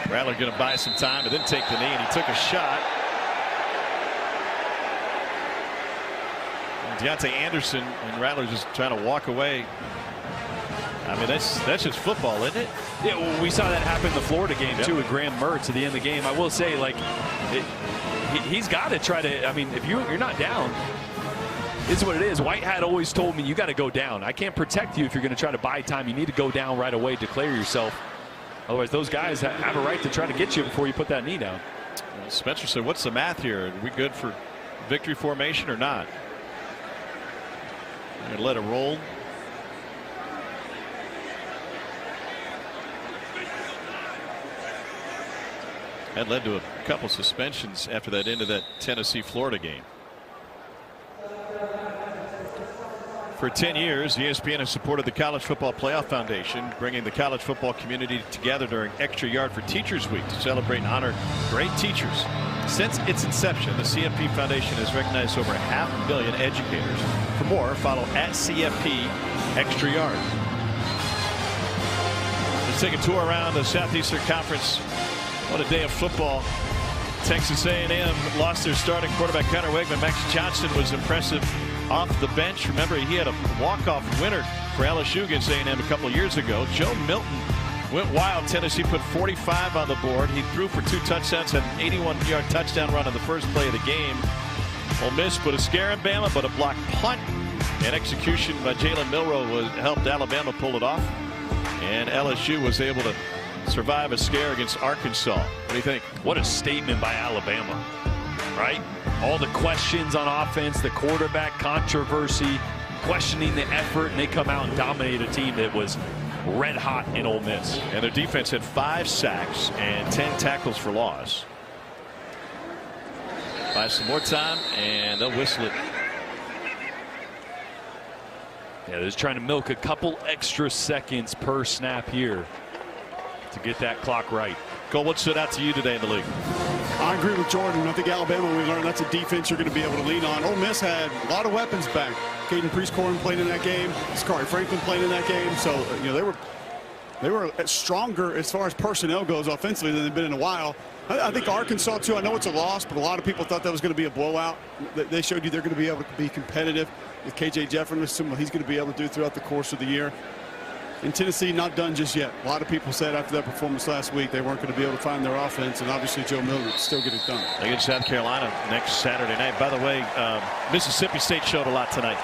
Rattler going to buy some time and then take the knee, and he took a shot. And Deontay Anderson and Rattler just trying to walk away. I mean, that's just football, isn't it? Yeah, well, we saw that happen in the Florida game too with Graham Mertz at the end of the game. I will say, like, he's got to try to. I mean, if you're not down, it's what it is. Whitehat always told me you got to go down. I can't protect you if you're going to try to buy time. You need to go down right away, declare yourself. Otherwise, those guys have a right to try to get you before you put that knee down. Spencer said, "What's the math here? Are we good for victory formation or not?" I'm going to let it roll. That led to a couple suspensions after that end of that Tennessee-Florida game. For 10 years, ESPN has supported the College Football Playoff Foundation, bringing the college football community together during Extra Yard for Teachers Week to celebrate and honor great teachers. Since its inception, the CFP Foundation has recognized over 500 million educators. For more, follow @CFP Extra Yard. Let's take a tour around the Southeastern Conference. What a day of football. Texas A&M lost their starting quarterback Connor Wegman. Max Johnson was impressive off the bench. Remember, he had a walk-off winner for LSU against A&M a couple years ago. Joe Milton went wild. Tennessee put 45 on the board. He threw for 2 touchdowns, had an 81-yard touchdown run on the first play of the game. Ole Miss put a scare in Bama, but a blocked punt and execution by Jalen Milroe helped Alabama pull it off. And LSU was able to survive a scare against Arkansas. What do you think? What a statement by Alabama, right? All the questions on offense, the quarterback controversy, questioning the effort, and they come out and dominate a team that was red hot in Ole Miss. And their defense had 5 sacks and 10 tackles for loss. Buy some more time, and they'll whistle it. Yeah, they're just trying to milk a couple extra seconds per snap here to get that clock right. Cole, what stood out to you today in the league? I agree with Jordan. I think Alabama, we learned that's a defense you're going to be able to lean on. Ole Miss had a lot of weapons back. Caden Priest-Corn played in that game. Sakari Franklin played in that game. So, you know, they were stronger as far as personnel goes offensively than they've been in a while. I think Arkansas, too, I know it's a loss, but a lot of people thought that was going to be a blowout. They showed you they're going to be able to be competitive with KJ Jefferson, what he's going to be able to do throughout the course of the year. In Tennessee, not done just yet. A lot of people said after that performance last week they weren't going to be able to find their offense, and obviously Joe Milton would still get it done. Against South Carolina next Saturday night. By the way, Mississippi State showed a lot tonight.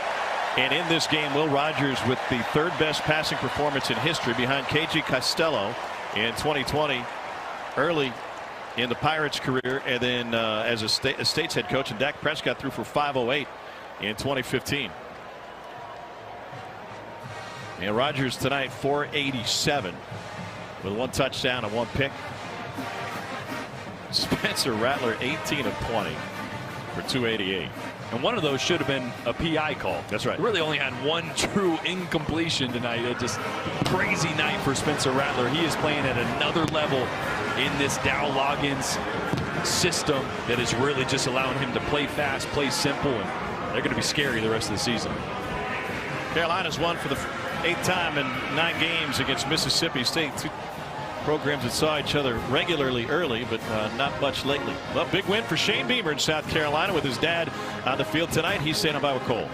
And in this game, Will Rogers with the 3rd best passing performance in history behind KJ Costello in 2020, early in the Pirates' career, and then as a State's head coach, and Dak Prescott threw for 508 in 2015. And Rogers tonight 487 with 1 touchdown and 1 pick. Spencer Rattler 18 of 20 for 288. And one of those should have been a PI call. That's right. He really only had 1 true incompletion tonight. Just crazy night for Spencer Rattler. He is playing at another level in this Dow Loggins system that is really just allowing him to play fast, play simple, and they're going to be scary the rest of the season. Carolina's won for the 8th time in 9 games against Mississippi State. 2 programs that saw each other regularly early, but not much lately. Well, big win for Shane Beamer in South Carolina with his dad on the field tonight. He's saying about Cole.